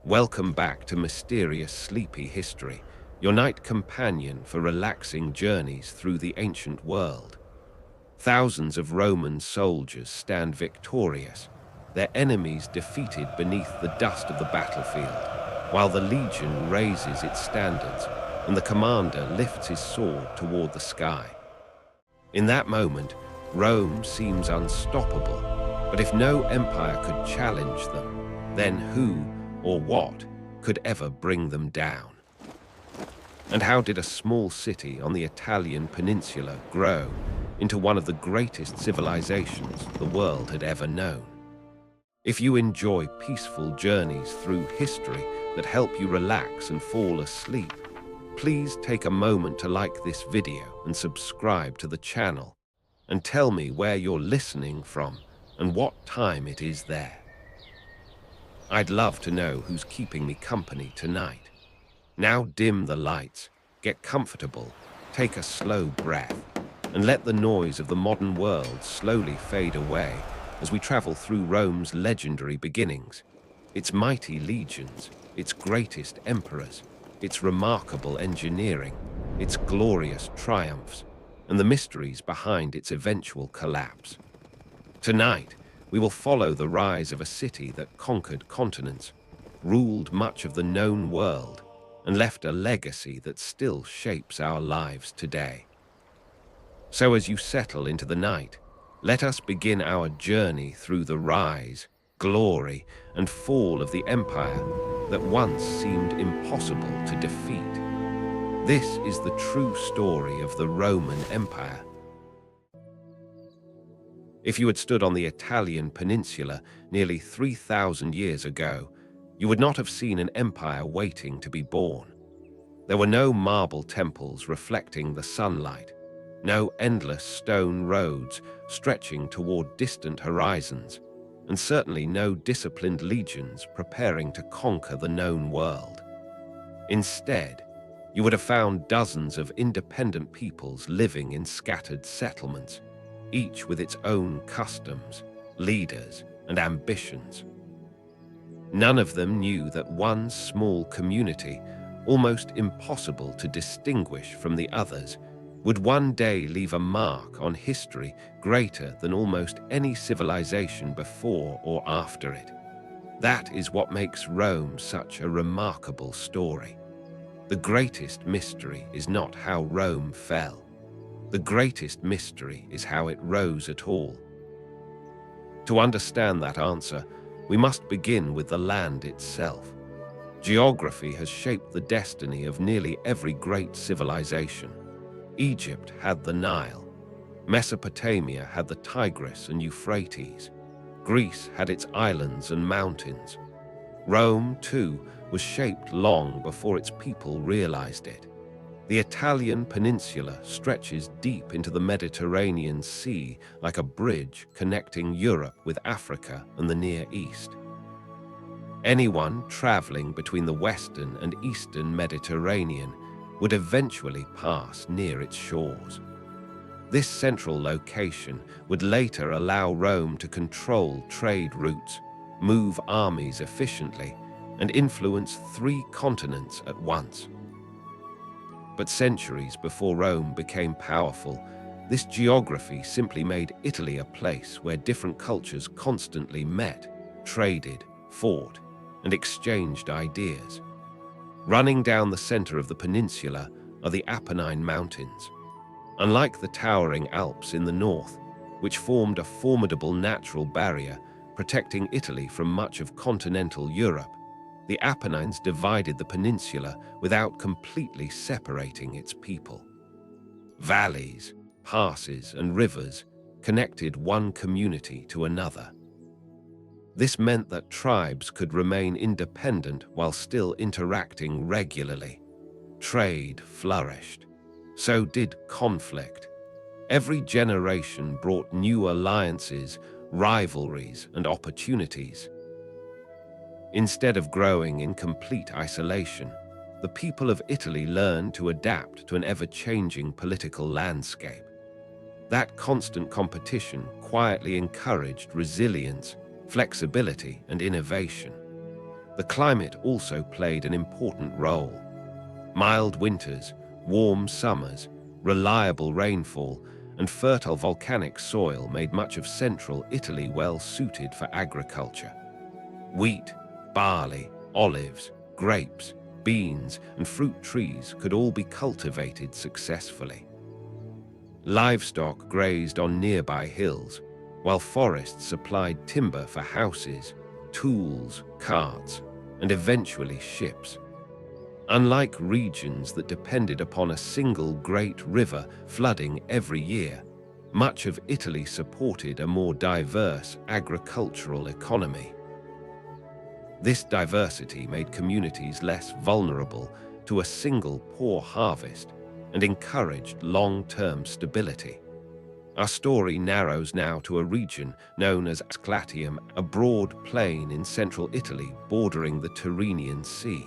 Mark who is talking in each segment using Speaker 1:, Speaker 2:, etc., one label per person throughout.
Speaker 1: Welcome back to Mysterious Sleepy History, your night companion for relaxing journeys through the ancient world. Thousands of Roman soldiers stand victorious, their enemies defeated beneath the dust of the battlefield, while the legion raises its standards and the commander lifts his sword toward the sky. In that moment, Rome seems unstoppable, but if no empire could challenge them, then who or what could ever bring them down? And how did a small city on the Italian peninsula grow into one of the greatest civilizations the world had ever known? If you enjoy peaceful journeys through history that help you relax and fall asleep, please take a moment to like this video and subscribe to the channel, and tell me where you're listening from and what time it is there. I'd love to know who's keeping me company tonight. Now dim the lights, get comfortable, take a slow breath, and let the noise of the modern world slowly fade away as we travel through Rome's legendary beginnings, its mighty legions, its greatest emperors, its remarkable engineering, its glorious triumphs, and the mysteries behind its eventual collapse. Tonight, we will follow the rise of a city that conquered continents, ruled much of the known world, and left a legacy that still shapes our lives today. So as you settle into the night, let us begin our journey through the rise, glory, and fall of the empire that once seemed impossible to defeat. This is the true story of the Roman Empire. If you had stood on the Italian peninsula nearly 3,000 years ago, you would not have seen an empire waiting to be born. There were no marble temples reflecting the sunlight, no endless stone roads stretching toward distant horizons, and certainly no disciplined legions preparing to conquer the known world. Instead, you would have found dozens of independent peoples living in scattered settlements, each with its own customs, leaders, and ambitions. None of them knew that one small community, almost impossible to distinguish from the others, would one day leave a mark on history greater than almost any civilization before or after it. That is what makes Rome such a remarkable story. The greatest mystery is not how Rome fell. The greatest mystery is how it rose at all. To understand that answer, we must begin with the land itself. Geography has shaped the destiny of nearly every great civilization. Egypt had the Nile. Mesopotamia had the Tigris and Euphrates. Greece had its islands and mountains. Rome, too, was shaped long before its people realized it. The Italian peninsula stretches deep into the Mediterranean Sea like a bridge connecting Europe with Africa and the Near East. Anyone traveling between the Western and Eastern Mediterranean would eventually pass near its shores. This central location would later allow Rome to control trade routes, move armies efficiently, and influence 3 continents at once. But centuries before Rome became powerful, this geography simply made Italy a place where different cultures constantly met, traded, fought, and exchanged ideas. Running down the center of the peninsula are the Apennine Mountains. Unlike the towering Alps in the north, which formed a formidable natural barrier protecting Italy from much of continental Europe, the Apennines divided the peninsula without completely separating its people. Valleys, passes, and rivers connected one community to another. This meant that tribes could remain independent while still interacting regularly. Trade flourished. So did conflict. Every generation brought new alliances, rivalries, and opportunities. Instead of growing in complete isolation, the people of Italy learned to adapt to an ever-changing political landscape. That constant competition quietly encouraged resilience, flexibility, and innovation. The climate also played an important role. Mild winters, warm summers, reliable rainfall, and fertile volcanic soil made much of central Italy well suited for agriculture. Wheat, barley, olives, grapes, beans, and fruit trees could all be cultivated successfully. Livestock grazed on nearby hills, while forests supplied timber for houses, tools, carts, and eventually ships. Unlike regions that depended upon a single great river flooding every year, much of Italy supported a more diverse agricultural economy. This diversity made communities less vulnerable to a single poor harvest and encouraged long-term stability. Our story narrows now to a region known as Asclatium, a broad plain in central Italy bordering the Tyrrhenian Sea.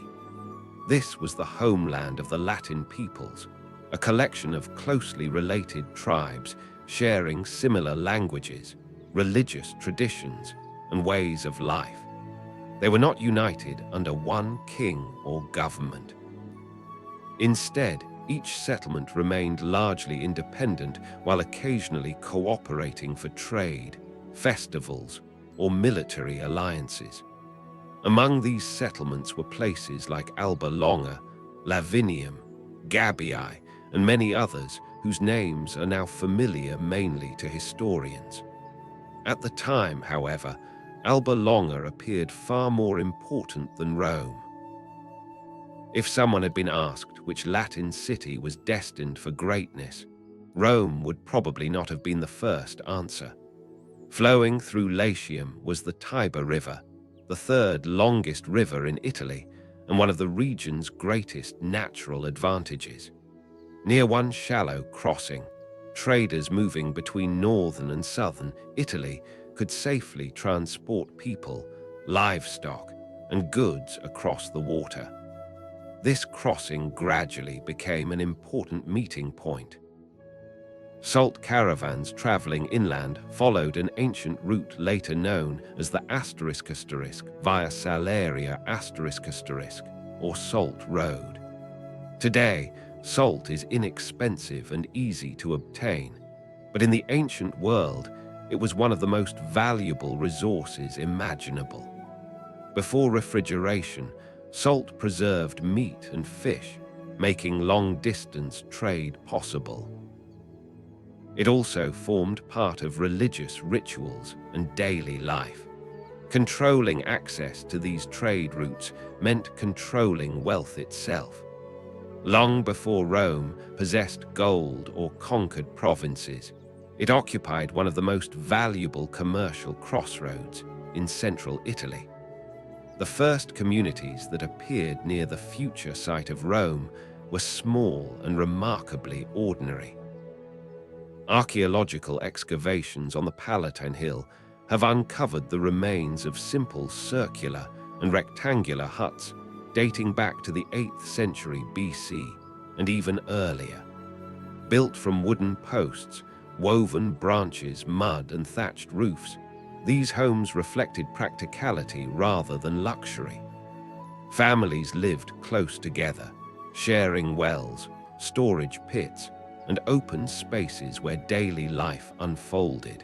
Speaker 1: This was the homeland of the Latin peoples, a collection of closely related tribes sharing similar languages, religious traditions, and ways of life. They were not united under one king or government. Instead, each settlement remained largely independent while occasionally cooperating for trade, festivals, or military alliances. Among these settlements were places like Alba Longa, Lavinium, Gabii, and many others whose names are now familiar mainly to historians. At the time, however, Alba Longa appeared far more important than Rome. If someone had been asked which Latin city was destined for greatness, Rome would probably not have been the first answer. Flowing through Latium was the Tiber River, the third longest river in Italy and one of the region's greatest natural advantages. Near one shallow crossing, traders moving between northern and southern Italy could safely transport people, livestock, and goods across the water. This crossing gradually became an important meeting point. Salt caravans traveling inland followed an ancient route later known as the * via Salaria *, or Salt Road. Today, salt is inexpensive and easy to obtain, but in the ancient world, it was one of the most valuable resources imaginable. Before refrigeration, salt preserved meat and fish, making long-distance trade possible. It also formed part of religious rituals and daily life. Controlling access to these trade routes meant controlling wealth itself. Long before Rome possessed gold or conquered provinces, it occupied one of the most valuable commercial crossroads in central Italy. The first communities that appeared near the future site of Rome were small and remarkably ordinary. Archaeological excavations on the Palatine Hill have uncovered the remains of simple circular and rectangular huts dating back to the 8th century BC and even earlier. Built from wooden posts, woven branches, mud, and thatched roofs, these homes reflected practicality rather than luxury. Families lived close together, sharing wells, storage pits, and open spaces where daily life unfolded.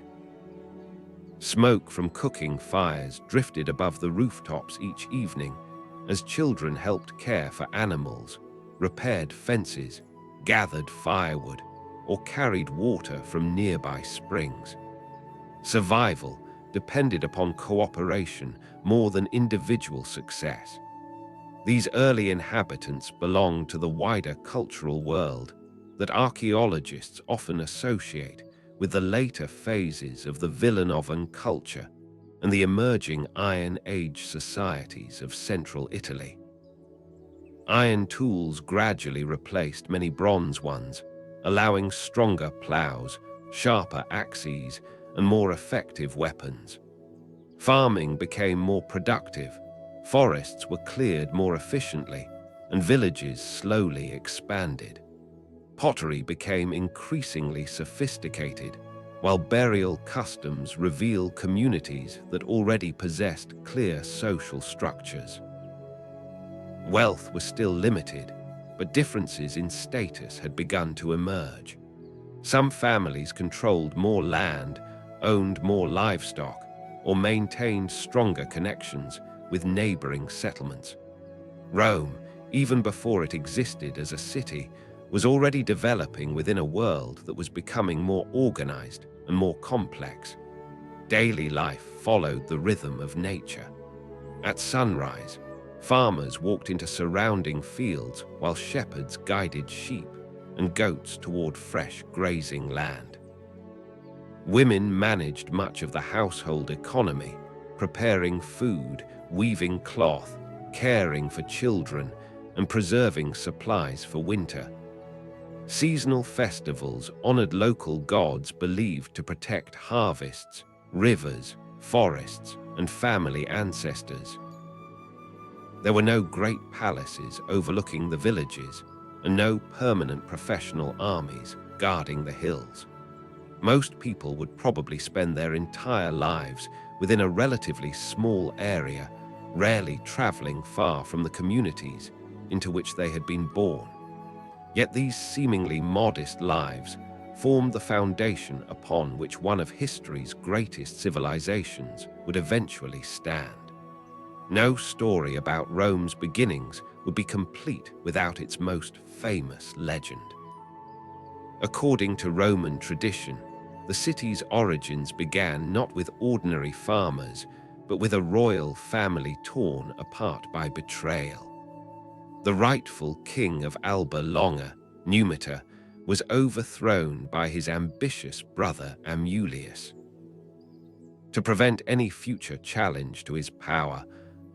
Speaker 1: Smoke from cooking fires drifted above the rooftops each evening as children helped care for animals, repaired fences, gathered firewood, or carried water from nearby springs. Survival depended upon cooperation more than individual success. These early inhabitants belonged to the wider cultural world that archaeologists often associate with the later phases of the Villanovan culture and the emerging Iron Age societies of central Italy. Iron tools gradually replaced many bronze ones, allowing stronger plows, sharper axes, and more effective weapons. Farming became more productive, forests were cleared more efficiently, and villages slowly expanded. Pottery became increasingly sophisticated, while burial customs reveal communities that already possessed clear social structures. Wealth was still limited, but differences in status had begun to emerge. Some families controlled more land, owned more livestock, or maintained stronger connections with neighboring settlements. Rome, even before it existed as a city, was already developing within a world that was becoming more organized and more complex. Daily life followed the rhythm of nature. At sunrise, farmers walked into surrounding fields while shepherds guided sheep and goats toward fresh grazing land. Women managed much of the household economy, preparing food, weaving cloth, caring for children, and preserving supplies for winter. Seasonal festivals honored local gods believed to protect harvests, rivers, forests, and family ancestors. There were no great palaces overlooking the villages, and no permanent professional armies guarding the hills. Most people would probably spend their entire lives within a relatively small area, rarely traveling far from the communities into which they had been born. Yet these seemingly modest lives formed the foundation upon which one of history's greatest civilizations would eventually stand. No story about Rome's beginnings would be complete without its most famous legend. According to Roman tradition, the city's origins began not with ordinary farmers, but with a royal family torn apart by betrayal. The rightful king of Alba Longa, Numita, was overthrown by his ambitious brother Amulius. To prevent any future challenge to his power,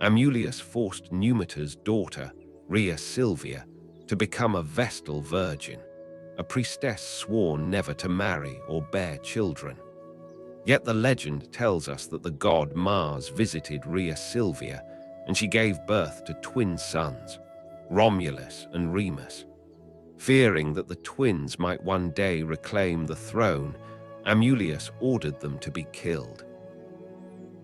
Speaker 1: Amulius forced Numita's daughter, Rhea Silvia, to become a Vestal virgin, a priestess sworn never to marry or bear children. Yet the legend tells us that the god Mars visited Rhea Silvia, and she gave birth to twin sons, Romulus and Remus. Fearing that the twins might one day reclaim the throne, Amulius ordered them to be killed.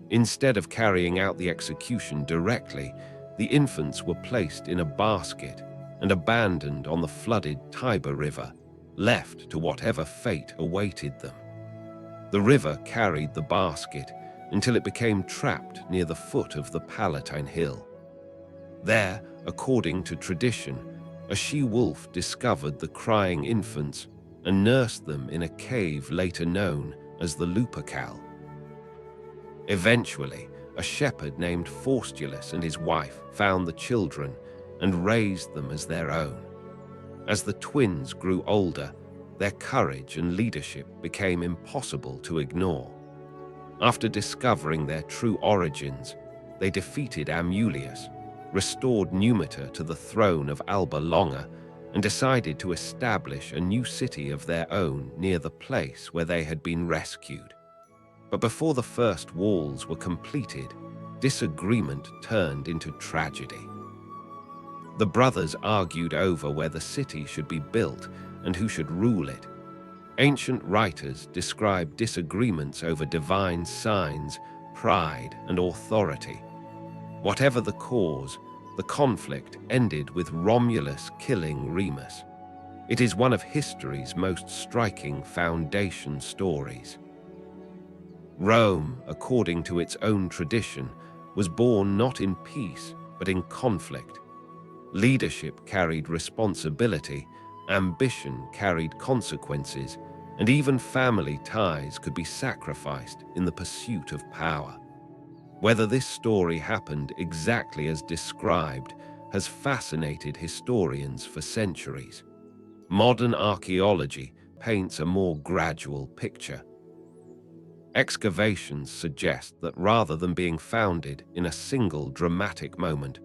Speaker 1: Instead of carrying out the execution directly, the infants were placed in a basket and abandoned on the flooded Tiber River, left to whatever fate awaited them. The river carried the basket until it became trapped near the foot of the Palatine Hill. There, according to tradition, a she-wolf discovered the crying infants and nursed them in a cave later known as the Lupercal. Eventually, a shepherd named Faustulus and his wife found the children and raised them as their own. As the twins grew older, their courage and leadership became impossible to ignore. After discovering their true origins, they defeated Amulius, restored Numita to the throne of Alba Longa, and decided to establish a new city of their own near the place where they had been rescued. But before the first walls were completed, disagreement turned into tragedy. The brothers argued over where the city should be built and who should rule it. Ancient writers describe disagreements over divine signs, pride, and authority. Whatever the cause, the conflict ended with Romulus killing Remus. It is one of history's most striking foundation stories. Rome, according to its own tradition, was born not in peace, but in conflict. Leadership carried responsibility, ambition carried consequences, and even family ties could be sacrificed in the pursuit of power. Whether this story happened exactly as described has fascinated historians for centuries. Modern archaeology paints a more gradual picture. Excavations suggest that rather than being founded in a single dramatic moment,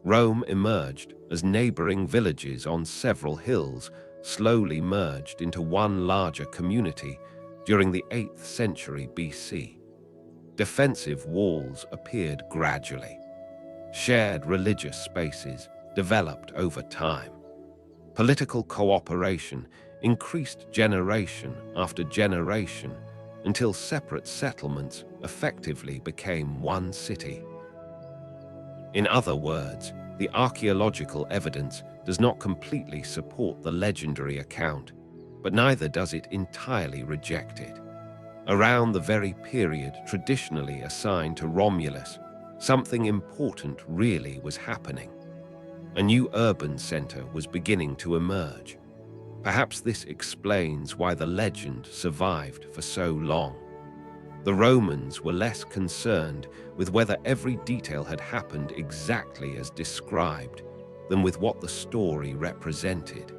Speaker 1: Rome emerged as neighboring villages on several hills slowly merged into one larger community during the 8th century BC. Defensive walls appeared gradually. Shared religious spaces developed over time. Political cooperation increased generation after generation until separate settlements effectively became one city. In other words, the archaeological evidence does not completely support the legendary account, but neither does it entirely reject it. Around the very period traditionally assigned to Romulus, something important really was happening. A new urban center was beginning to emerge. Perhaps this explains why the legend survived for so long. The Romans were less concerned with whether every detail had happened exactly as described than with what the story represented.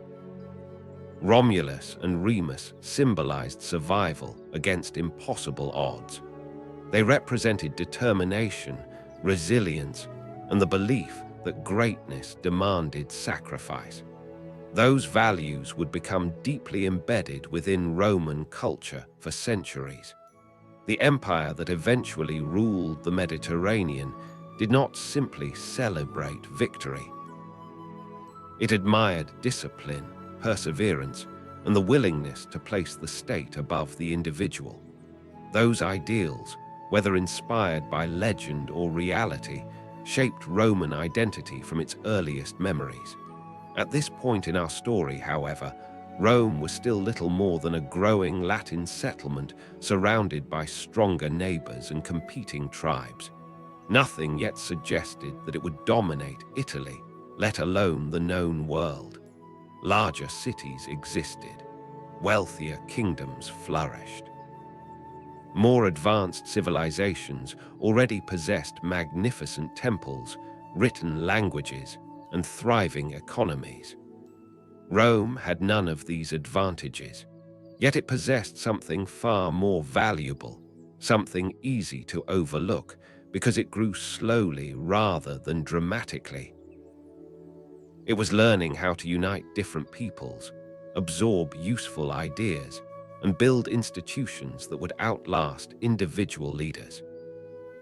Speaker 1: Romulus and Remus symbolized survival against impossible odds. They represented determination, resilience, and the belief that greatness demanded sacrifice. Those values would become deeply embedded within Roman culture for centuries. The empire that eventually ruled the Mediterranean did not simply celebrate victory. It admired discipline, perseverance, and the willingness to place the state above the individual. Those ideals, whether inspired by legend or reality, shaped Roman identity from its earliest memories. At this point in our story, however, Rome was still little more than a growing Latin settlement surrounded by stronger neighbors and competing tribes. Nothing yet suggested that it would dominate Italy, let alone the known world. Larger cities existed. Wealthier kingdoms flourished. More advanced civilizations already possessed magnificent temples, written languages, and thriving economies. Rome had none of these advantages, yet it possessed something far more valuable, something easy to overlook because it grew slowly rather than dramatically. It was learning how to unite different peoples, absorb useful ideas, and build institutions that would outlast individual leaders.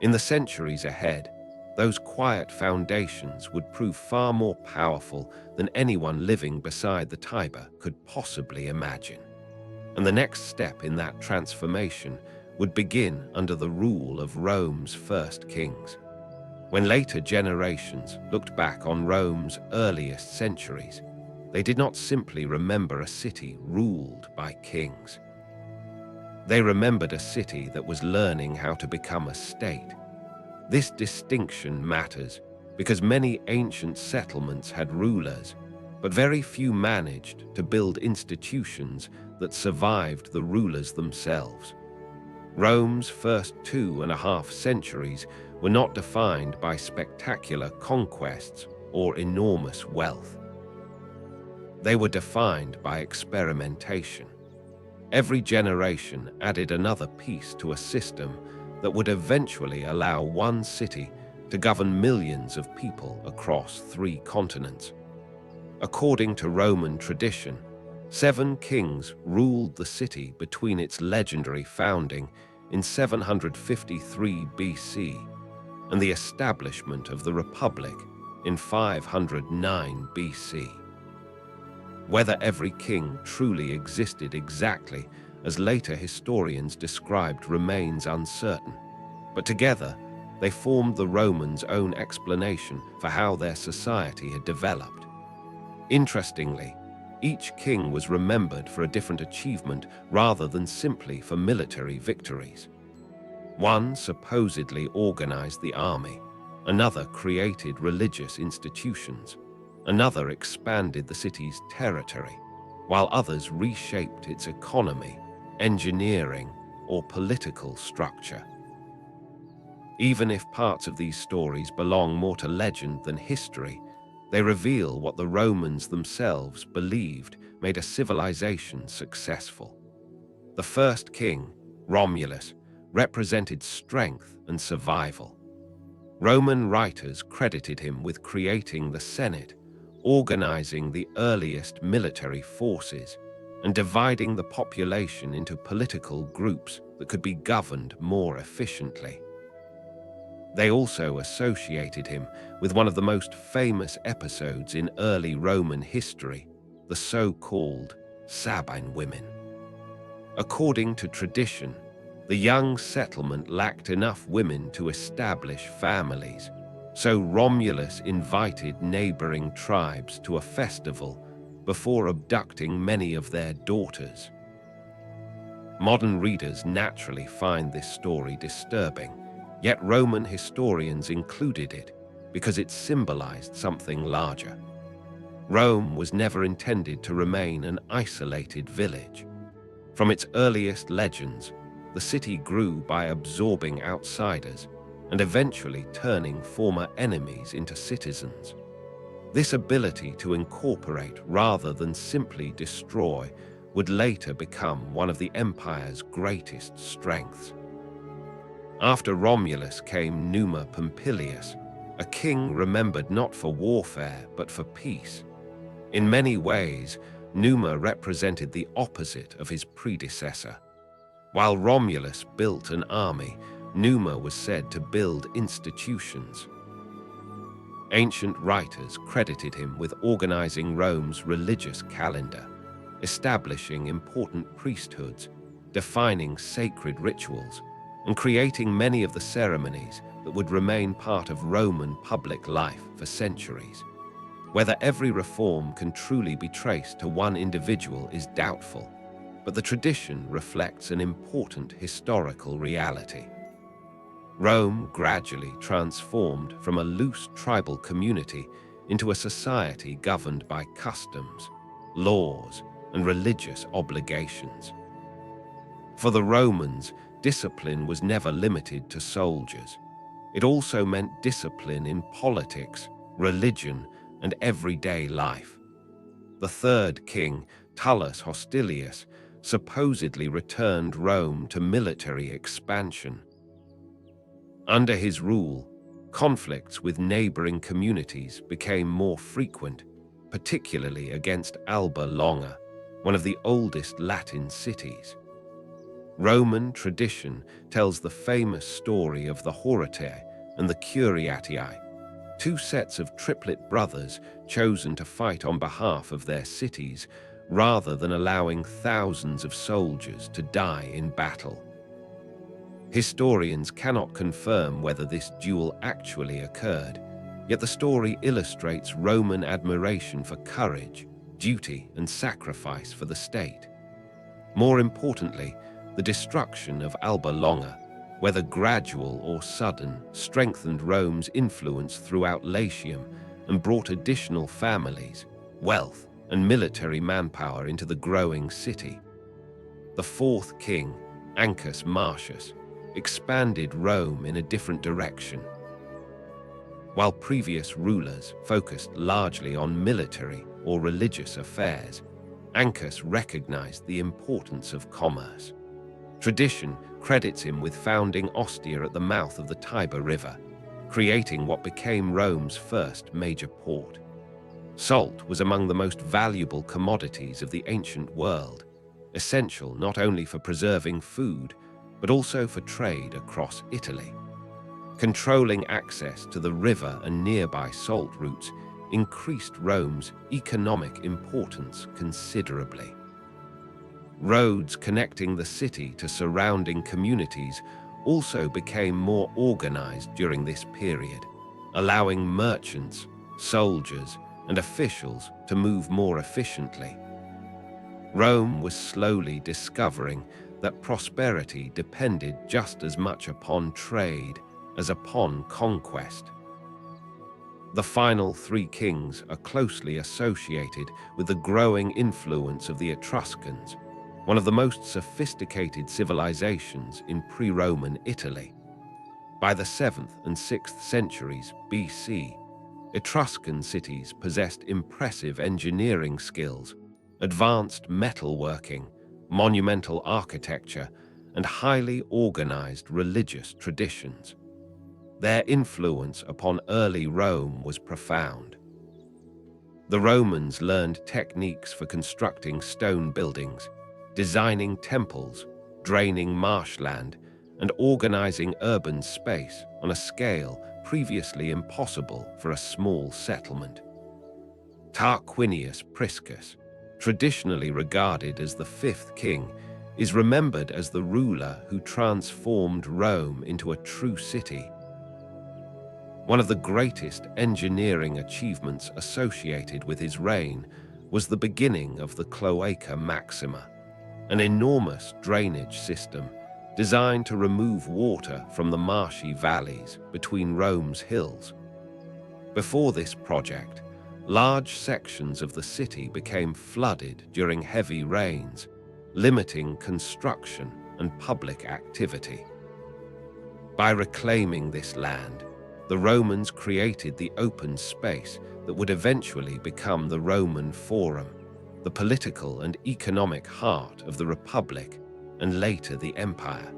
Speaker 1: In the centuries ahead, those quiet foundations would prove far more powerful than anyone living beside the Tiber could possibly imagine. And the next step in that transformation would begin under the rule of Rome's first kings. When later generations looked back on Rome's earliest centuries, they did not simply remember a city ruled by kings. They remembered a city that was learning how to become a state. This distinction matters because many ancient settlements had rulers, but very few managed to build institutions that survived the rulers themselves. Rome's first 2.5 centuries were not defined by spectacular conquests or enormous wealth. They were defined by experimentation. Every generation added another piece to a system that would eventually allow one city to govern millions of people across 3 continents. According to Roman tradition, 7 kings ruled the city between its legendary founding in 753 BC and the establishment of the Republic in 509 BC. Whether every king truly existed exactly as later historians described remains uncertain, but together they formed the Romans' own explanation for how their society had developed. Interestingly, each king was remembered for a different achievement rather than simply for military victories. One supposedly organized the army, another created religious institutions, another expanded the city's territory, while others reshaped its economy, engineering, or political structure. Even if parts of these stories belong more to legend than history, they reveal what the Romans themselves believed made a civilization successful. The first king, Romulus, represented strength and survival. Roman writers credited him with creating the Senate, organizing the earliest military forces, and dividing the population into political groups that could be governed more efficiently. They also associated him with one of the most famous episodes in early Roman history, the so-called Sabine women. According to tradition, the young settlement lacked enough women to establish families, So Romulus invited neighboring tribes to a festival before abducting many of their daughters. Modern readers naturally find this story disturbing, yet Roman historians included it because it symbolized something larger. Rome was never intended to remain an isolated village. From its earliest legends, the city grew by absorbing outsiders and eventually turning former enemies into citizens. This ability to incorporate rather than simply destroy would later become one of the empire's greatest strengths. After Romulus came Numa Pompilius, a king remembered not for warfare but for peace. In many ways, Numa represented the opposite of his predecessor. While Romulus built an army, Numa was said to build institutions. Ancient writers credited him with organizing Rome's religious calendar, establishing important priesthoods, defining sacred rituals, and creating many of the ceremonies that would remain part of Roman public life for centuries. Whether every reform can truly be traced to one individual is doubtful, but the tradition reflects an important historical reality. Rome gradually transformed from a loose tribal community into a society governed by customs, laws, and religious obligations. For the Romans, discipline was never limited to soldiers. It also meant discipline in politics, religion, and everyday life. The third king, Tullus Hostilius, supposedly returned Rome to military expansion. Under his rule, conflicts with neighboring communities became more frequent, particularly against Alba Longa, one of the oldest Latin cities. Roman tradition tells the famous story of the Horatii and the Curiatii, two sets of triplet brothers chosen to fight on behalf of their cities rather than allowing thousands of soldiers to die in battle. Historians cannot confirm whether this duel actually occurred, yet the story illustrates Roman admiration for courage, duty, and sacrifice for the state. More importantly, the destruction of Alba Longa, whether gradual or sudden, strengthened Rome's influence throughout Latium and brought additional families, wealth, and military manpower into the growing city. The fourth king, Ancus Marcius, expanded Rome in a different direction. While previous rulers focused largely on military or religious affairs, Ancus recognized the importance of commerce. Tradition credits him with founding Ostia at the mouth of the Tiber River, creating what became Rome's first major port. Salt was among the most valuable commodities of the ancient world, essential not only for preserving food, but also for trade across Italy. Controlling access to the river and nearby salt routes increased Rome's economic importance considerably. Roads connecting the city to surrounding communities also became more organized during this period, allowing merchants, soldiers, and officials to move more efficiently. Rome was slowly discovering that prosperity depended just as much upon trade as upon conquest. The final three kings are closely associated with the growing influence of the Etruscans, one of the most sophisticated civilizations in pre-Roman Italy. By the 7th and 6th centuries BC, Etruscan cities possessed impressive engineering skills, advanced metalworking, monumental architecture, and highly organized religious traditions. Their influence upon early Rome was profound. The Romans learned techniques for constructing stone buildings, designing temples, draining marshland, and organizing urban space on a scale previously impossible for a small settlement. Tarquinius Priscus, traditionally regarded as the fifth king, is remembered as the ruler who transformed Rome into a true city. One of the greatest engineering achievements associated with his reign was the beginning of the Cloaca Maxima, an enormous drainage system designed to remove water from the marshy valleys between Rome's hills. Before this project, large sections of the city became flooded during heavy rains, limiting construction and public activity. By reclaiming this land, the Romans created the open space that would eventually become the Roman Forum, the political and economic heart of the Republic and later the Empire.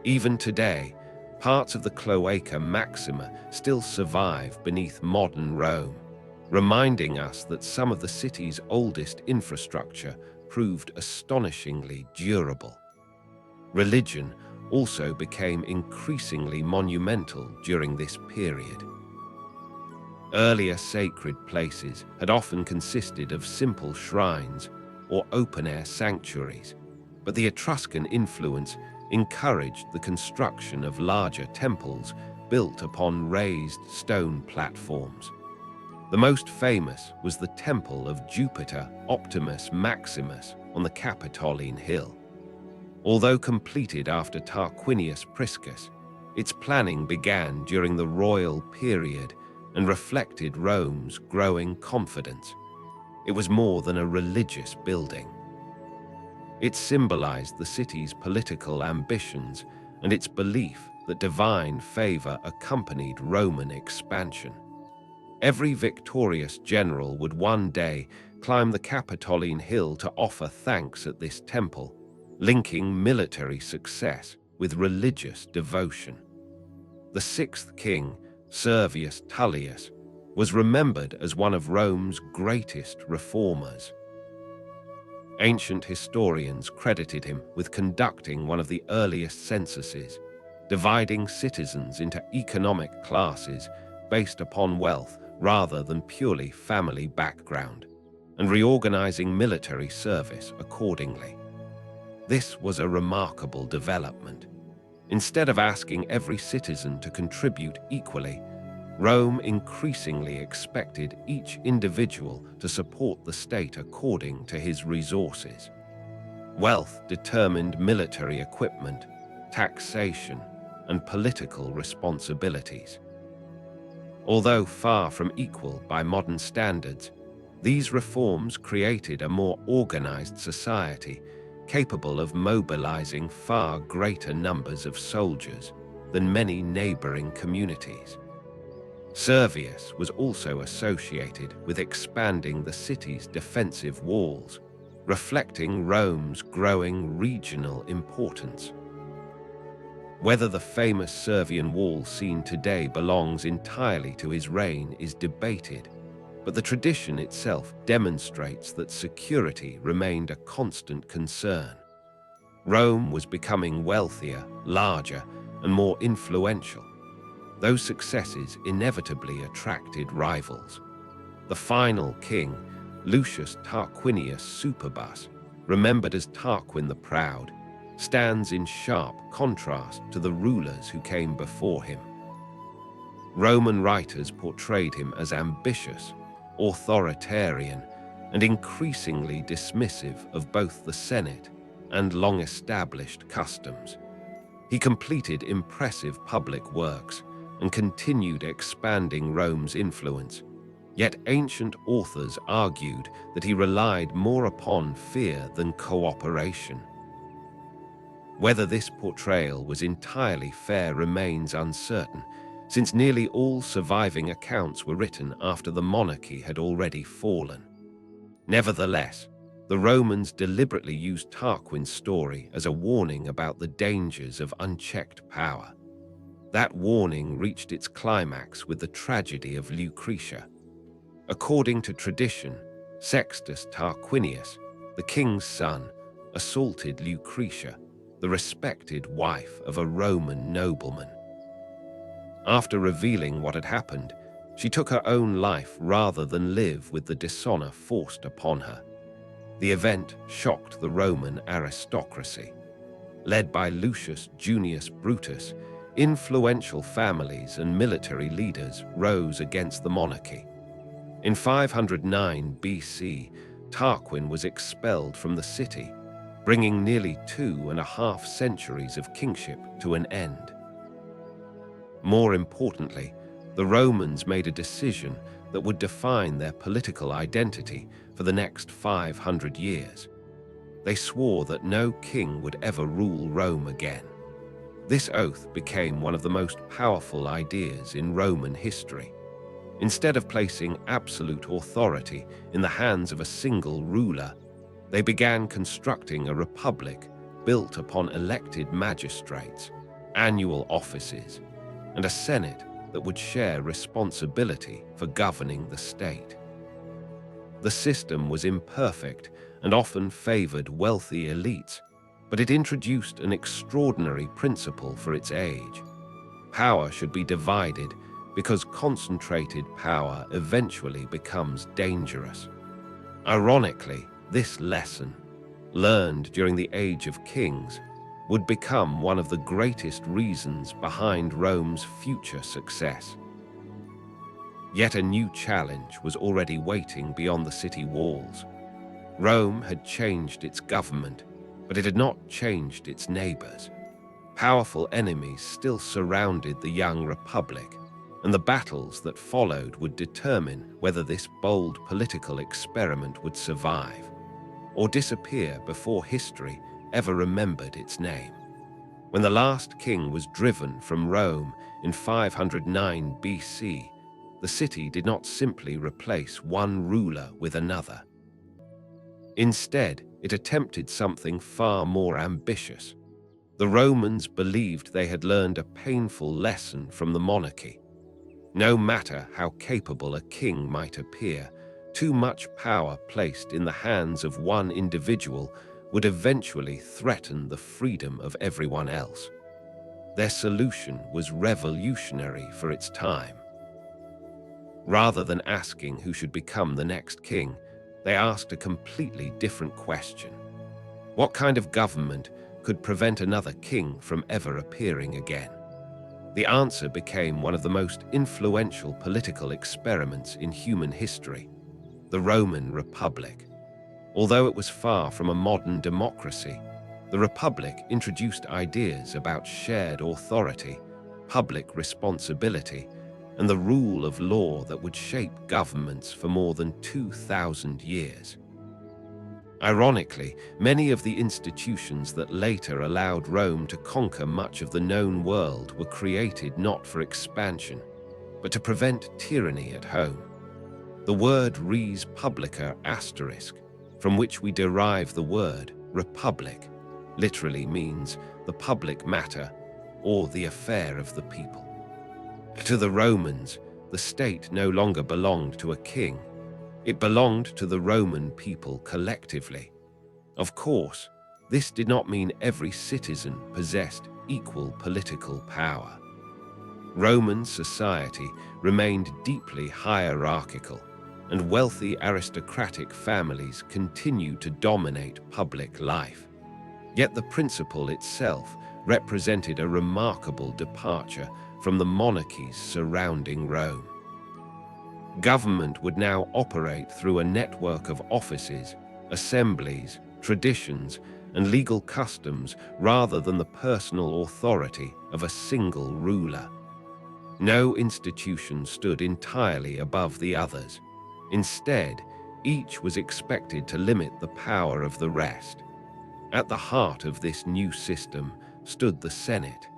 Speaker 1: Even today, parts of the Cloaca Maxima still survive beneath modern Rome, reminding us that some of the city's oldest infrastructure proved astonishingly durable. Religion also became increasingly monumental during this period. Earlier sacred places had often consisted of simple shrines or open-air sanctuaries, but the Etruscan influence encouraged the construction of larger temples built upon raised stone platforms. The most famous was the Temple of Jupiter Optimus Maximus on the Capitoline Hill. Although completed after Tarquinius Priscus, its planning began during the royal period and reflected Rome's growing confidence. It was more than a religious building. It symbolized the city's political ambitions and its belief that divine favor accompanied Roman expansion. Every victorious general would one day climb the Capitoline Hill to offer thanks at this temple, linking military success with religious devotion. The sixth king, Servius Tullius, was remembered as one of Rome's greatest reformers. Ancient historians credited him with conducting one of the earliest censuses, dividing citizens into economic classes based upon wealth rather than purely family background, and reorganizing military service accordingly. This was a remarkable development. Instead of asking every citizen to contribute equally, Rome increasingly expected each individual to support the state according to his resources. Wealth determined military equipment, taxation, and political responsibilities. Although far from equal by modern standards, these reforms created a more organized society capable of mobilizing far greater numbers of soldiers than many neighboring communities. Servius was also associated with expanding the city's defensive walls, reflecting Rome's growing regional importance. Whether the famous Servian wall seen today belongs entirely to his reign is debated, but the tradition itself demonstrates that security remained a constant concern. Rome was becoming wealthier, larger, and more influential. Those successes inevitably attracted rivals. The final king, Lucius Tarquinius Superbus, remembered as Tarquin the Proud, stands in sharp contrast to the rulers who came before him. Roman writers portrayed him as ambitious, authoritarian, and increasingly dismissive of both the Senate and long-established customs. He completed impressive public works and continued expanding Rome's influence, yet ancient authors argued that he relied more upon fear than cooperation. Whether this portrayal was entirely fair remains uncertain, since nearly all surviving accounts were written after the monarchy had already fallen. Nevertheless, the Romans deliberately used Tarquin's story as a warning about the dangers of unchecked power. That warning reached its climax with the tragedy of Lucretia. According to tradition, Sextus Tarquinius, the king's son, assaulted Lucretia, the respected wife of a Roman nobleman. After revealing what had happened, she took her own life rather than live with the dishonor forced upon her. The event shocked the Roman aristocracy. Led by Lucius Junius Brutus, influential families and military leaders rose against the monarchy. In 509 BC, Tarquin was expelled from the city, bringing nearly 2.5 centuries of kingship to an end. More importantly, the Romans made a decision that would define their political identity for the next 500 years. They swore that no king would ever rule Rome again. This oath became one of the most powerful ideas in Roman history. Instead of placing absolute authority in the hands of a single ruler, they began constructing a republic built upon elected magistrates, annual offices, and a senate that would share responsibility for governing the state. The system was imperfect and often favored wealthy elites, but it introduced an extraordinary principle for its age. Power should be divided because concentrated power eventually becomes dangerous. Ironically, this lesson, learned during the Age of Kings, would become one of the greatest reasons behind Rome's future success. Yet a new challenge was already waiting beyond the city walls. Rome had changed its government, but it had not changed its neighbors. Powerful enemies still surrounded the young republic, and the battles that followed would determine whether this bold political experiment would survive or disappear before history ever remembered its name. When the last king was driven from Rome in 509 BC, the city did not simply replace one ruler with another. Instead, it attempted something far more ambitious. The Romans believed they had learned a painful lesson from the monarchy. No matter how capable a king might appear, too much power placed in the hands of one individual would eventually threaten the freedom of everyone else. Their solution was revolutionary for its time. Rather than asking who should become the next king, they asked a completely different question. What kind of government could prevent another king from ever appearing again? The answer became one of the most influential political experiments in human history, the Roman Republic. Although it was far from a modern democracy, the Republic introduced ideas about shared authority, public responsibility, and the rule of law that would shape governments for more than 2,000 years. Ironically, many of the institutions that later allowed Rome to conquer much of the known world were created not for expansion, but to prevent tyranny at home. The word res publica *, from which we derive the word republic, literally means the public matter or the affair of the people. To the Romans, the state no longer belonged to a king. It belonged to the Roman people collectively. Of course, this did not mean every citizen possessed equal political power. Roman society remained deeply hierarchical, and wealthy aristocratic families continued to dominate public life. Yet the principle itself represented a remarkable departure from the monarchies surrounding Rome. Government would now operate through a network of offices, assemblies, traditions, and legal customs rather than the personal authority of a single ruler. No institution stood entirely above the others. Instead, each was expected to limit the power of the rest. At the heart of this new system stood the Senate.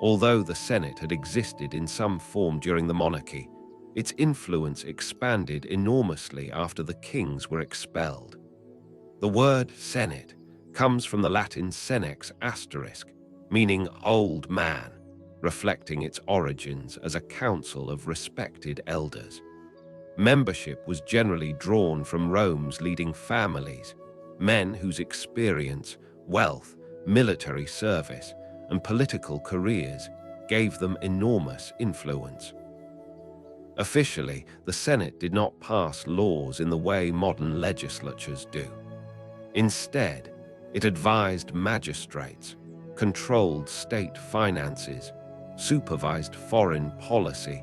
Speaker 1: Although the Senate had existed in some form during the monarchy, its influence expanded enormously after the kings were expelled. The word Senate comes from the Latin senex *, meaning old man, reflecting its origins as a council of respected elders. Membership was generally drawn from Rome's leading families, men whose experience, wealth, military service, and political careers gave them enormous influence. Officially, the Senate did not pass laws in the way modern legislatures do. Instead, it advised magistrates, controlled state finances, supervised foreign policy,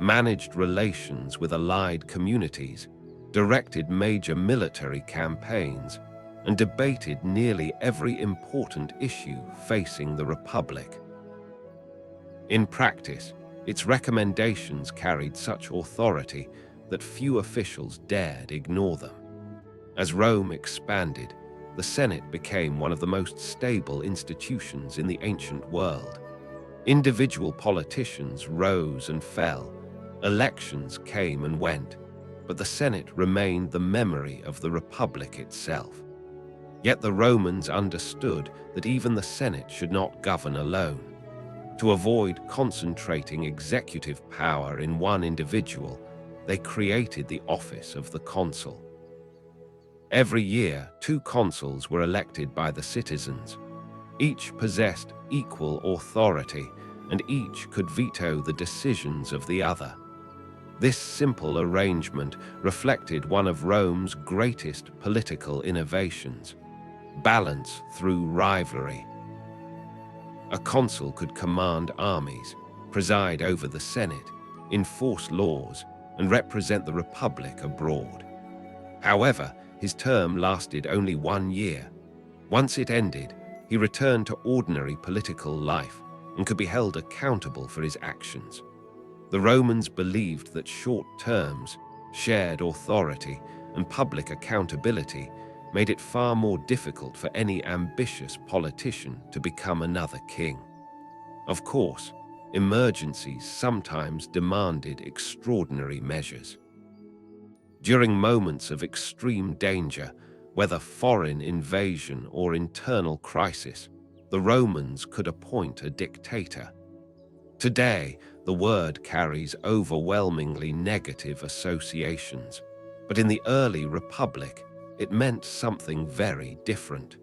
Speaker 1: managed relations with allied communities, directed major military campaigns, and debated nearly every important issue facing the Republic. In practice, its recommendations carried such authority that few officials dared ignore them. As Rome expanded, the Senate became one of the most stable institutions in the ancient world. Individual politicians rose and fell, elections came and went, but the Senate remained the memory of the Republic itself. Yet the Romans understood that even the Senate should not govern alone. To avoid concentrating executive power in one individual, they created the office of the consul. Every year, 2 consuls were elected by the citizens. Each possessed equal authority, and each could veto the decisions of the other. This simple arrangement reflected one of Rome's greatest political innovations: balance through rivalry. A consul could command armies, preside over the Senate, enforce laws, and represent the Republic abroad. However, his term lasted only 1 year. Once it ended, he returned to ordinary political life and could be held accountable for his actions. The Romans believed that short terms, shared authority, and public accountability made it far more difficult for any ambitious politician to become another king. Of course, emergencies sometimes demanded extraordinary measures. During moments of extreme danger, whether foreign invasion or internal crisis, the Romans could appoint a dictator. Today, the word carries overwhelmingly negative associations, but in the early Republic, it meant something very different.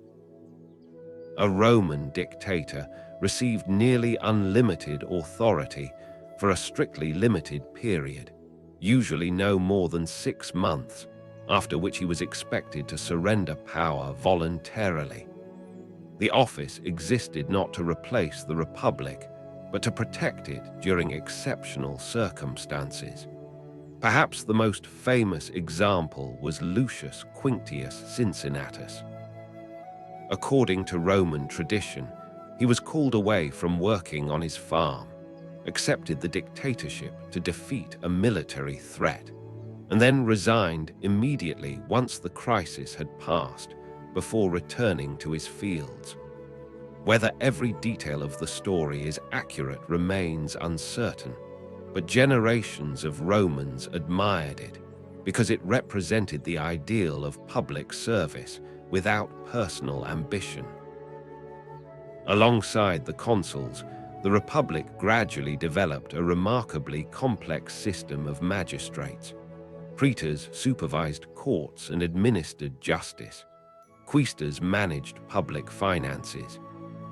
Speaker 1: A Roman dictator received nearly unlimited authority for a strictly limited period, usually no more than 6 months, after which he was expected to surrender power voluntarily. The office existed not to replace the Republic, but to protect it during exceptional circumstances. Perhaps the most famous example was Lucius Quinctius Cincinnatus. According to Roman tradition, he was called away from working on his farm, accepted the dictatorship to defeat a military threat, and then resigned immediately once the crisis had passed, before returning to his fields. Whether every detail of the story is accurate remains uncertain, but generations of Romans admired it because it represented the ideal of public service without personal ambition. Alongside the consuls, the Republic gradually developed a remarkably complex system of magistrates. Praetors supervised courts and administered justice. Quaestors managed public finances.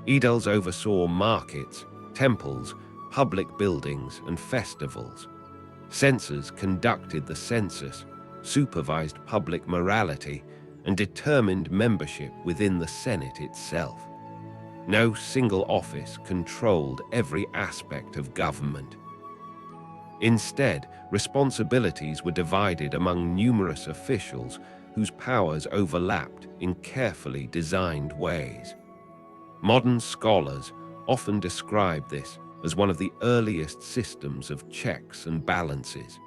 Speaker 1: Aediles oversaw markets, temples, public buildings, and festivals. Censors conducted the census, supervised public morality, and determined membership within the Senate itself. No single office controlled every aspect of government. Instead, responsibilities were divided among numerous officials whose powers overlapped in carefully designed ways. Modern scholars often describe this as one of the earliest systems of checks and balances.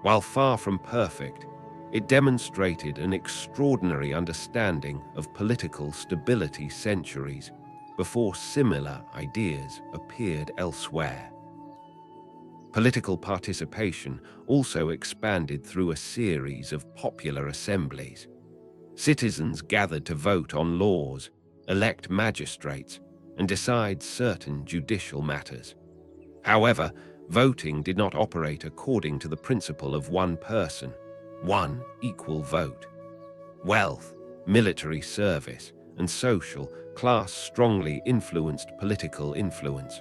Speaker 1: While far from perfect, it demonstrated an extraordinary understanding of political stability centuries before similar ideas appeared elsewhere. Political participation also expanded through a series of popular assemblies. Citizens gathered to vote on laws, elect magistrates, and decide certain judicial matters. However, voting did not operate according to the principle of one person, one equal vote. Wealth, military service, and social class strongly influenced political influence.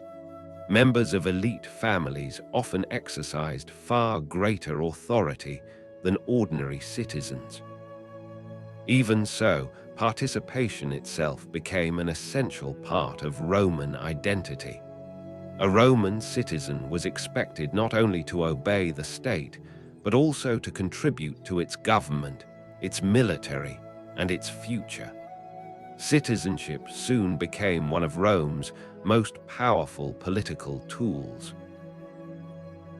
Speaker 1: Members of elite families often exercised far greater authority than ordinary citizens. Even so, participation itself became an essential part of Roman identity. A Roman citizen was expected not only to obey the state, but also to contribute to its government, its military, and its future. Citizenship soon became one of Rome's most powerful political tools.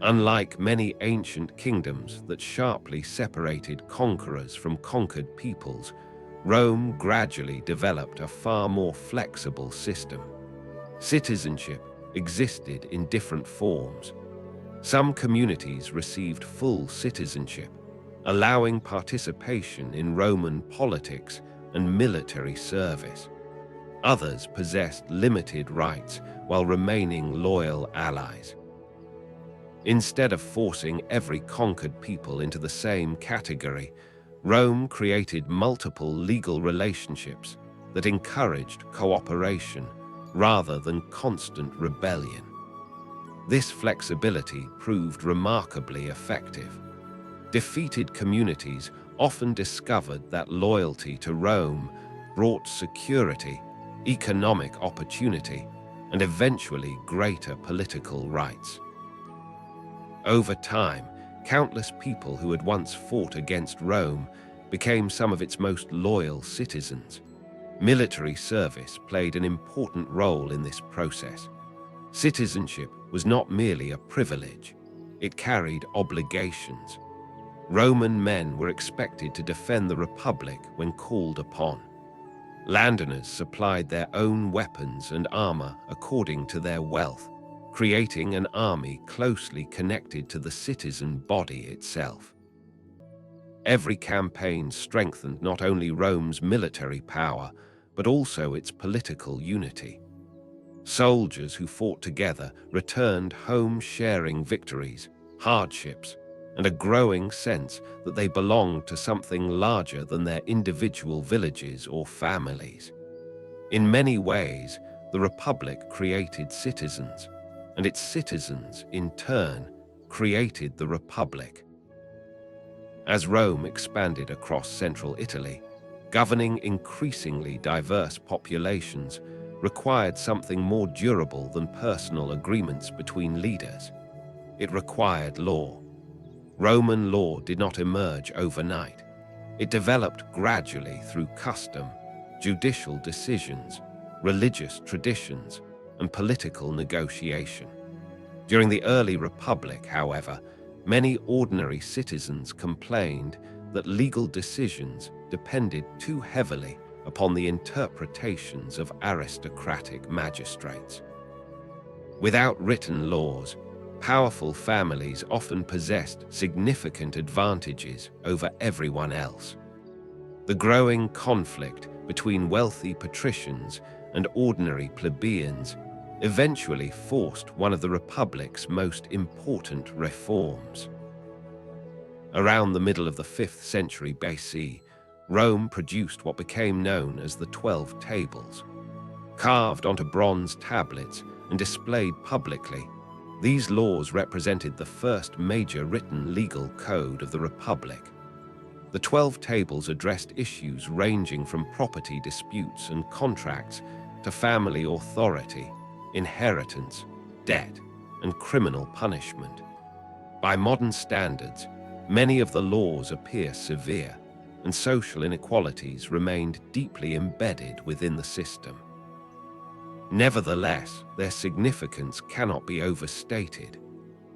Speaker 1: Unlike many ancient kingdoms that sharply separated conquerors from conquered peoples, Rome gradually developed a far more flexible system. Citizenship existed in different forms. Some communities received full citizenship, allowing participation in Roman politics and military service. Others possessed limited rights while remaining loyal allies. Instead of forcing every conquered people into the same category, Rome created multiple legal relationships that encouraged cooperation rather than constant rebellion. This flexibility proved remarkably effective. Defeated communities often discovered that loyalty to Rome brought security, economic opportunity, and eventually greater political rights. Over time, countless people who had once fought against Rome became some of its most loyal citizens. Military service played an important role in this process. Citizenship was not merely a privilege, it carried obligations. Roman men were expected to defend the Republic when called upon. Landowners supplied their own weapons and armor according to their wealth, creating an army closely connected to the citizen body itself. Every campaign strengthened not only Rome's military power, but also its political unity. Soldiers who fought together returned home sharing victories, hardships, and a growing sense that they belonged to something larger than their individual villages or families. In many ways, the Republic created citizens, and its citizens, in turn, created the Republic. As Rome expanded across central Italy, governing increasingly diverse populations required something more durable than personal agreements between leaders. It required law. Roman law did not emerge overnight. It developed gradually through custom, judicial decisions, religious traditions, and political negotiation. During the early Republic, however, many ordinary citizens complained that legal decisions depended too heavily upon the interpretations of aristocratic magistrates. Without written laws, powerful families often possessed significant advantages over everyone else. The growing conflict between wealthy patricians and ordinary plebeians eventually forced one of the Republic's most important reforms. Around the middle of the 5th century BC, Rome produced what became known as the 12 Tables. Carved onto bronze tablets and displayed publicly, these laws represented the first major written legal code of the Republic. The 12 Tables addressed issues ranging from property disputes and contracts to family authority, inheritance, debt, and criminal punishment. By modern standards, many of the laws appear severe, and social inequalities remained deeply embedded within the system. Nevertheless, their significance cannot be overstated.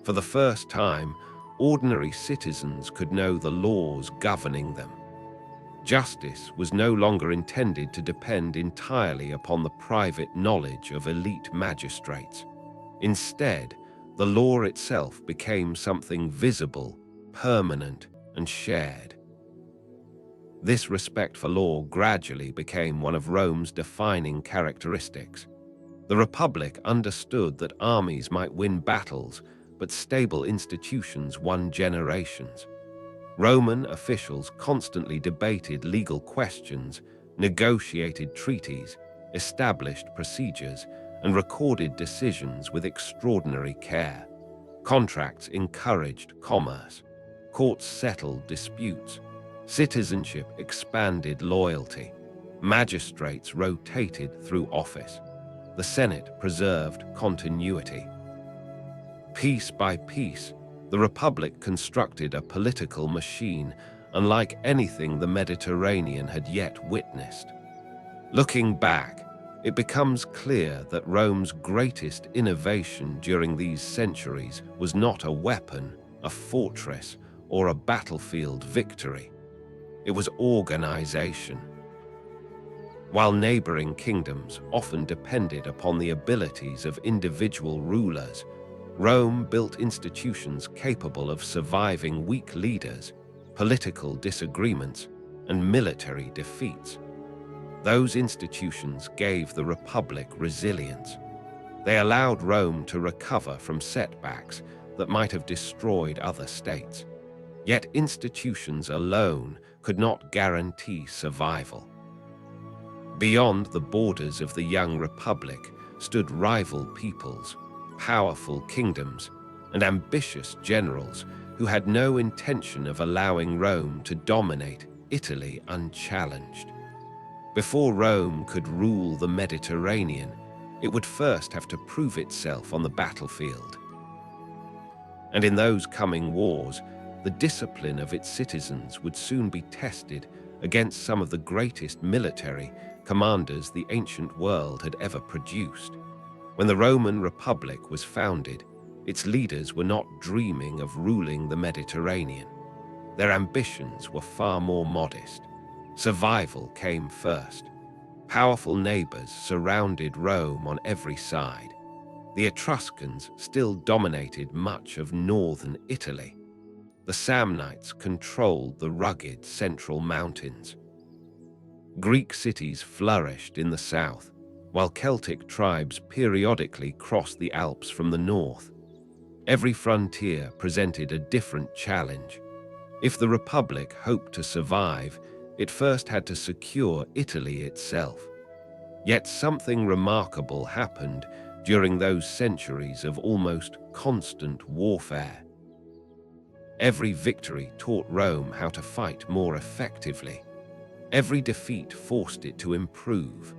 Speaker 1: For the first time, ordinary citizens could know the laws governing them. Justice was no longer intended to depend entirely upon the private knowledge of elite magistrates. Instead, the law itself became something visible, permanent, and shared. This respect for law gradually became one of Rome's defining characteristics. The Republic understood that armies might win battles, but stable institutions won generations. Roman officials constantly debated legal questions, negotiated treaties, established procedures, and recorded decisions with extraordinary care. Contracts encouraged commerce. Courts settled disputes. Citizenship expanded loyalty. Magistrates rotated through office. The Senate preserved continuity. Piece by piece, the Republic constructed a political machine unlike anything the Mediterranean had yet witnessed. Looking back, it becomes clear that Rome's greatest innovation during these centuries was not a weapon, a fortress, or a battlefield victory. It was organization. While neighboring kingdoms often depended upon the abilities of individual rulers, Rome built institutions capable of surviving weak leaders, political disagreements, and military defeats. Those institutions gave the Republic resilience. They allowed Rome to recover from setbacks that might have destroyed other states. Yet institutions alone could not guarantee survival. Beyond the borders of the young Republic stood rival peoples, powerful kingdoms, and ambitious generals who had no intention of allowing Rome to dominate Italy unchallenged. Before Rome could rule the Mediterranean, it would first have to prove itself on the battlefield. And in those coming wars, the discipline of its citizens would soon be tested against some of the greatest military commanders the ancient world had ever produced. When the Roman Republic was founded, its leaders were not dreaming of ruling the Mediterranean. Their ambitions were far more modest. Survival came first. Powerful neighbors surrounded Rome on every side. The Etruscans still dominated much of northern Italy. The Samnites controlled the rugged central mountains. Greek cities flourished in the south, while Celtic tribes periodically crossed the Alps from the north. Every frontier presented a different challenge. If the Republic hoped to survive, it first had to secure Italy itself. Yet something remarkable happened during those centuries of almost constant warfare. Every victory taught Rome how to fight more effectively. Every defeat forced it to improve.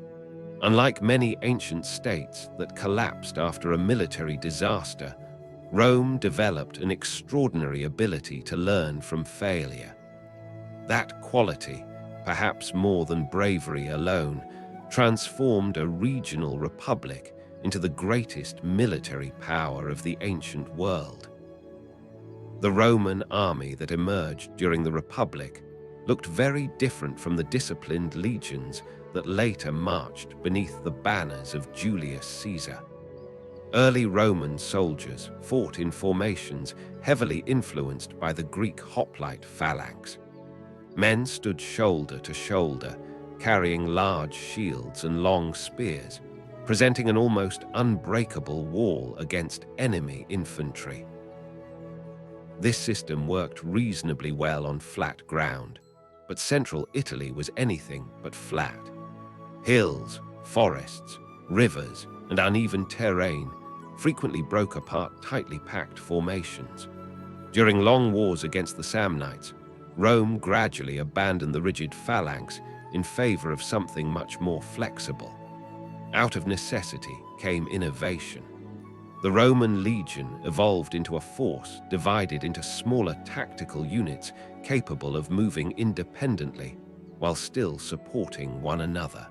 Speaker 1: Unlike many ancient states that collapsed after a military disaster, Rome developed an extraordinary ability to learn from failure. That quality, perhaps more than bravery alone, transformed a regional republic into the greatest military power of the ancient world. The Roman army that emerged during the Republic looked very different from the disciplined legions that later marched beneath the banners of Julius Caesar. Early Roman soldiers fought in formations heavily influenced by the Greek hoplite phalanx. Men stood shoulder to shoulder, carrying large shields and long spears, presenting an almost unbreakable wall against enemy infantry. This system worked reasonably well on flat ground, but central Italy was anything but flat. Hills, forests, rivers, and uneven terrain frequently broke apart tightly packed formations. During long wars against the Samnites, Rome gradually abandoned the rigid phalanx in favor of something much more flexible. Out of necessity came innovation. The Roman legion evolved into a force divided into smaller tactical units capable of moving independently while still supporting one another.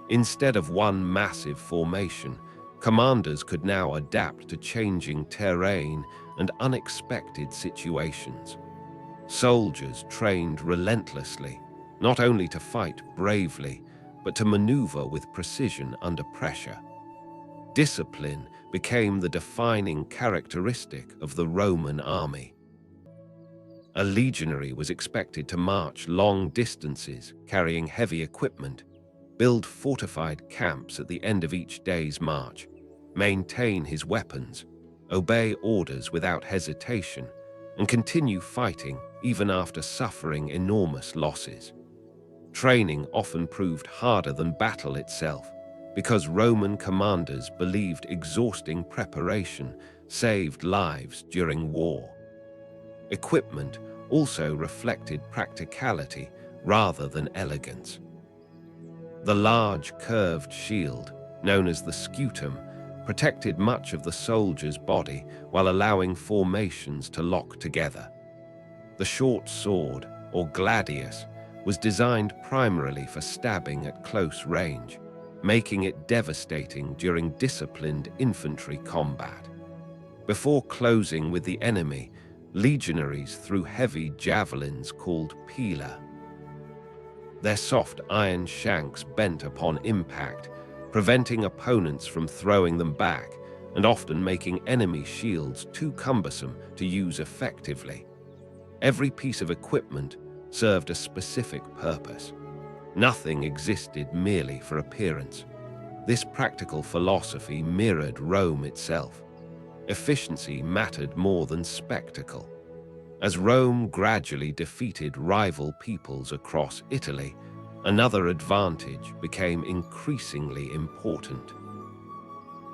Speaker 1: Instead of one massive formation, commanders could now adapt to changing terrain and unexpected situations. Soldiers trained relentlessly, not only to fight bravely, but to maneuver with precision under pressure. Discipline became the defining characteristic of the Roman army. A legionary was expected to march long distances, carrying heavy equipment, build fortified camps at the end of each day's march, maintain his weapons, obey orders without hesitation, and continue fighting even after suffering enormous losses. Training often proved harder than battle itself, because Roman commanders believed exhausting preparation saved lives during war. Equipment also reflected practicality rather than elegance. The large, curved shield, known as the scutum, protected much of the soldier's body while allowing formations to lock together. The short sword, or gladius, was designed primarily for stabbing at close range, making it devastating during disciplined infantry combat. Before closing with the enemy, legionaries threw heavy javelins called pila. Their soft iron shanks bent upon impact, preventing opponents from throwing them back and often making enemy shields too cumbersome to use effectively. Every piece of equipment served a specific purpose. Nothing existed merely for appearance. This practical philosophy mirrored Rome itself. Efficiency mattered more than spectacle. As Rome gradually defeated rival peoples across Italy, another advantage became increasingly important.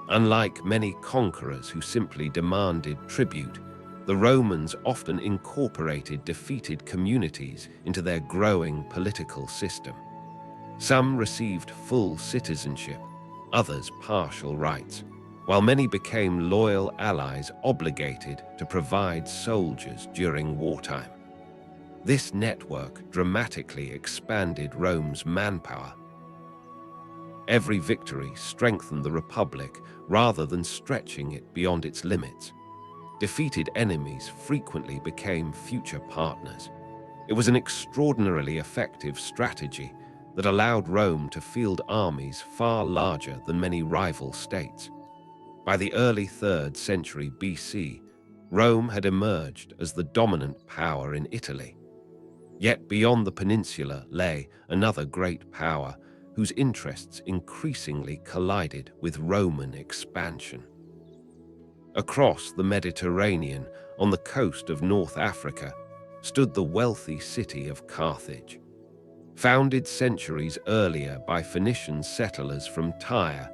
Speaker 1: Unlike many conquerors who simply demanded tribute, the Romans often incorporated defeated communities into their growing political system. Some received full citizenship, others partial rights, while many became loyal allies obligated to provide soldiers during wartime. This network dramatically expanded Rome's manpower. Every victory strengthened the Republic rather than stretching it beyond its limits. Defeated enemies frequently became future partners. It was an extraordinarily effective strategy that allowed Rome to field armies far larger than many rival states. By the early 3rd century BC, Rome had emerged as the dominant power in Italy. Yet beyond the peninsula lay another great power whose interests increasingly collided with Roman expansion. Across the Mediterranean, on the coast of North Africa, stood the wealthy city of Carthage. Founded centuries earlier by Phoenician settlers from Tyre,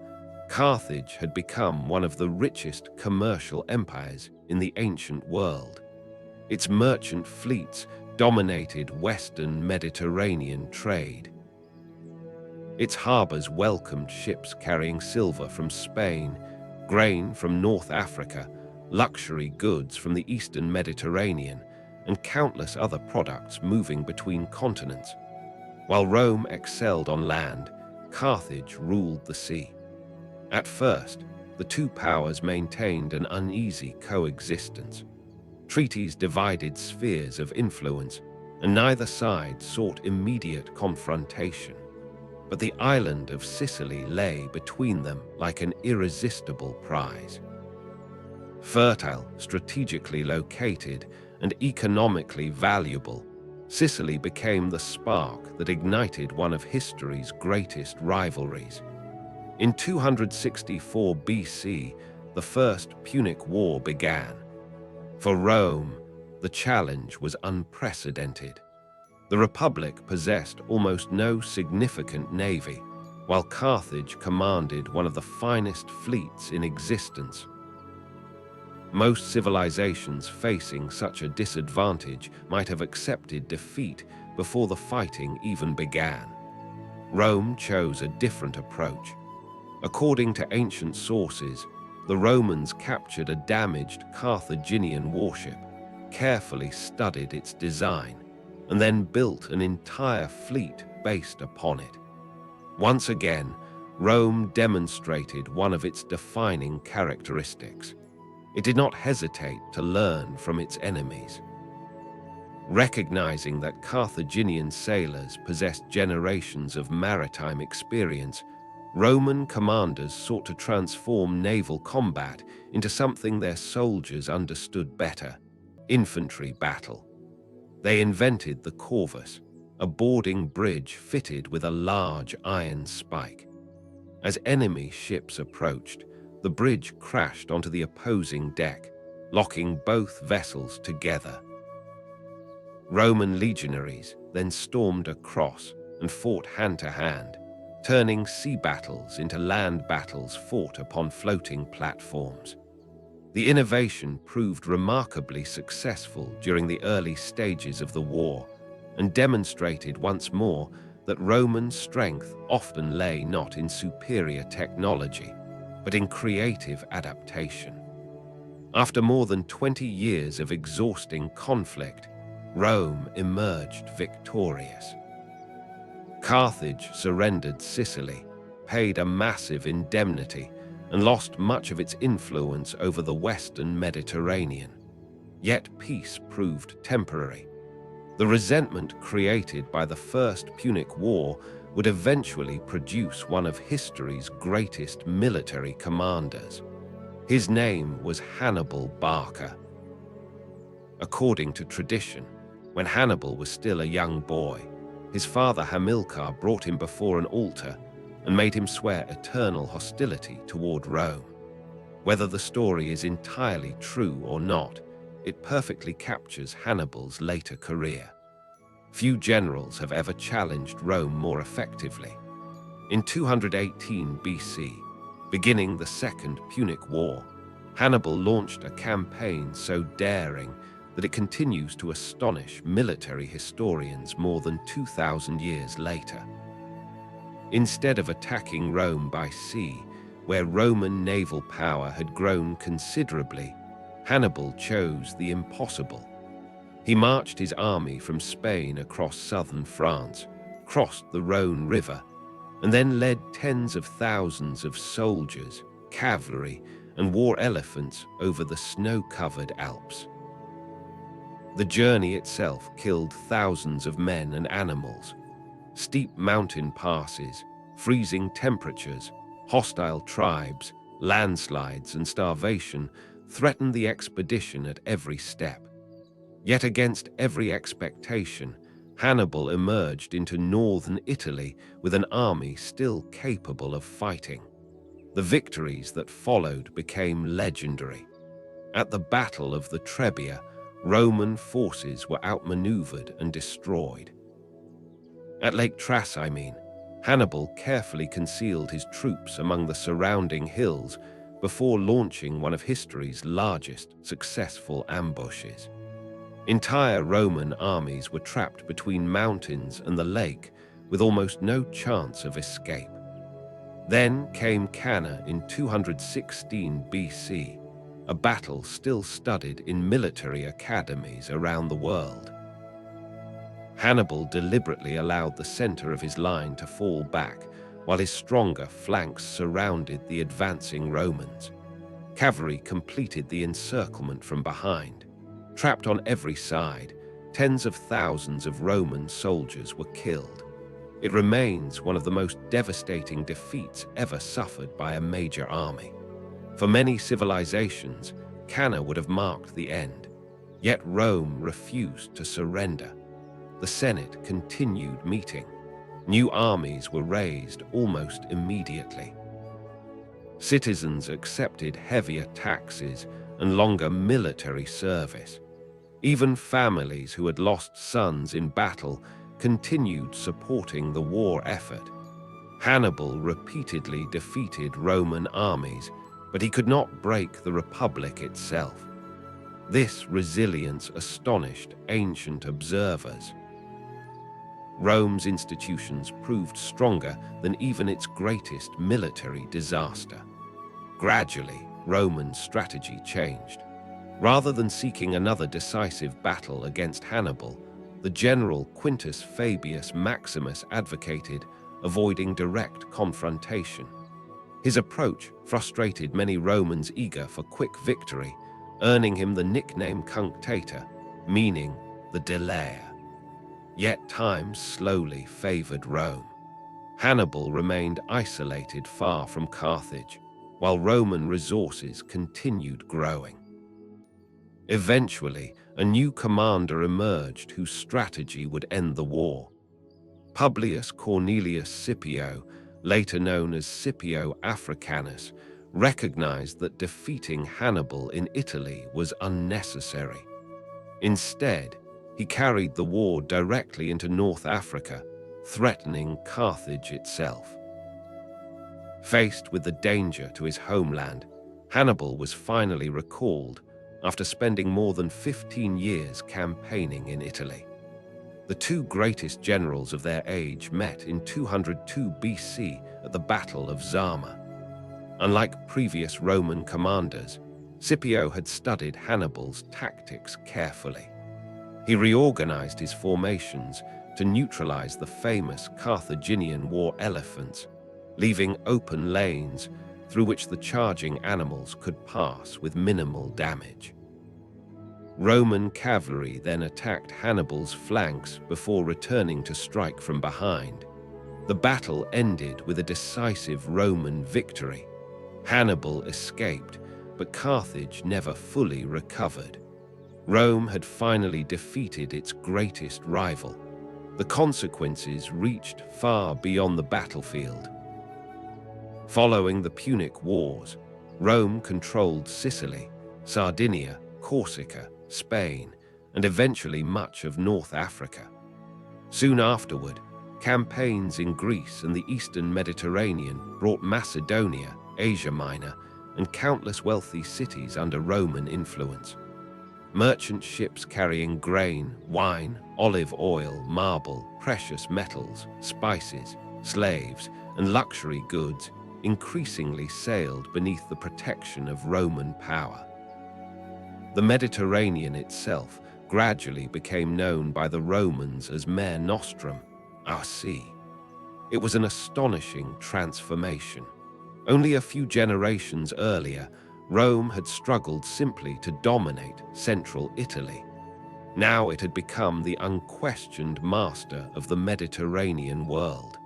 Speaker 1: Carthage had become one of the richest commercial empires in the ancient world. Its merchant fleets dominated Western Mediterranean trade. Its harbors welcomed ships carrying silver from Spain, grain from North Africa, luxury goods from the Eastern Mediterranean, and countless other products moving between continents. While Rome excelled on land, Carthage ruled the sea. At first, the two powers maintained an uneasy coexistence. Treaties divided spheres of influence, and neither side sought immediate confrontation. But the island of Sicily lay between them like an irresistible prize. Fertile, strategically located, and economically valuable, Sicily became the spark that ignited one of history's greatest rivalries. In 264 BC, the First Punic War began. For Rome, the challenge was unprecedented. The Republic possessed almost no significant navy, while Carthage commanded one of the finest fleets in existence. Most civilizations facing such a disadvantage might have accepted defeat before the fighting even began. Rome chose a different approach. According to ancient sources, the Romans captured a damaged Carthaginian warship, carefully studied its design, and then built an entire fleet based upon it. Once again, Rome demonstrated one of its defining characteristics. It did not hesitate to learn from its enemies. Recognizing that Carthaginian sailors possessed generations of maritime experience, Roman commanders sought to transform naval combat into something their soldiers understood better: infantry battle. They invented the corvus, a boarding bridge fitted with a large iron spike. As enemy ships approached, the bridge crashed onto the opposing deck, locking both vessels together. Roman legionaries then stormed across and fought hand-to-hand, turning sea battles into land battles fought upon floating platforms. The innovation proved remarkably successful during the early stages of the war and demonstrated once more that Roman strength often lay not in superior technology, but in creative adaptation. After more than 20 years of exhausting conflict, Rome emerged victorious. Carthage surrendered Sicily, paid a massive indemnity, and lost much of its influence over the Western Mediterranean. Yet peace proved temporary. The resentment created by the First Punic War would eventually produce one of history's greatest military commanders. His name was Hannibal Barca. According to tradition, when Hannibal was still a young boy, his father Hamilcar brought him before an altar and made him swear eternal hostility toward Rome. Whether the story is entirely true or not, it perfectly captures Hannibal's later career. Few generals have ever challenged Rome more effectively. In 218 BC, beginning the Second Punic War, Hannibal launched a campaign so daring that it continues to astonish military historians more than 2,000 years later. Instead of attacking Rome by sea, where Roman naval power had grown considerably, Hannibal chose the impossible. He marched his army from Spain across southern France, crossed the Rhone River, and then led tens of thousands of soldiers, cavalry, and war elephants over the snow-covered Alps. The journey itself killed thousands of men and animals. Steep mountain passes, freezing temperatures, hostile tribes, landslides, and starvation threatened the expedition at every step. Yet against every expectation, Hannibal emerged into northern Italy with an army still capable of fighting. The victories that followed became legendary. At the Battle of the Trebia, Roman forces were outmaneuvered and destroyed. At Lake Trasimene, Hannibal carefully concealed his troops among the surrounding hills before launching one of history's largest successful ambushes. Entire Roman armies were trapped between mountains and the lake with almost no chance of escape. Then came Cannae in 216 BC, a battle still studied in military academies around the world. Hannibal deliberately allowed the center of his line to fall back while his stronger flanks surrounded the advancing Romans. Cavalry completed the encirclement from behind. Trapped on every side, tens of thousands of Roman soldiers were killed. It remains one of the most devastating defeats ever suffered by a major army. For many civilizations, Cannae would have marked the end. Yet Rome refused to surrender. The Senate continued meeting. New armies were raised almost immediately. Citizens accepted heavier taxes and longer military service. Even families who had lost sons in battle continued supporting the war effort. Hannibal repeatedly defeated Roman armies, but he could not break the Republic itself. This resilience astonished ancient observers. Rome's institutions proved stronger than even its greatest military disaster. Gradually, Roman strategy changed. Rather than seeking another decisive battle against Hannibal, the general Quintus Fabius Maximus advocated avoiding direct confrontation. His approach frustrated many Romans eager for quick victory, earning him the nickname Cunctator, meaning the delayer. Yet time slowly favored Rome. Hannibal remained isolated far from Carthage, while Roman resources continued growing. Eventually, a new commander emerged whose strategy would end the war. Publius Cornelius Scipio, later known as Scipio Africanus, recognized that defeating Hannibal in Italy was unnecessary. Instead, he carried the war directly into North Africa, threatening Carthage itself. Faced with the danger to his homeland, Hannibal was finally recalled after spending more than 15 years campaigning in Italy. The two greatest generals of their age met in 202 BC at the Battle of Zama. Unlike previous Roman commanders, Scipio had studied Hannibal's tactics carefully. He reorganized his formations to neutralize the famous Carthaginian war elephants, leaving open lanes through which the charging animals could pass with minimal damage. Roman cavalry then attacked Hannibal's flanks before returning to strike from behind. The battle ended with a decisive Roman victory. Hannibal escaped, but Carthage never fully recovered. Rome had finally defeated its greatest rival. The consequences reached far beyond the battlefield. Following the Punic Wars, Rome controlled Sicily, Sardinia, Corsica, Spain, and eventually much of North Africa. Soon afterward, campaigns in Greece and the eastern Mediterranean brought Macedonia, Asia Minor, and countless wealthy cities under Roman influence. Merchant ships carrying grain, wine, olive oil, marble, precious metals, spices, slaves, and luxury goods increasingly sailed beneath the protection of Roman power. The Mediterranean itself gradually became known by the Romans as Mare Nostrum, our sea. It was an astonishing transformation. Only a few generations earlier, Rome had struggled simply to dominate central Italy. Now it had become the unquestioned master of the Mediterranean world.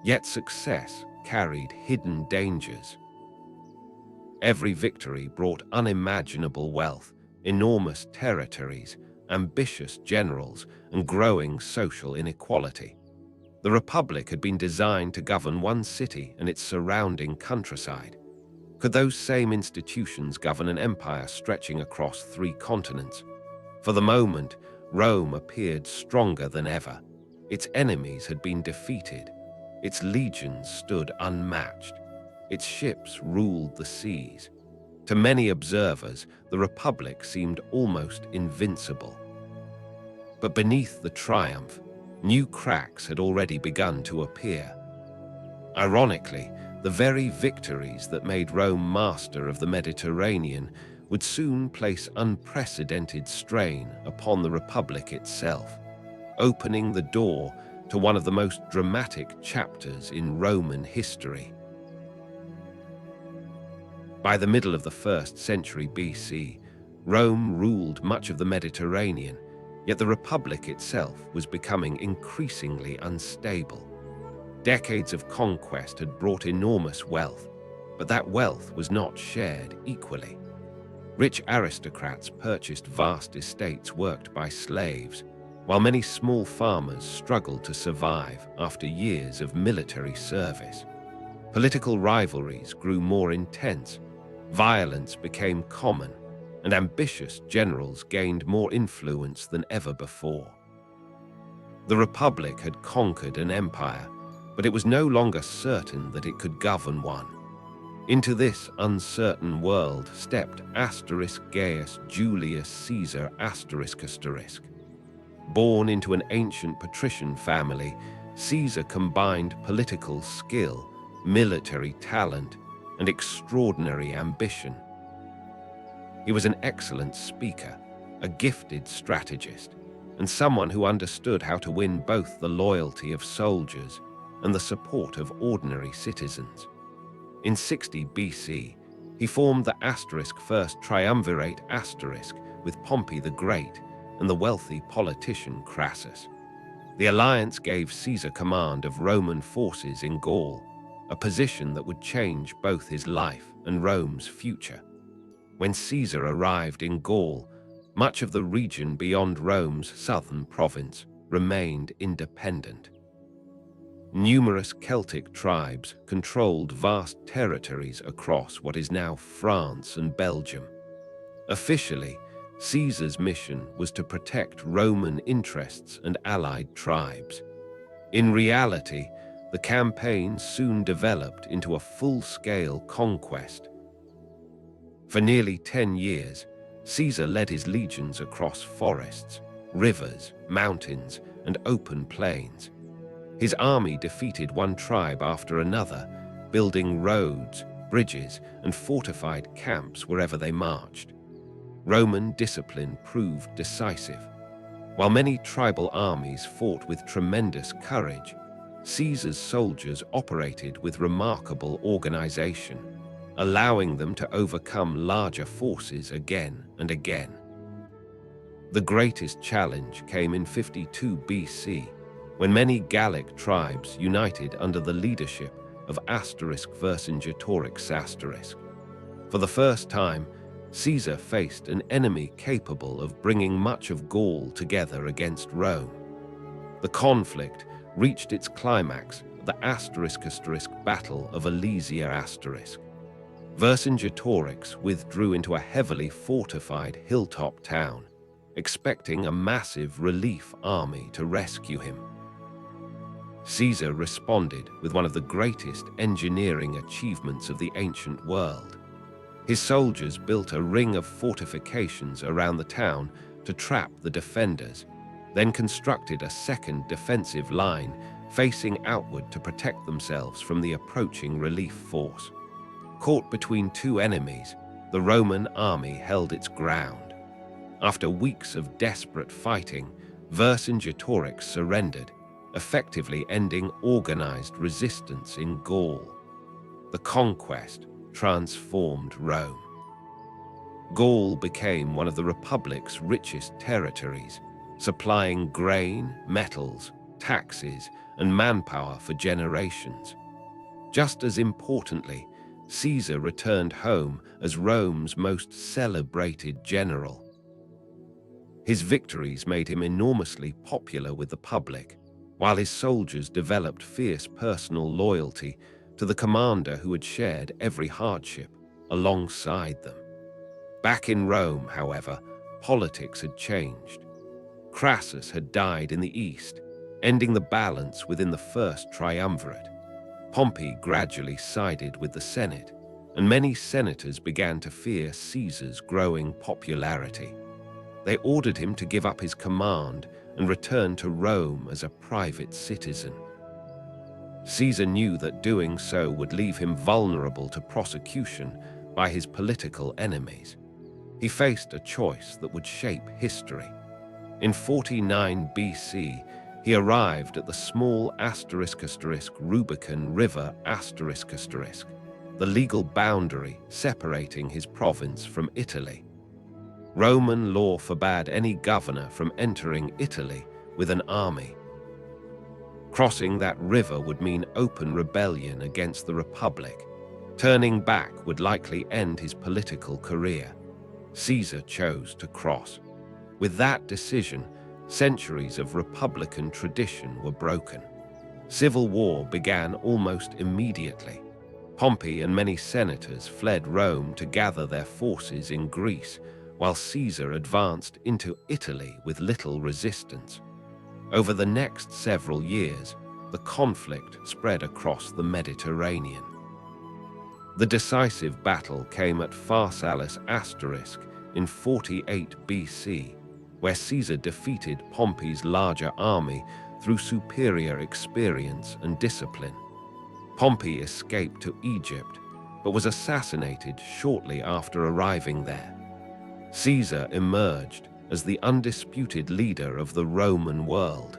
Speaker 1: Yet success carried hidden dangers. Every victory brought unimaginable wealth, enormous territories, ambitious generals, and growing social inequality. The Republic had been designed to govern one city and its surrounding countryside. Could those same institutions govern an empire stretching across 3 continents? For the moment, Rome appeared stronger than ever. Its enemies had been defeated. Its legions stood unmatched. Its ships ruled the seas. To many observers, the Republic seemed almost invincible. But beneath the triumph, new cracks had already begun to appear. Ironically, the very victories that made Rome master of the Mediterranean would soon place unprecedented strain upon the Republic itself, opening the door to one of the most dramatic chapters in Roman history. By the middle of the 1st century BC, Rome ruled much of the Mediterranean, yet the Republic itself was becoming increasingly unstable. Decades of conquest had brought enormous wealth, but that wealth was not shared equally. Rich aristocrats purchased vast estates worked by slaves, while many small farmers struggled to survive after years of military service. Political rivalries grew more intense, violence became common, and ambitious generals gained more influence than ever before. The Republic had conquered an empire, but it was no longer certain that it could govern one. Into this uncertain world stepped Gaius Julius Caesar ***. Born into an ancient patrician family, Caesar combined political skill, military talent, and extraordinary ambition. He was an excellent speaker, a gifted strategist, and someone who understood how to win both the loyalty of soldiers and the support of ordinary citizens. In 60 BC, he formed the **first triumvirate** with Pompey the Great and the wealthy politician Crassus. The alliance gave Caesar command of Roman forces in Gaul, a position that would change both his life and Rome's future. When Caesar arrived in Gaul, much of the region beyond Rome's southern province remained independent. Numerous Celtic tribes controlled vast territories across what is now France and Belgium. Officially, Caesar's mission was to protect Roman interests and allied tribes. In reality, the campaign soon developed into a full-scale conquest. For nearly 10 years, Caesar led his legions across forests, rivers, mountains, and open plains. His army defeated one tribe after another, building roads, bridges, and fortified camps wherever they marched. Roman discipline proved decisive. While many tribal armies fought with tremendous courage, Caesar's soldiers operated with remarkable organization, allowing them to overcome larger forces again and again. The greatest challenge came in 52 BC, when many Gallic tribes united under the leadership of Vercingetorix*. For the first time, Caesar faced an enemy capable of bringing much of Gaul together against Rome. The conflict reached its climax at the Battle of Alesia*. Vercingetorix withdrew into a heavily fortified hilltop town, expecting a massive relief army to rescue him. Caesar responded with one of the greatest engineering achievements of the ancient world. His soldiers built a ring of fortifications around the town to trap the defenders, then constructed a second defensive line facing outward to protect themselves from the approaching relief force. Caught between two enemies, the Roman army held its ground. After weeks of desperate fighting, Vercingetorix surrendered, effectively ending organized resistance in Gaul. The conquest transformed Rome. Gaul became one of the Republic's richest territories, supplying grain, metals, taxes, and manpower for generations. Just as importantly, Caesar returned home as Rome's most celebrated general. His victories made him enormously popular with the public, while his soldiers developed fierce personal loyalty to the commander who had shared every hardship alongside them. Back in Rome, however, politics had changed. Crassus had died in the east, ending the balance within the first triumvirate. Pompey gradually sided with the Senate, and many senators began to fear Caesar's growing popularity. They ordered him to give up his command and return to Rome as a private citizen. Caesar knew that doing so would leave him vulnerable to prosecution by his political enemies. He faced a choice that would shape history. In 49 BC, he arrived at the small Rubicon River the legal boundary separating his province from Italy. Roman law forbade any governor from entering Italy with an army. Crossing that river would mean open rebellion against the Republic. Turning back would likely end his political career. Caesar chose to cross. With that decision, centuries of Republican tradition were broken. Civil war began almost immediately. Pompey and many senators fled Rome to gather their forces in Greece, while Caesar advanced into Italy with little resistance. Over the next several years, the conflict spread across the Mediterranean. The decisive battle came at Pharsalus* in 48 BC, where Caesar defeated Pompey's larger army through superior experience and discipline. Pompey escaped to Egypt, but was assassinated shortly after arriving there. Caesar emerged as the undisputed leader of the Roman world.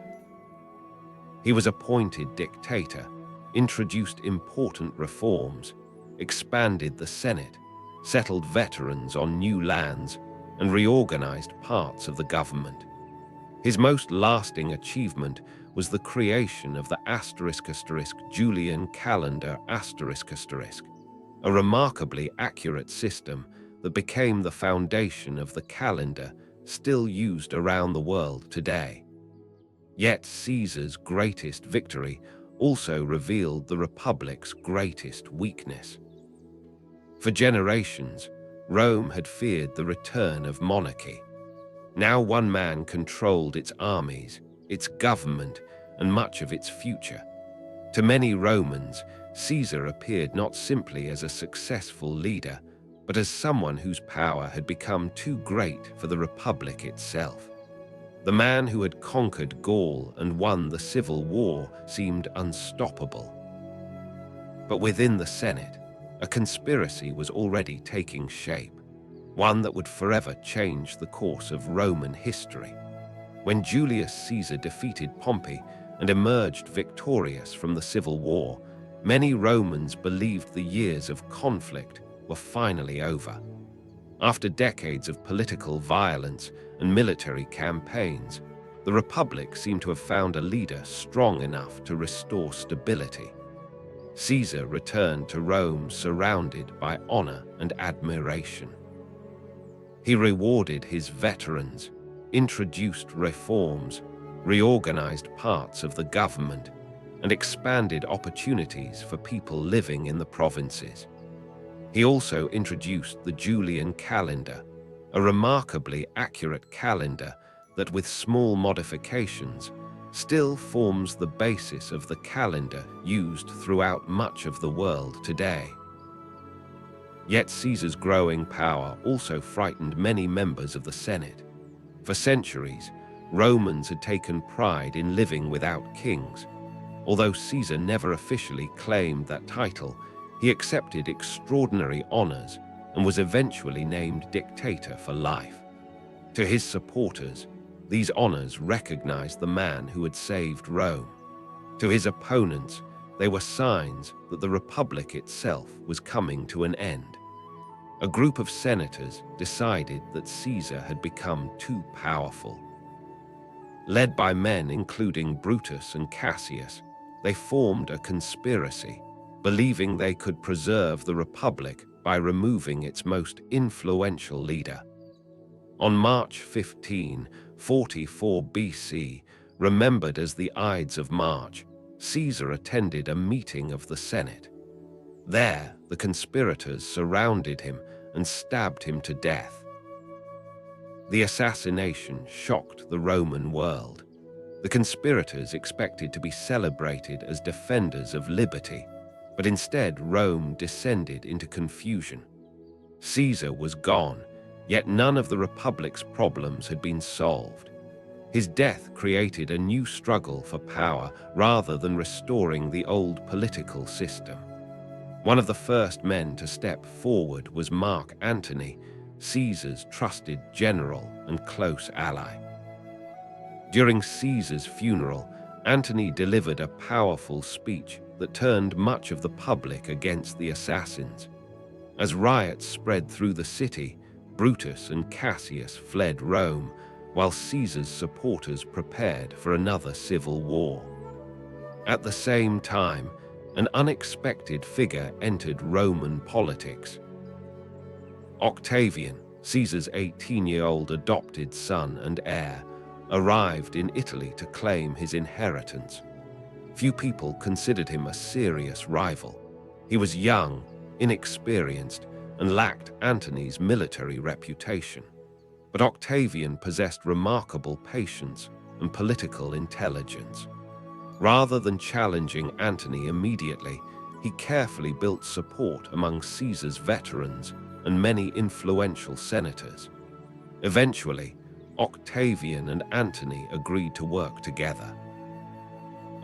Speaker 1: He was appointed dictator, introduced important reforms, expanded the Senate, settled veterans on new lands, and reorganized parts of the government. His most lasting achievement was the creation of the Julian calendar ***, a remarkably accurate system that became the foundation of the calendar still used around the world today. Yet Caesar's greatest victory also revealed the Republic's greatest weakness. For generations, Rome had feared the return of monarchy. Now one man controlled its armies, its government, and much of its future. To many Romans, Caesar appeared not simply as a successful leader, but as someone whose power had become too great for the Republic itself. The man who had conquered Gaul and won the civil war seemed unstoppable. But within the Senate, a conspiracy was already taking shape, one that would forever change the course of Roman history. When Julius Caesar defeated Pompey and emerged victorious from the civil war, many Romans believed the years of conflict were finally over. After decades of political violence and military campaigns, the Republic seemed to have found a leader strong enough to restore stability. Caesar returned to Rome surrounded by honor and admiration. He rewarded his veterans, introduced reforms, reorganized parts of the government, and expanded opportunities for people living in the provinces. He also introduced the Julian calendar, a remarkably accurate calendar that, with small modifications, still forms the basis of the calendar used throughout much of the world today. Yet Caesar's growing power also frightened many members of the Senate. For centuries, Romans had taken pride in living without kings. Although Caesar never officially claimed that title, he accepted extraordinary honors and was eventually named dictator for life. To his supporters, these honors recognized the man who had saved Rome. To his opponents, they were signs that the Republic itself was coming to an end. A group of senators decided that Caesar had become too powerful. Led by men including Brutus and Cassius, they formed a conspiracy, believing they could preserve the Republic by removing its most influential leader. On March 15, 44 BC, remembered as the Ides of March, Caesar attended a meeting of the Senate. There, the conspirators surrounded him and stabbed him to death. The assassination shocked the Roman world. The conspirators expected to be celebrated as defenders of liberty, but instead Rome descended into confusion. Caesar was gone, yet none of the Republic's problems had been solved. His death created a new struggle for power rather than restoring the old political system. One of the first men to step forward was Mark Antony, Caesar's trusted general and close ally. During Caesar's funeral, Antony delivered a powerful speech that turned much of the public against the assassins. As riots spread through the city, Brutus and Cassius fled Rome, while Caesar's supporters prepared for another civil war. At the same time, an unexpected figure entered Roman politics. Octavian, Caesar's 18-year-old adopted son and heir, arrived in Italy to claim his inheritance. Few people considered him a serious rival. He was young, inexperienced, and lacked Antony's military reputation. But Octavian possessed remarkable patience and political intelligence. Rather than challenging Antony immediately, he carefully built support among Caesar's veterans and many influential senators. Eventually, Octavian and Antony agreed to work together.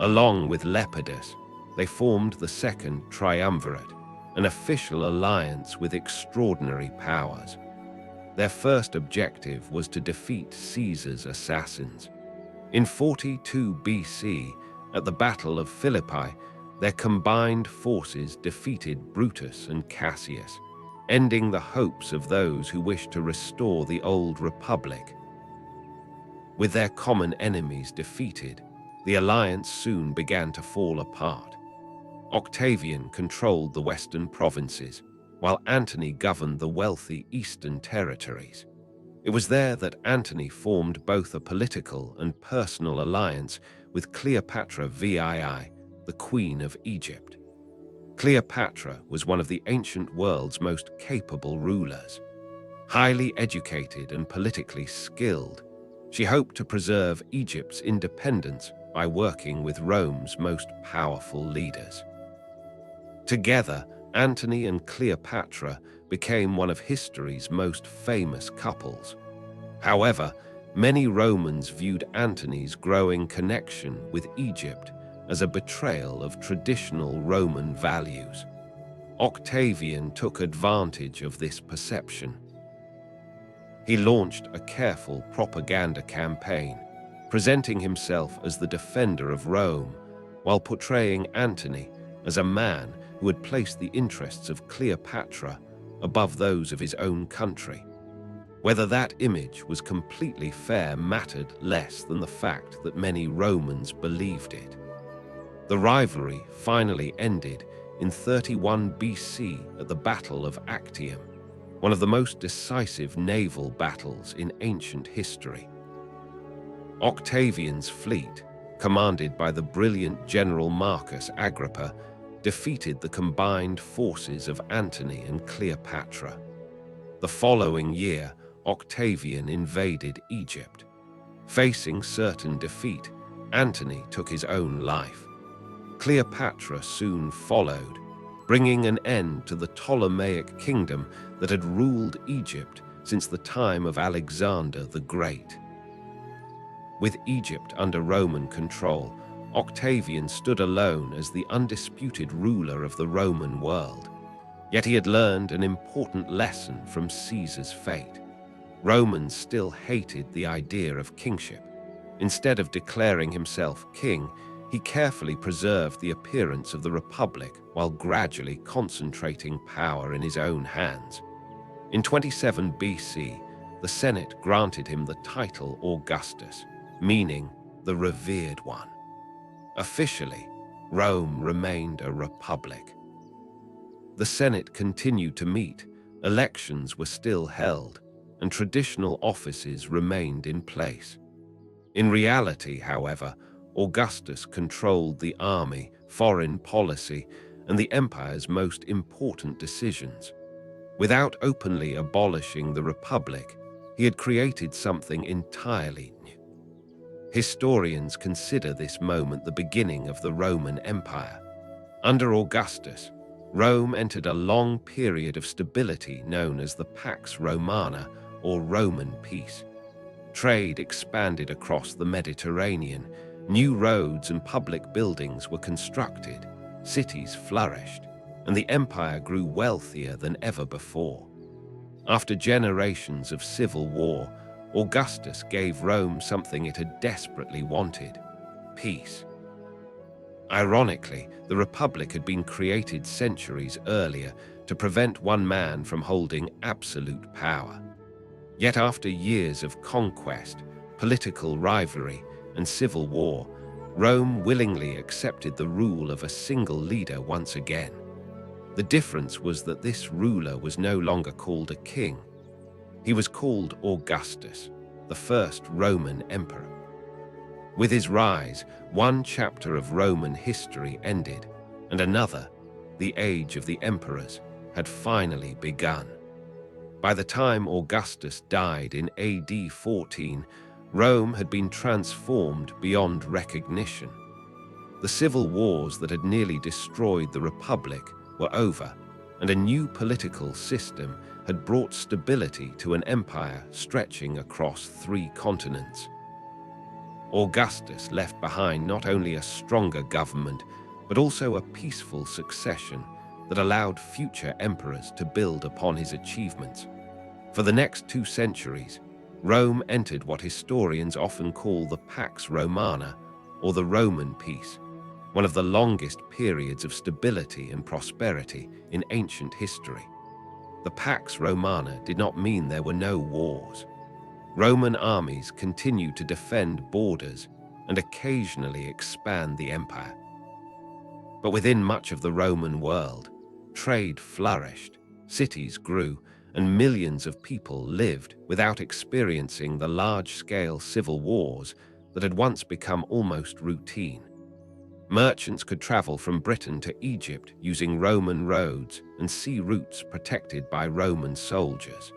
Speaker 1: Along with Lepidus, they formed the Second Triumvirate, an official alliance with extraordinary powers. Their first objective was to defeat Caesar's assassins. In 42 BC, at the Battle of Philippi, their combined forces defeated Brutus and Cassius, ending the hopes of those who wished to restore the old Republic. With their common enemies defeated, the alliance soon began to fall apart. Octavian controlled the western provinces, while Antony governed the wealthy eastern territories. It was there that Antony formed both a political and personal alliance with Cleopatra VII, the Queen of Egypt. Cleopatra was one of the ancient world's most capable rulers. Highly educated and politically skilled, she hoped to preserve Egypt's independence by working with Rome's most powerful leaders. Together, Antony and Cleopatra became one of history's most famous couples. However, many Romans viewed Antony's growing connection with Egypt as a betrayal of traditional Roman values. Octavian took advantage of this perception. He launched a careful propaganda campaign, presenting himself as the defender of Rome, while portraying Antony as a man who had placed the interests of Cleopatra above those of his own country. Whether that image was completely fair mattered less than the fact that many Romans believed it. The rivalry finally ended in 31 BC at the Battle of Actium, one of the most decisive naval battles in ancient history. Octavian's fleet, commanded by the brilliant general Marcus Agrippa, defeated the combined forces of Antony and Cleopatra. The following year, Octavian invaded Egypt. Facing certain defeat, Antony took his own life. Cleopatra soon followed, bringing an end to the Ptolemaic kingdom that had ruled Egypt since the time of Alexander the Great. With Egypt under Roman control, Octavian stood alone as the undisputed ruler of the Roman world. Yet he had learned an important lesson from Caesar's fate. Romans still hated the idea of kingship. Instead of declaring himself king, he carefully preserved the appearance of the Republic while gradually concentrating power in his own hands. In 27 BC, the Senate granted him the title Augustus, meaning the revered one. Officially, Rome remained a republic. The Senate continued to meet, elections were still held, and traditional offices remained in place. In reality, however, Augustus controlled the army, foreign policy, and the empire's most important decisions. Without openly abolishing the Republic, he had created something entirely new. Historians consider this moment the beginning of the Roman Empire. Under Augustus, Rome entered a long period of stability known as the Pax Romana, or Roman peace. Trade expanded across the Mediterranean, new roads and public buildings were constructed, cities flourished, and the empire grew wealthier than ever before. After generations of civil war, Augustus gave Rome something it had desperately wanted: peace. Ironically, the Republic had been created centuries earlier to prevent one man from holding absolute power. Yet after years of conquest, political rivalry, and civil war, Rome willingly accepted the rule of a single leader once again. The difference was that this ruler was no longer called a king. He was called Augustus, the first Roman emperor. With his rise, one chapter of Roman history ended, and another, the age of the emperors, had finally begun. By the time Augustus died in AD 14, Rome had been transformed beyond recognition. The civil wars that had nearly destroyed the Republic were over, and a new political system had brought stability to an empire stretching across 3 continents. Augustus left behind not only a stronger government, but also a peaceful succession that allowed future emperors to build upon his achievements. For the next 2 centuries, Rome entered what historians often call the Pax Romana, or the Roman peace, one of the longest periods of stability and prosperity in ancient history. The Pax Romana did not mean there were no wars. Roman armies continued to defend borders and occasionally expand the empire. But within much of the Roman world, trade flourished, cities grew, and millions of people lived without experiencing the large-scale civil wars that had once become almost routine. Merchants could travel from Britain to Egypt using Roman roads and sea routes protected by Roman soldiers.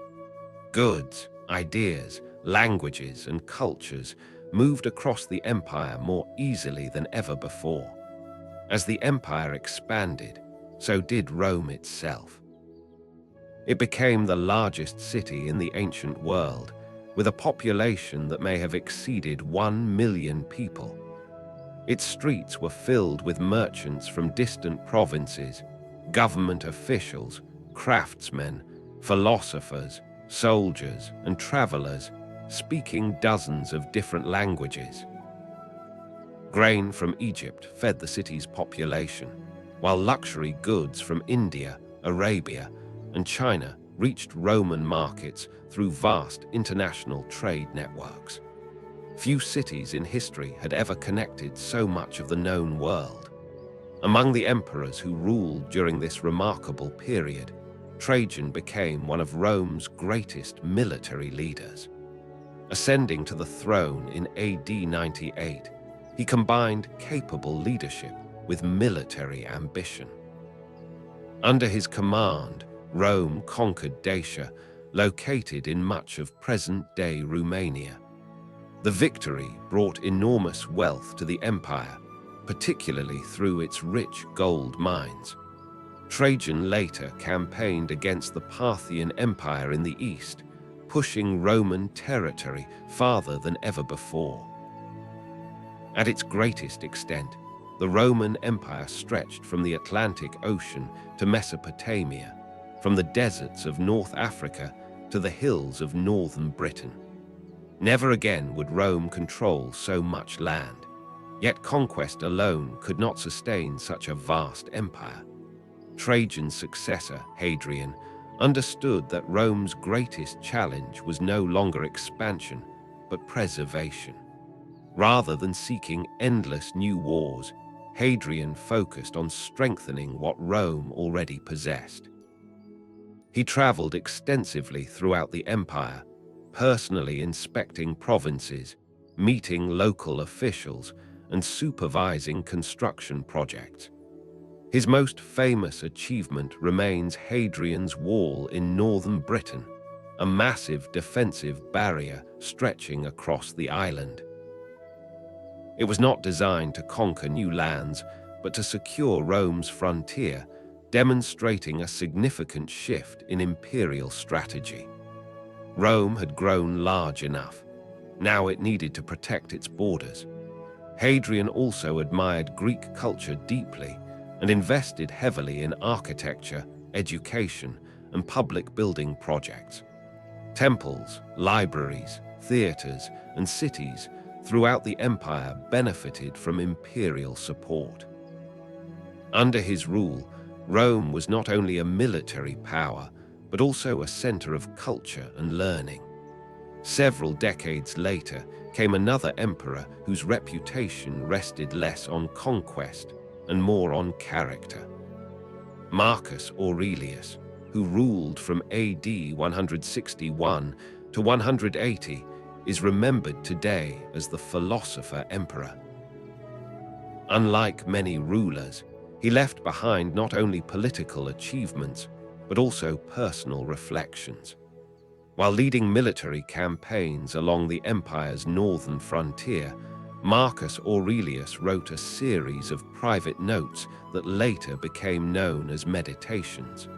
Speaker 1: Goods, ideas, languages, and cultures moved across the empire more easily than ever before. As the empire expanded, so did Rome itself. It became the largest city in the ancient world, with a population that may have exceeded 1 million people. Its streets were filled with merchants from distant provinces, government officials, craftsmen, philosophers, soldiers, and travelers, speaking dozens of different languages. Grain from Egypt fed the city's population, while luxury goods from India, Arabia, and China reached Roman markets through vast international trade networks. Few cities in history had ever connected so much of the known world. Among the emperors who ruled during this remarkable period, Trajan became one of Rome's greatest military leaders. Ascending to the throne in AD 98, he combined capable leadership with military ambition. Under his command, Rome conquered Dacia, located in much of present-day Romania. The victory brought enormous wealth to the empire, particularly through its rich gold mines. Trajan later campaigned against the Parthian Empire in the east, pushing Roman territory farther than ever before. At its greatest extent, the Roman Empire stretched from the Atlantic Ocean to Mesopotamia, from the deserts of North Africa to the hills of northern Britain. Never again would Rome control so much land, yet conquest alone could not sustain such a vast empire. Trajan's successor, Hadrian, understood that Rome's greatest challenge was no longer expansion, but preservation. Rather than seeking endless new wars, Hadrian focused on strengthening what Rome already possessed. He traveled extensively throughout the empire, personally inspecting provinces, meeting local officials, and supervising construction projects. His most famous achievement remains Hadrian's Wall in northern Britain, a massive defensive barrier stretching across the island. It was not designed to conquer new lands, but to secure Rome's frontier, demonstrating a significant shift in imperial strategy. Rome had grown large enough. Now it needed to protect its borders. Hadrian also admired Greek culture deeply and invested heavily in architecture, education, and public building projects. Temples, libraries, theaters, and cities throughout the empire benefited from imperial support. Under his rule, Rome was not only a military power, but also a center of culture and learning. Several decades later came another emperor whose reputation rested less on conquest and more on character. Marcus Aurelius, who ruled from AD 161 to 180, is remembered today as the philosopher emperor. Unlike many rulers, he left behind not only political achievements, but also personal reflections. While leading military campaigns along the empire's northern frontier, Marcus Aurelius wrote a series of private notes that later became known as meditations.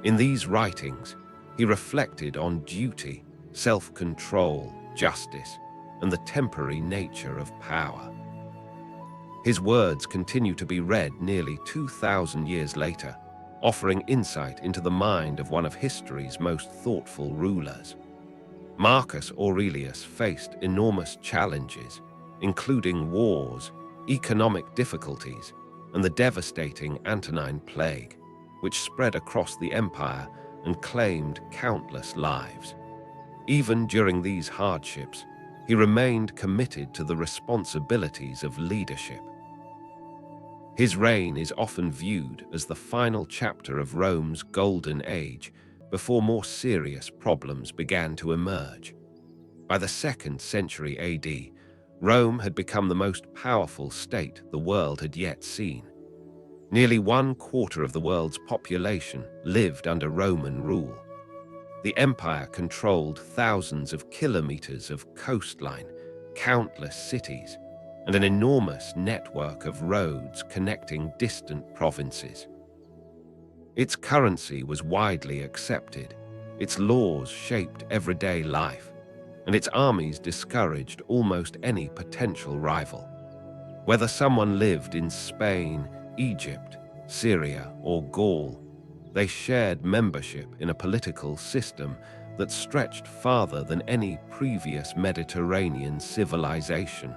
Speaker 1: In these writings, he reflected on duty, self-control, justice, and the temporary nature of power. His words continue to be read nearly 2,000 years later, offering insight into the mind of one of history's most thoughtful rulers. Marcus Aurelius faced enormous challenges, including wars, economic difficulties, and the devastating Antonine Plague, which spread across the empire and claimed countless lives. Even during these hardships, he remained committed to the responsibilities of leadership. His reign is often viewed as the final chapter of Rome's golden age before more serious problems began to emerge. By the 2nd century AD, Rome had become the most powerful state the world had yet seen. Nearly 1/4 of the world's population lived under Roman rule. The empire controlled thousands of kilometers of coastline, countless cities, and an enormous network of roads connecting distant provinces. Its currency was widely accepted, its laws shaped everyday life, and its armies discouraged almost any potential rival. Whether someone lived in Spain, Egypt, Syria, or Gaul, they shared membership in a political system that stretched farther than any previous Mediterranean civilization.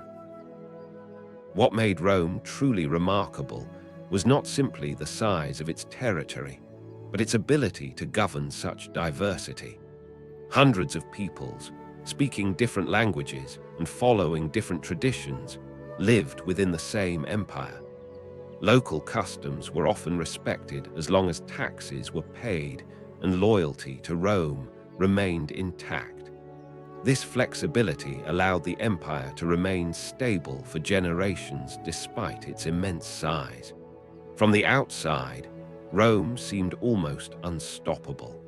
Speaker 1: What made Rome truly remarkable was not simply the size of its territory, but its ability to govern such diversity. Hundreds of peoples, speaking different languages and following different traditions, lived within the same empire. Local customs were often respected as long as taxes were paid and loyalty to Rome remained intact. This flexibility allowed the empire to remain stable for generations despite its immense size. From the outside, Rome seemed almost unstoppable.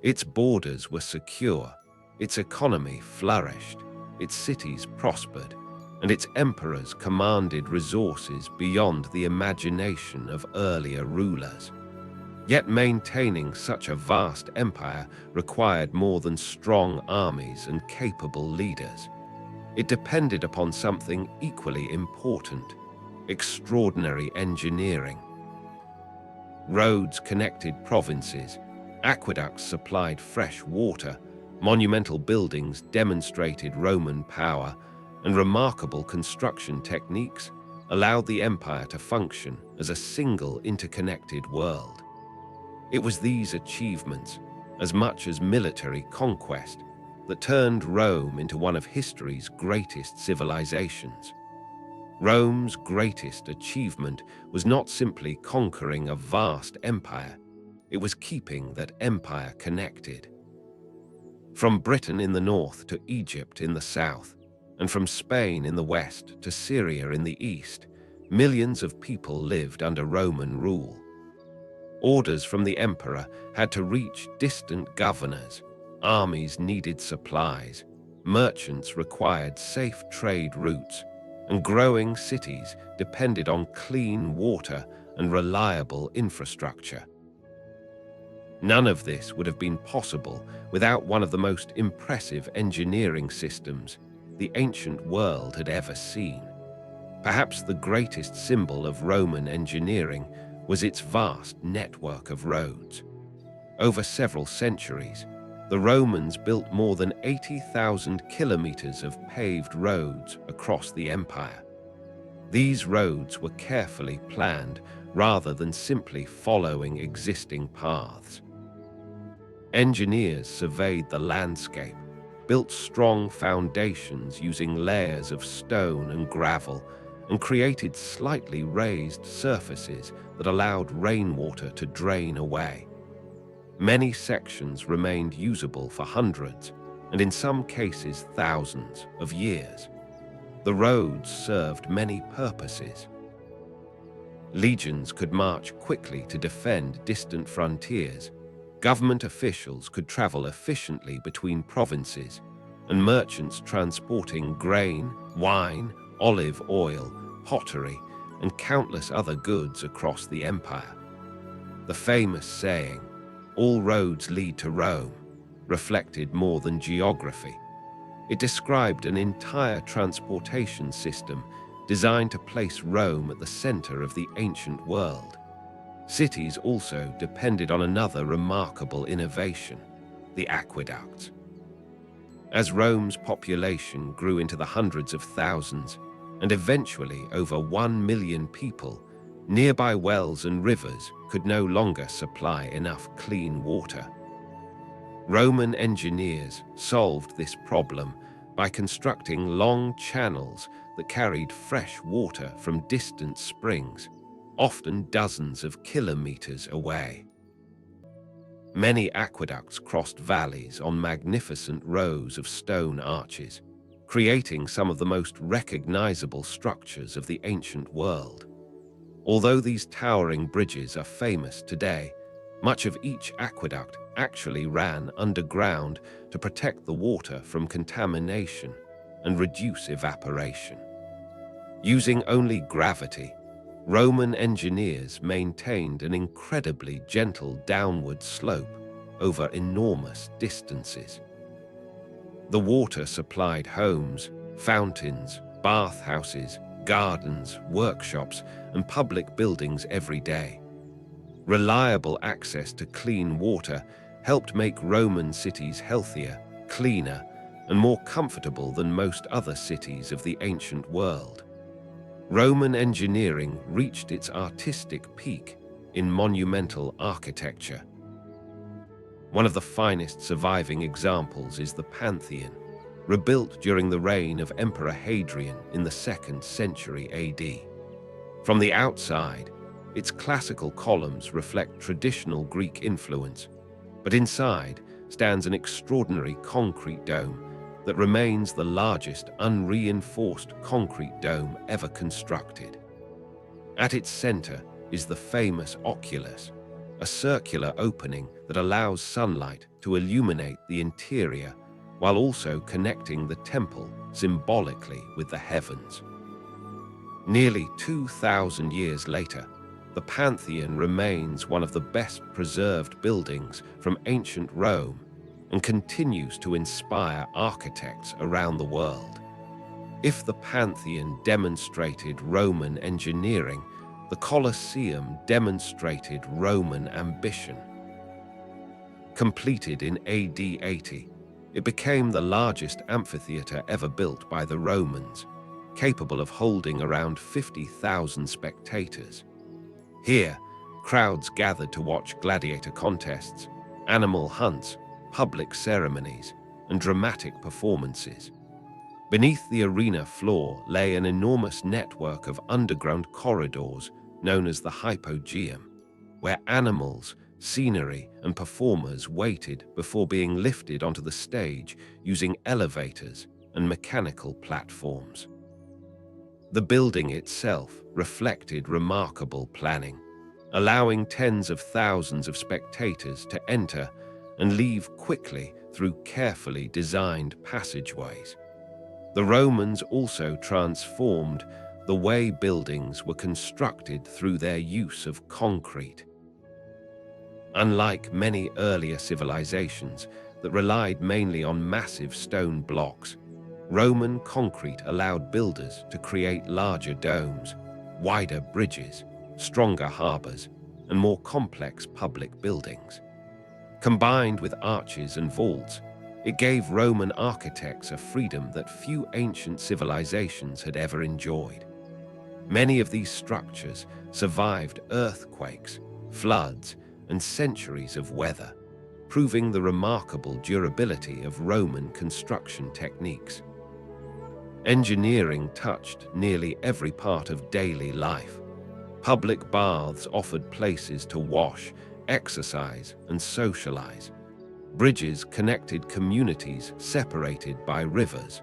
Speaker 1: Its borders were secure, its economy flourished, its cities prospered, and its emperors commanded resources beyond the imagination of earlier rulers. Yet maintaining such a vast empire required more than strong armies and capable leaders. It depended upon something equally important: extraordinary engineering. Roads connected provinces, aqueducts supplied fresh water, monumental buildings demonstrated Roman power, and remarkable construction techniques allowed the empire to function as a single interconnected world. It was these achievements, as much as military conquest, that turned Rome into one of history's greatest civilizations. Rome's greatest achievement was not simply conquering a vast empire, it was keeping that empire connected. From Britain in the north to Egypt in the south, and from Spain in the west to Syria in the east, millions of people lived under Roman rule. Orders from the emperor had to reach distant governors, armies needed supplies, merchants required safe trade routes, and growing cities depended on clean water and reliable infrastructure. None of this would have been possible without one of the most impressive engineering systems the ancient world had ever seen. Perhaps the greatest symbol of Roman engineering was its vast network of roads. Over several centuries, the Romans built more than 80,000 kilometers of paved roads across the empire. These roads were carefully planned rather than simply following existing paths. Engineers surveyed the landscape, built strong foundations using layers of stone and gravel, and created slightly raised surfaces that allowed rainwater to drain away. Many sections remained usable for hundreds, and in some cases thousands, of years. The roads served many purposes. Legions could march quickly to defend distant frontiers, government officials could travel efficiently between provinces, and merchants transporting grain, wine, olive oil, pottery, and countless other goods across the empire. The famous saying, "All roads lead to Rome," reflected more than geography. It described an entire transportation system designed to place Rome at the center of the ancient world. Cities also depended on another remarkable innovation: the aqueducts. As Rome's population grew into the hundreds of thousands, and eventually over 1 million people, nearby wells and rivers could no longer supply enough clean water. Roman engineers solved this problem by constructing long channels that carried fresh water from distant springs, often dozens of kilometers away. Many aqueducts crossed valleys on magnificent rows of stone arches, creating some of the most recognizable structures of the ancient world. Although these towering bridges are famous today, much of each aqueduct actually ran underground to protect the water from contamination and reduce evaporation. Using only gravity, Roman engineers maintained an incredibly gentle downward slope over enormous distances. The water supplied homes, fountains, bathhouses, gardens, workshops, and public buildings every day. Reliable access to clean water helped make Roman cities healthier, cleaner, and more comfortable than most other cities of the ancient world. Roman engineering reached its artistic peak in monumental architecture. One of the finest surviving examples is the Pantheon, rebuilt during the reign of Emperor Hadrian in the 2nd century AD. From the outside, its classical columns reflect traditional Greek influence, but inside stands an extraordinary concrete dome that remains the largest unreinforced concrete dome ever constructed. At its center is the famous oculus, a circular opening that allows sunlight to illuminate the interior while also connecting the temple symbolically with the heavens. Nearly 2,000 years later, the Pantheon remains one of the best preserved buildings from ancient Rome and continues to inspire architects around the world. If the Pantheon demonstrated Roman engineering, the Colosseum demonstrated Roman ambition. Completed in AD 80, it became the largest amphitheater ever built by the Romans, capable of holding around 50,000 spectators. Here, crowds gathered to watch gladiator contests, animal hunts, public ceremonies, and dramatic performances. Beneath the arena floor lay an enormous network of underground corridors known as the hypogeum, where animals, scenery, and performers waited before being lifted onto the stage using elevators and mechanical platforms. The building itself reflected remarkable planning, allowing tens of thousands of spectators to enter and leave quickly through carefully designed passageways. The Romans also transformed the way buildings were constructed through their use of concrete. Unlike many earlier civilizations that relied mainly on massive stone blocks, Roman concrete allowed builders to create larger domes, wider bridges, stronger harbors, and more complex public buildings. Combined with arches and vaults, it gave Roman architects a freedom that few ancient civilizations had ever enjoyed. Many of these structures survived earthquakes, floods, and centuries of weather, proving the remarkable durability of Roman construction techniques. Engineering touched nearly every part of daily life. Public baths offered places to wash, exercise, and socialize. Bridges connected communities separated by rivers.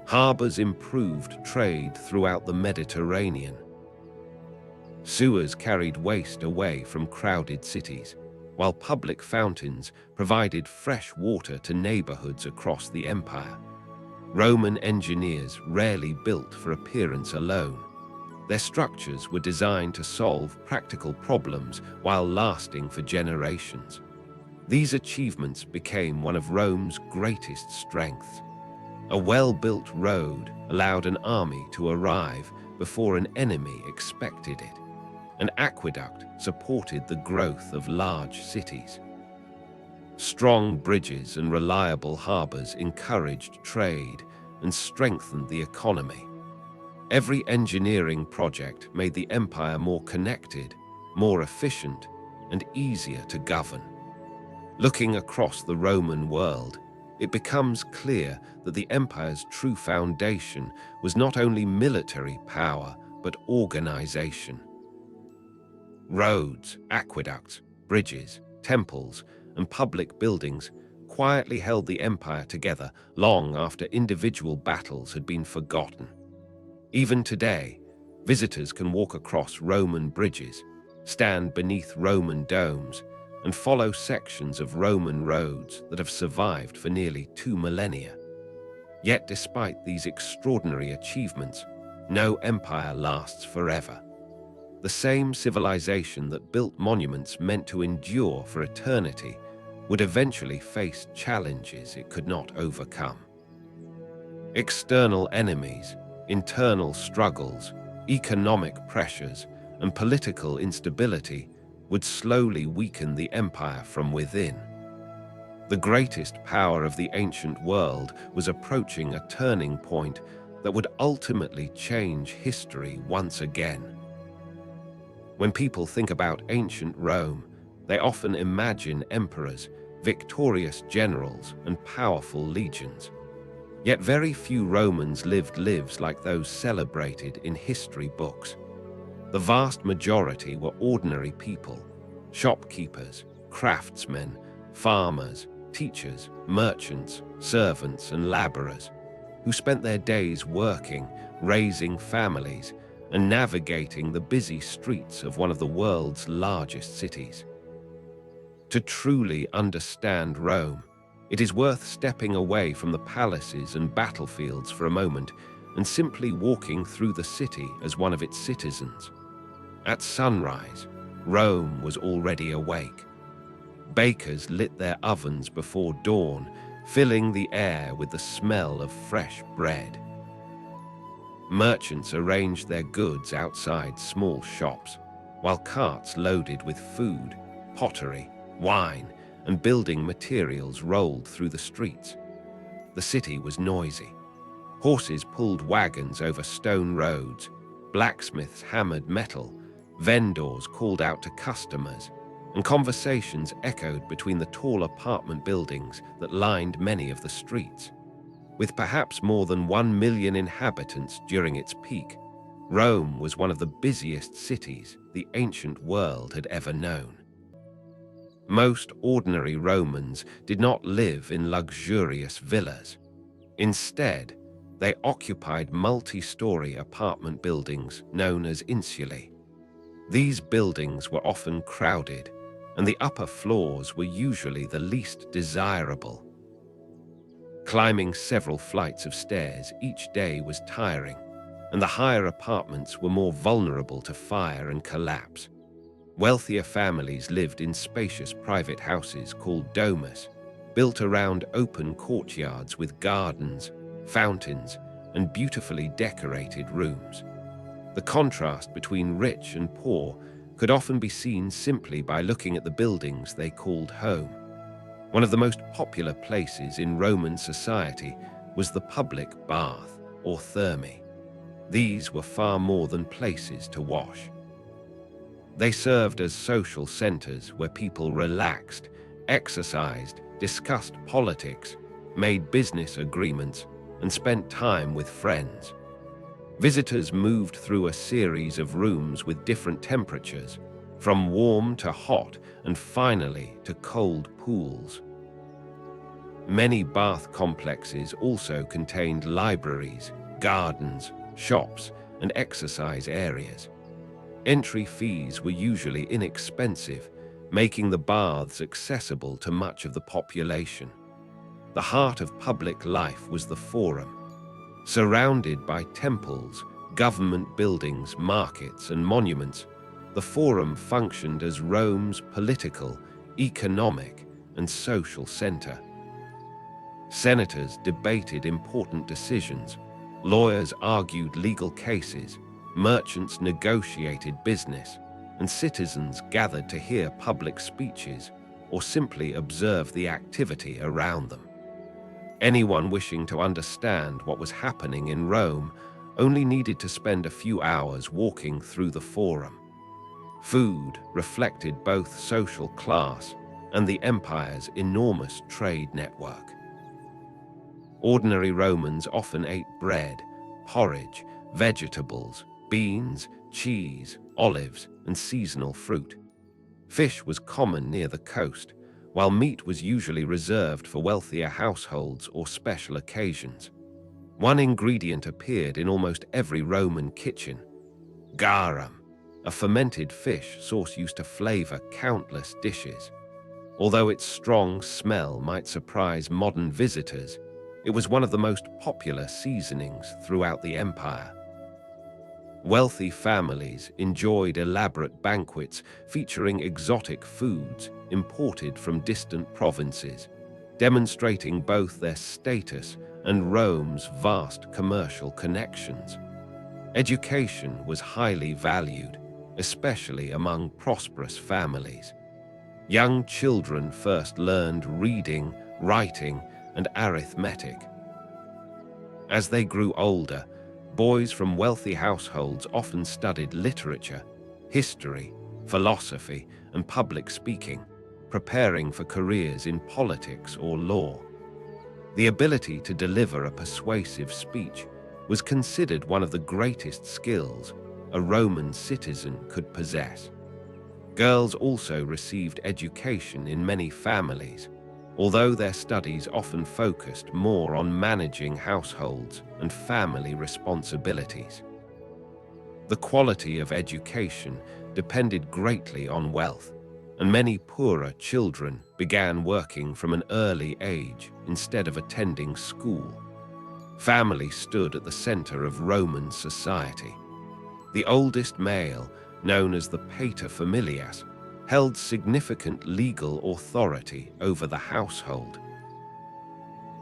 Speaker 1: Harbors improved trade throughout the Mediterranean. Sewers carried waste away from crowded cities, while public fountains provided fresh water to neighborhoods across the empire. Roman engineers rarely built for appearance alone. Their structures were designed to solve practical problems while lasting for generations. These achievements became one of Rome's greatest strengths. A well-built road allowed an army to arrive before an enemy expected it. An aqueduct supported the growth of large cities. Strong bridges and reliable harbors encouraged trade and strengthened the economy. Every engineering project made the empire more connected, more efficient, and easier to govern. Looking across the Roman world, it becomes clear that the empire's true foundation was not only military power, but organization. Roads, aqueducts, bridges, temples, and public buildings quietly held the empire together long after individual battles had been forgotten. Even today, visitors can walk across Roman bridges, stand beneath Roman domes, and follow sections of Roman roads that have survived for nearly 2 millennia. Yet despite these extraordinary achievements, no empire lasts forever. The same civilization that built monuments meant to endure for eternity would eventually face challenges it could not overcome. External enemies, internal struggles, economic pressures, and political instability would slowly weaken the empire from within. The greatest power of the ancient world was approaching a turning point that would ultimately change history once again. When people think about ancient Rome, they often imagine emperors, victorious generals, and powerful legions. Yet very few Romans lived lives like those celebrated in history books. The vast majority were ordinary people, shopkeepers, craftsmen, farmers, teachers, merchants, servants, and laborers, who spent their days working, raising families, and navigating the busy streets of one of the world's largest cities. To truly understand Rome, it is worth stepping away from the palaces and battlefields for a moment and simply walking through the city as one of its citizens. At sunrise, Rome was already awake. Bakers lit their ovens before dawn, filling the air with the smell of fresh bread. Merchants arranged their goods outside small shops, while carts loaded with food, pottery, wine, and building materials rolled through the streets. The city was noisy. Horses pulled wagons over stone roads, blacksmiths hammered metal, vendors called out to customers, and conversations echoed between the tall apartment buildings that lined many of the streets. With perhaps more than 1 million inhabitants during its peak, Rome was one of the busiest cities the ancient world had ever known. Most ordinary Romans did not live in luxurious villas. Instead, they occupied multi-story apartment buildings known as insulae. These buildings were often crowded, and the upper floors were usually the least desirable. Climbing several flights of stairs each day was tiring, and the higher apartments were more vulnerable to fire and collapse. Wealthier families lived in spacious private houses called domus, built around open courtyards with gardens, fountains, and beautifully decorated rooms. The contrast between rich and poor could often be seen simply by looking at the buildings they called home. One of the most popular places in Roman society was the public bath, or thermae. These were far more than places to wash. They served as social centers where people relaxed, exercised, discussed politics, made business agreements, and spent time with friends. Visitors moved through a series of rooms with different temperatures, from warm to hot and finally to cold pools. Many bath complexes also contained libraries, gardens, shops, and exercise areas. Entry fees were usually inexpensive, making the baths accessible to much of the population. The heart of public life was the forum. Surrounded by temples, government buildings, markets, and monuments, the forum functioned as Rome's political, economic, and social center. Senators debated important decisions, lawyers argued legal cases, merchants negotiated business, and citizens gathered to hear public speeches or simply observe the activity around them. Anyone wishing to understand what was happening in Rome only needed to spend a few hours walking through the forum. Food reflected both social class and the empire's enormous trade network. Ordinary Romans often ate bread, porridge, vegetables, beans, cheese, olives, and seasonal fruit. Fish was common near the coast, while meat was usually reserved for wealthier households or special occasions. One ingredient appeared in almost every Roman kitchen: garum, a fermented fish sauce used to flavor countless dishes. Although its strong smell might surprise modern visitors, it was one of the most popular seasonings throughout the empire. Wealthy families enjoyed elaborate banquets featuring exotic foods imported from distant provinces, demonstrating both their status and Rome's vast commercial connections. Education was highly valued, especially among prosperous families. Young children first learned reading, writing, and arithmetic. As they grew older, boys from wealthy households often studied literature, history, philosophy, and public speaking, preparing for careers in politics or law. The ability to deliver a persuasive speech was considered one of the greatest skills a Roman citizen could possess. Girls also received education in many families, although their studies often focused more on managing households and family responsibilities. The quality of education depended greatly on wealth, and many poorer children began working from an early age instead of attending school. Family stood at the center of Roman society. The oldest male, known as the pater familias, held significant legal authority over the household.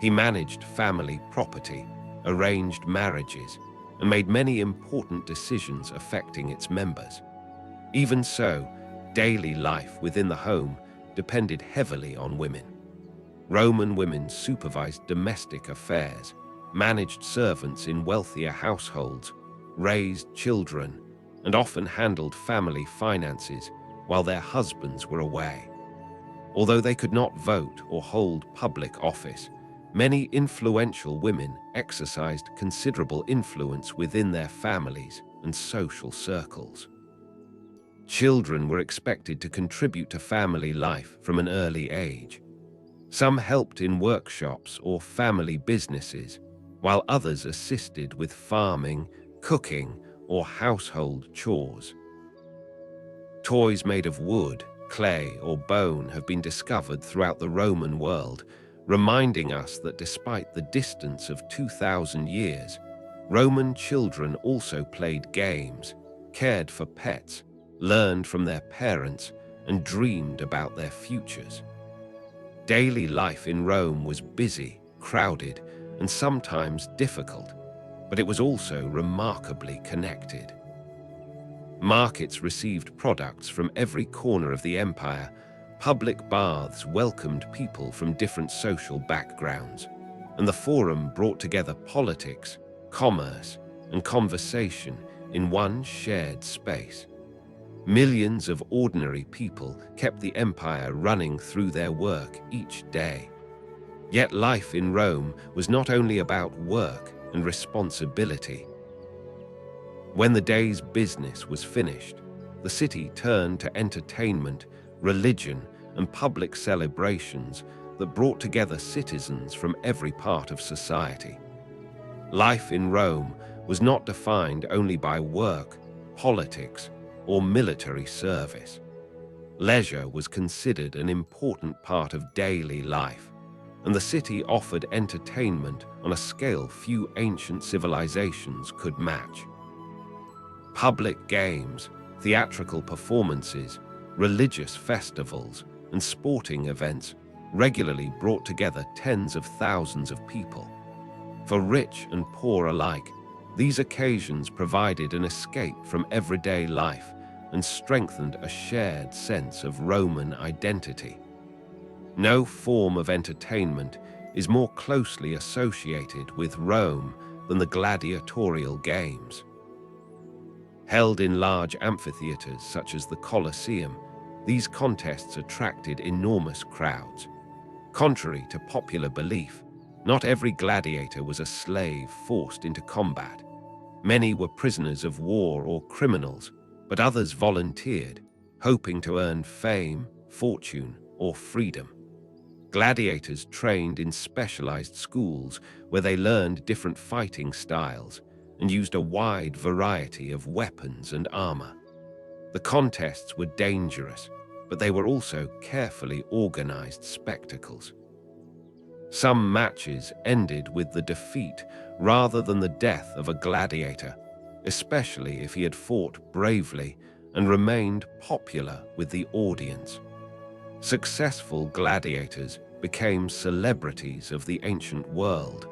Speaker 1: He managed family property, arranged marriages, and made many important decisions affecting its members. Even so, daily life within the home depended heavily on women. Roman women supervised domestic affairs, managed servants in wealthier households, raised children, and often handled family finances while their husbands were away. Although they could not vote or hold public office, many influential women exercised considerable influence within their families and social circles. Children were expected to contribute to family life from an early age. Some helped in workshops or family businesses, while others assisted with farming, cooking, or household chores. Toys made of wood, clay, or bone have been discovered throughout the Roman world, reminding us that despite the distance of 2,000 years, Roman children also played games, cared for pets, learned from their parents, and dreamed about their futures. Daily life in Rome was busy, crowded, and sometimes difficult, but it was also remarkably connected. Markets received products from every corner of the empire. Public baths welcomed people from different social backgrounds, and the Forum brought together politics, commerce, and conversation in one shared space. Millions of ordinary people kept the empire running through their work each day. Yet life in Rome was not only about work and responsibility. When the day's business was finished, the city turned to entertainment, religion, and public celebrations that brought together citizens from every part of society. Life in Rome was not defined only by work, politics, or military service. Leisure was considered an important part of daily life, and the city offered entertainment on a scale few ancient civilizations could match. Public games, theatrical performances, religious festivals, and sporting events regularly brought together tens of thousands of people. For rich and poor alike, these occasions provided an escape from everyday life and strengthened a shared sense of Roman identity. No form of entertainment is more closely associated with Rome than the gladiatorial games. Held in large amphitheaters such as the Colosseum, these contests attracted enormous crowds. Contrary to popular belief, not every gladiator was a slave forced into combat. Many were prisoners of war or criminals, but others volunteered, hoping to earn fame, fortune, or freedom. Gladiators trained in specialized schools where they learned different fighting styles and used a wide variety of weapons and armor. The contests were dangerous, but they were also carefully organized spectacles. Some matches ended with the defeat rather than the death of a gladiator, especially if he had fought bravely and remained popular with the audience. Successful gladiators became celebrities of the ancient world.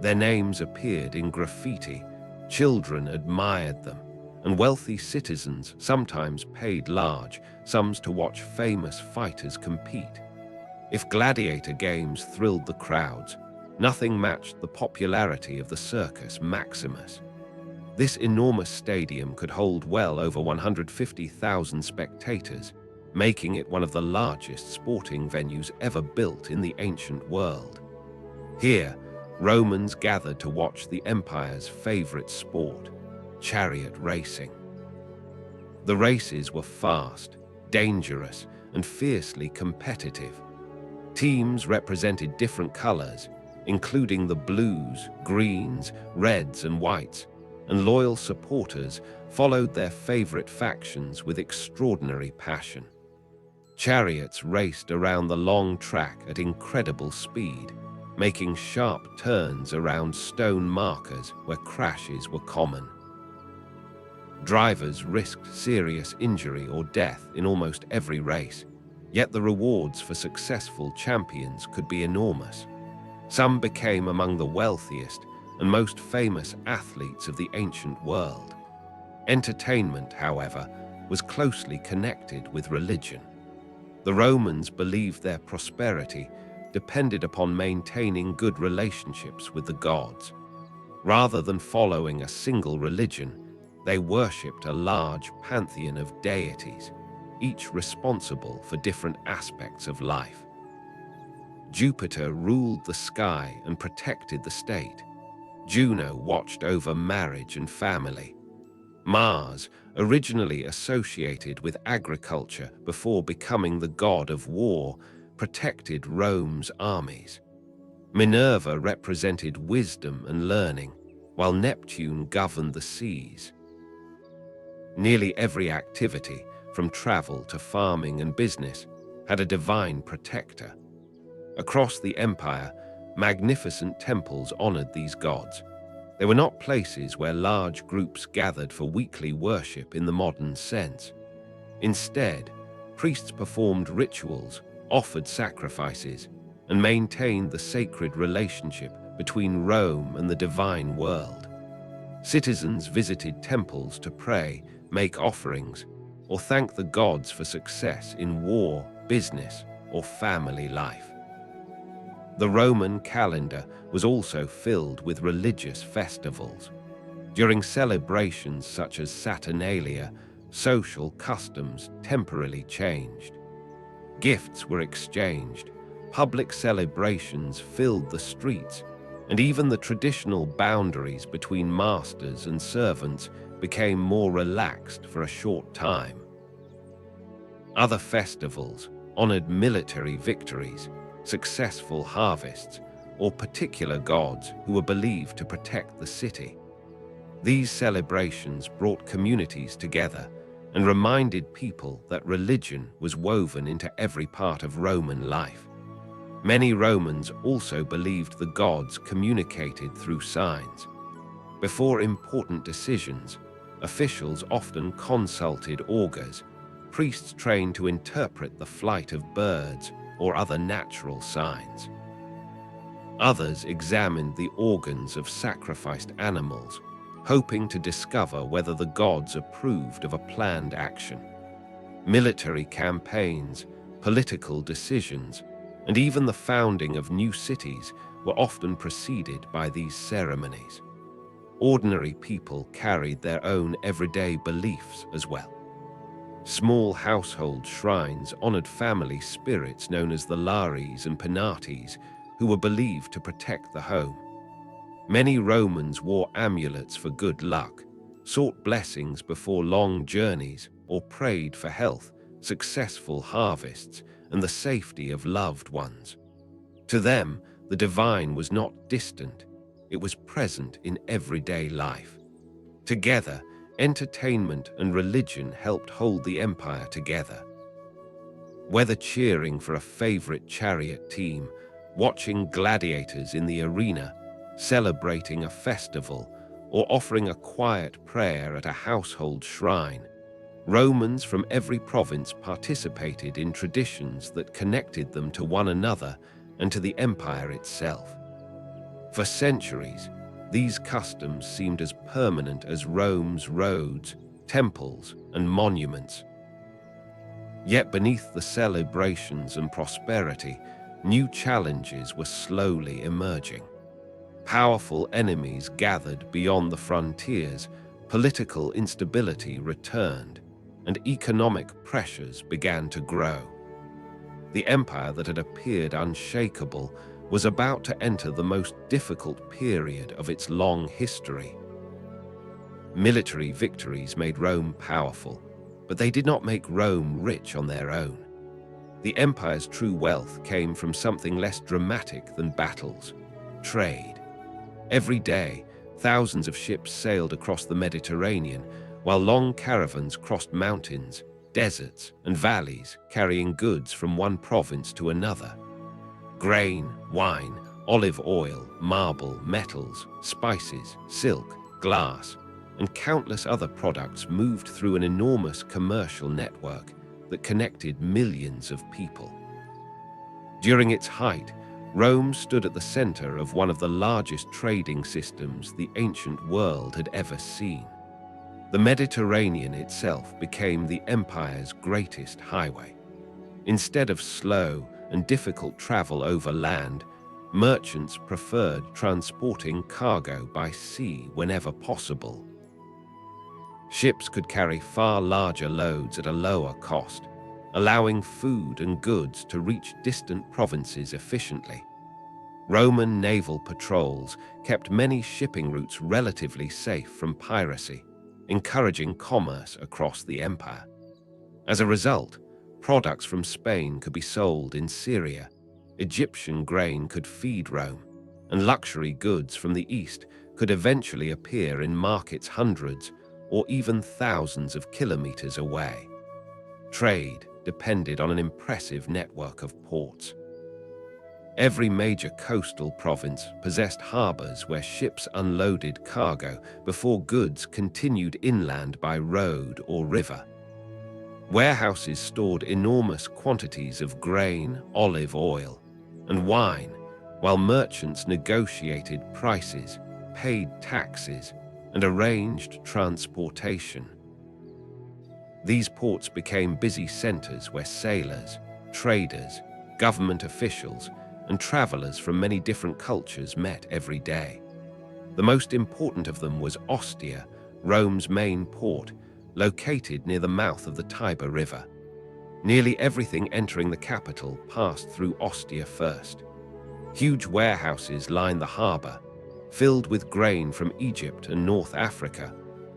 Speaker 1: Their names appeared in graffiti, children admired them, and wealthy citizens sometimes paid large sums to watch famous fighters compete. If gladiator games thrilled the crowds, nothing matched the popularity of the Circus Maximus. This enormous stadium could hold well over 150,000 spectators, making it one of the largest sporting venues ever built in the ancient world. Here, Romans gathered to watch the empire's favorite sport, chariot racing. The races were fast, dangerous, and fiercely competitive. Teams represented different colors, including the blues, greens, reds, and whites, and loyal supporters followed their favorite factions with extraordinary passion. Chariots raced around the long track at incredible speed, making sharp turns around stone markers where crashes were common. Drivers risked serious injury or death in almost every race, yet the rewards for successful champions could be enormous. Some became among the wealthiest and most famous athletes of the ancient world. Entertainment, however, was closely connected with religion. The Romans believed their prosperity depended upon maintaining good relationships with the gods. Rather than following a single religion, they worshipped a large pantheon of deities, each responsible for different aspects of life. Jupiter ruled the sky and protected the state. Juno watched over marriage and family. Mars, originally associated with agriculture before becoming the god of war, protected Rome's armies. Minerva represented wisdom and learning, while Neptune governed the seas. Nearly every activity, from travel to farming and business, had a divine protector. Across the empire, magnificent temples honored these gods. They were not places where large groups gathered for weekly worship in the modern sense. Instead, priests performed rituals, offered sacrifices, and maintained the sacred relationship between Rome and the divine world. Citizens visited temples to pray, make offerings, or thank the gods for success in war, business, or family life. The Roman calendar was also filled with religious festivals. During celebrations such as Saturnalia, social customs temporarily changed. Gifts were exchanged, public celebrations filled the streets, and even the traditional boundaries between masters and servants became more relaxed for a short time. Other festivals honored military victories, successful harvests, or particular gods who were believed to protect the city. These celebrations brought communities together and reminded people that religion was woven into every part of Roman life. Many Romans also believed the gods communicated through signs. Before important decisions, officials often consulted augurs, priests trained to interpret the flight of birds or other natural signs. Others examined the organs of sacrificed animals, hoping to discover whether the gods approved of a planned action. Military campaigns, political decisions, and even the founding of new cities were often preceded by these ceremonies. Ordinary people carried their own everyday beliefs as well. Small household shrines honored family spirits known as the Lares and Penates, who were believed to protect the home. Many Romans wore amulets for good luck, sought blessings before long journeys, or prayed for health, successful harvests, and the safety of loved ones. To them, the divine was not distant, it was present in everyday life. Together, entertainment and religion helped hold the empire together. Whether cheering for a favorite chariot team, watching gladiators in the arena, celebrating a festival, or offering a quiet prayer at a household shrine, Romans from every province participated in traditions that connected them to one another and to the empire itself. For centuries, these customs seemed as permanent as Rome's roads, temples, and monuments. Yet beneath the celebrations and prosperity, new challenges were slowly emerging. Powerful enemies gathered beyond the frontiers, political instability returned, and economic pressures began to grow. The empire that had appeared unshakable was about to enter the most difficult period of its long history. Military victories made Rome powerful, but they did not make Rome rich on their own. The empire's true wealth came from something less dramatic than battles: trade. Every day, thousands of ships sailed across the Mediterranean, while long caravans crossed mountains, deserts, and valleys, carrying goods from one province to another. Grain, wine, olive oil, marble, metals, spices, silk, glass, and countless other products moved through an enormous commercial network that connected millions of people. During its height, Rome stood at the center of one of the largest trading systems the ancient world had ever seen. The Mediterranean itself became the empire's greatest highway. Instead of slow and difficult travel over land, merchants preferred transporting cargo by sea whenever possible. Ships could carry far larger loads at a lower cost, allowing food and goods to reach distant provinces efficiently. Roman naval patrols kept many shipping routes relatively safe from piracy, encouraging commerce across the empire. As a result, products from Spain could be sold in Syria, Egyptian grain could feed Rome, and luxury goods from the east could eventually appear in markets hundreds or even thousands of kilometers away. Trade depended on an impressive network of ports. Every major coastal province possessed harbors where ships unloaded cargo before goods continued inland by road or river. Warehouses stored enormous quantities of grain, olive oil, and wine, while merchants negotiated prices, paid taxes, and arranged transportation. These ports became busy centers where sailors, traders, government officials, and travelers from many different cultures met every day. The most important of them was Ostia, Rome's main port, located near the mouth of the Tiber River. Nearly everything entering the capital passed through Ostia first. Huge warehouses lined the harbor, filled with grain from Egypt and North Africa,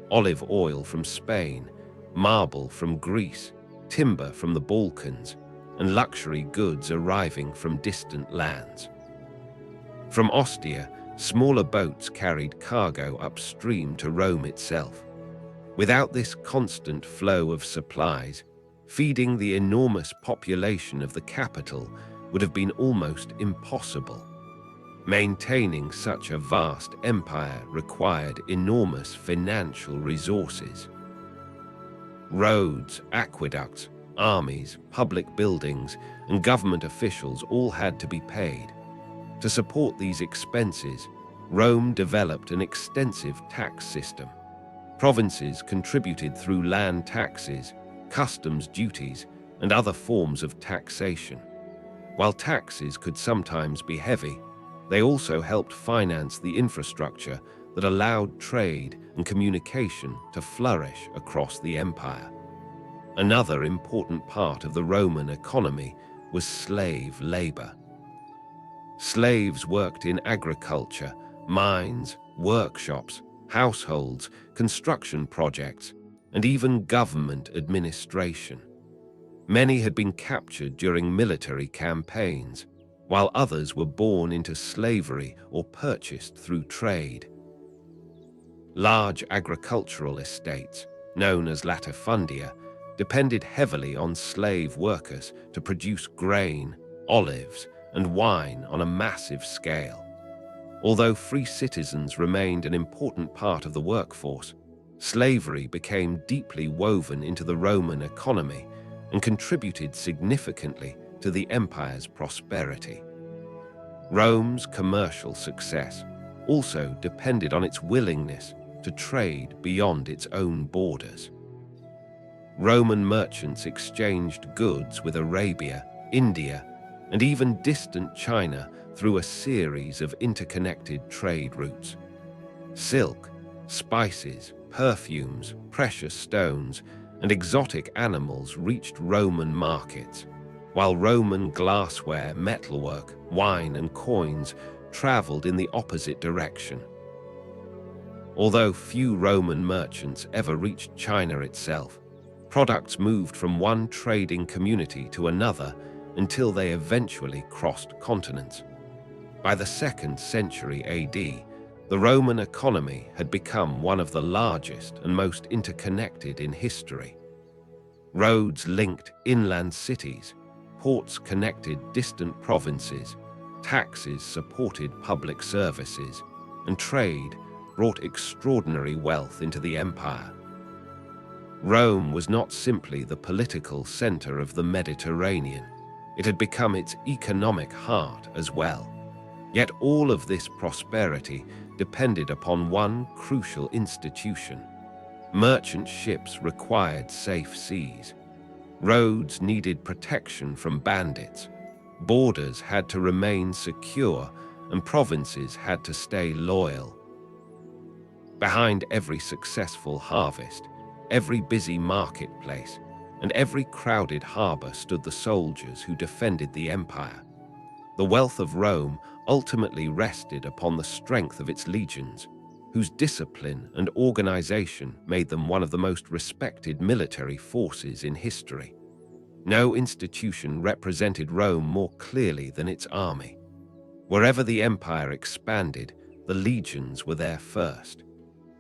Speaker 1: olive oil from Spain, marble from Greece, timber from the Balkans, and luxury goods arriving from distant lands. From Ostia, smaller boats carried cargo upstream to Rome itself. Without this constant flow of supplies, feeding the enormous population of the capital would have been almost impossible. Maintaining such a vast empire required enormous financial resources. Roads, aqueducts, armies, public buildings, and government officials all had to be paid. To support these expenses, Rome developed an extensive tax system. Provinces contributed through land taxes, customs duties, and other forms of taxation. While taxes could sometimes be heavy, they also helped finance the infrastructure that allowed trade and communication to flourish across the empire. Another important part of the Roman economy was slave labor. Slaves worked in agriculture, mines, workshops, households, construction projects, and even government administration. Many had been captured during military campaigns, while others were born into slavery or purchased through trade. Large agricultural estates, known as latifundia, depended heavily on slave workers to produce grain, olives, and wine on a massive scale. Although free citizens remained an important part of the workforce, slavery became deeply woven into the Roman economy and contributed significantly to the empire's prosperity. Rome's commercial success also depended on its willingness to trade beyond its own borders. Roman merchants exchanged goods with Arabia, India, and even distant China through a series of interconnected trade routes. Silk, spices, perfumes, precious stones, and exotic animals reached Roman markets, while Roman glassware, metalwork, wine, and coins traveled in the opposite direction. Although few Roman merchants ever reached China itself, products moved from one trading community to another until they eventually crossed continents. By the 2nd century AD, the Roman economy had become one of the largest and most interconnected in history. Roads linked inland cities, ports connected distant provinces, taxes supported public services, and trade brought extraordinary wealth into the empire. Rome was not simply the political center of the Mediterranean, it had become its economic heart as well. Yet all of this prosperity depended upon one crucial institution. Merchant ships required safe seas. Roads needed protection from bandits. Borders had to remain secure, and provinces had to stay loyal. Behind every successful harvest, every busy marketplace, and every crowded harbor stood the soldiers who defended the empire. The wealth of Rome ultimately rested upon the strength of its legions, whose discipline and organization made them one of the most respected military forces in history. No institution represented Rome more clearly than its army. Wherever the empire expanded, the legions were there first.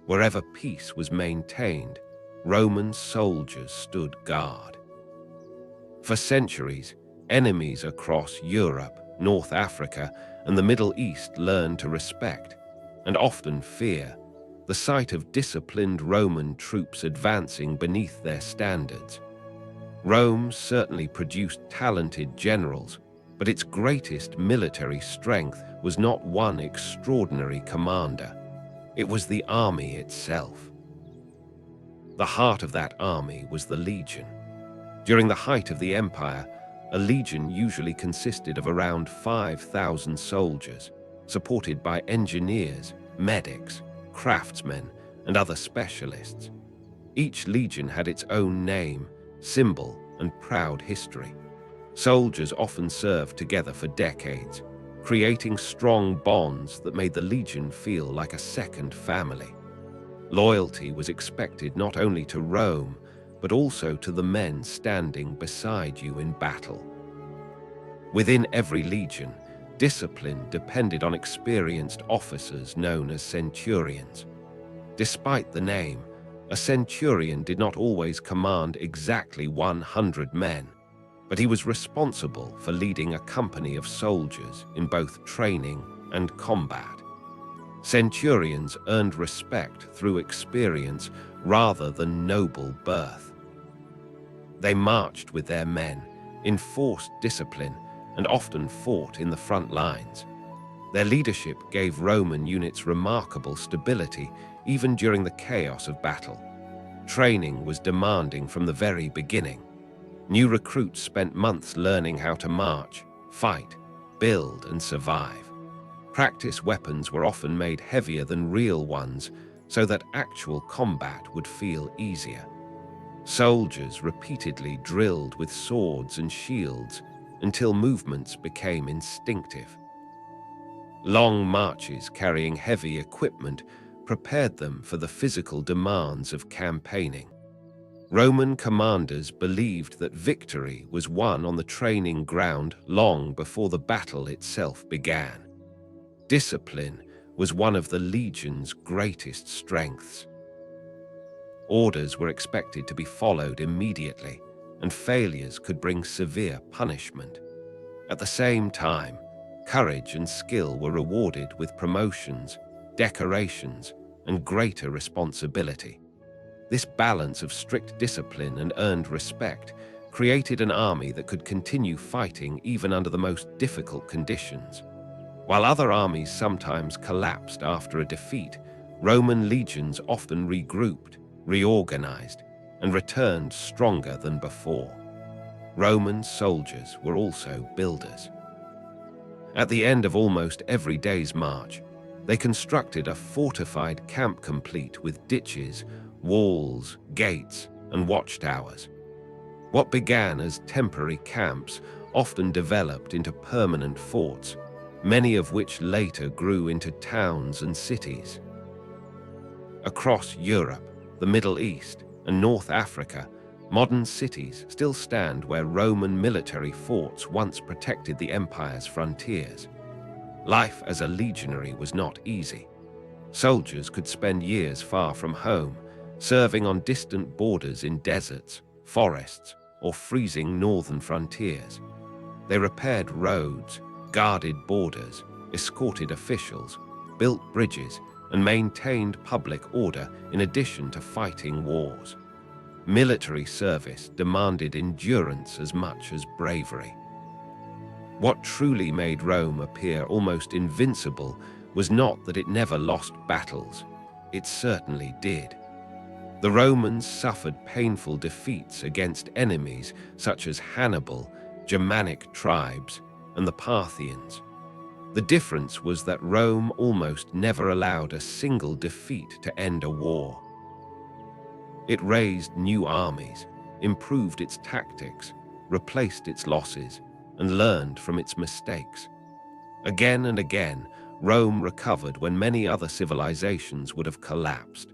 Speaker 1: Wherever peace was maintained, Roman soldiers stood guard. For centuries, enemies across Europe, North Africa, and the Middle East learned to respect, and often fear, the sight of disciplined Roman troops advancing beneath their standards. Rome certainly produced talented generals, but its greatest military strength was not one extraordinary commander. It was the army itself. The heart of that army was the legion. During the height of the empire, a legion usually consisted of around 5,000 soldiers, supported by engineers, medics, craftsmen, and other specialists. Each legion had its own name, symbol, and proud history. Soldiers often served together for decades, creating strong bonds that made the legion feel like a second family. Loyalty was expected not only to Rome, but also to the men standing beside you in battle. Within every legion, discipline depended on experienced officers known as centurions. Despite the name, a centurion did not always command exactly 100 men, but he was responsible for leading a company of soldiers in both training and combat. Centurions earned respect through experience rather than noble birth. They marched with their men, enforced discipline, and often fought in the front lines. Their leadership gave Roman units remarkable stability even during the chaos of battle. Training was demanding from the very beginning. New recruits spent months learning how to march, fight, build, and survive. Practice weapons were often made heavier than real ones so that actual combat would feel easier. Soldiers repeatedly drilled with swords and shields until movements became instinctive. Long marches carrying heavy equipment prepared them for the physical demands of campaigning. Roman commanders believed that victory was won on the training ground long before the battle itself began. Discipline was one of the legion's greatest strengths. Orders were expected to be followed immediately, and failures could bring severe punishment. At the same time, courage and skill were rewarded with promotions, decorations, and greater responsibility. This balance of strict discipline and earned respect created an army that could continue fighting even under the most difficult conditions. While other armies sometimes collapsed after a defeat, Roman legions often regrouped, reorganized, and returned stronger than before. Roman soldiers were also builders. At the end of almost every day's march, they constructed a fortified camp complete with ditches, walls, gates, and watchtowers. What began as temporary camps often developed into permanent forts, many of which later grew into towns and cities. Across Europe, the Middle East, and North Africa, modern cities still stand where Roman military forts once protected the empire's frontiers. Life as a legionary was not easy. Soldiers could spend years far from home, serving on distant borders in deserts, forests, or freezing northern frontiers. They repaired roads, guarded borders, escorted officials, built bridges, and maintained public order in addition to fighting wars. Military service demanded endurance as much as bravery. What truly made Rome appear almost invincible was not that it never lost battles. It certainly did. The Romans suffered painful defeats against enemies such as Hannibal, Germanic tribes, and the Parthians. The difference was that Rome almost never allowed a single defeat to end a war. It raised new armies, improved its tactics, replaced its losses, and learned from its mistakes. Again and again, Rome recovered when many other civilizations would have collapsed.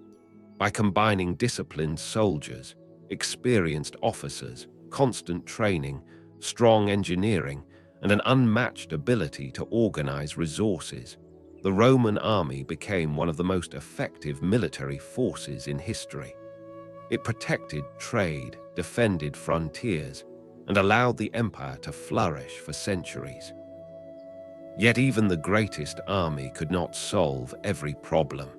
Speaker 1: By combining disciplined soldiers, experienced officers, constant training, strong engineering, and an unmatched ability to organize resources, the Roman army became one of the most effective military forces in history. It protected trade, defended frontiers, and allowed the empire to flourish for centuries. Yet even the greatest army could not solve every problem.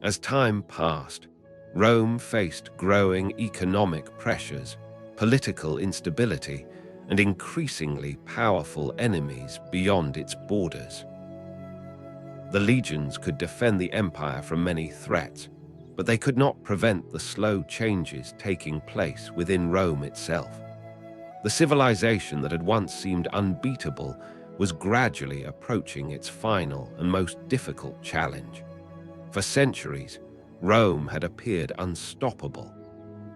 Speaker 1: As time passed, Rome faced growing economic pressures, political instability, and increasingly powerful enemies beyond its borders. The legions could defend the empire from many threats, but they could not prevent the slow changes taking place within Rome itself. The civilization that had once seemed unbeatable was gradually approaching its final and most difficult challenge. For centuries, Rome had appeared unstoppable.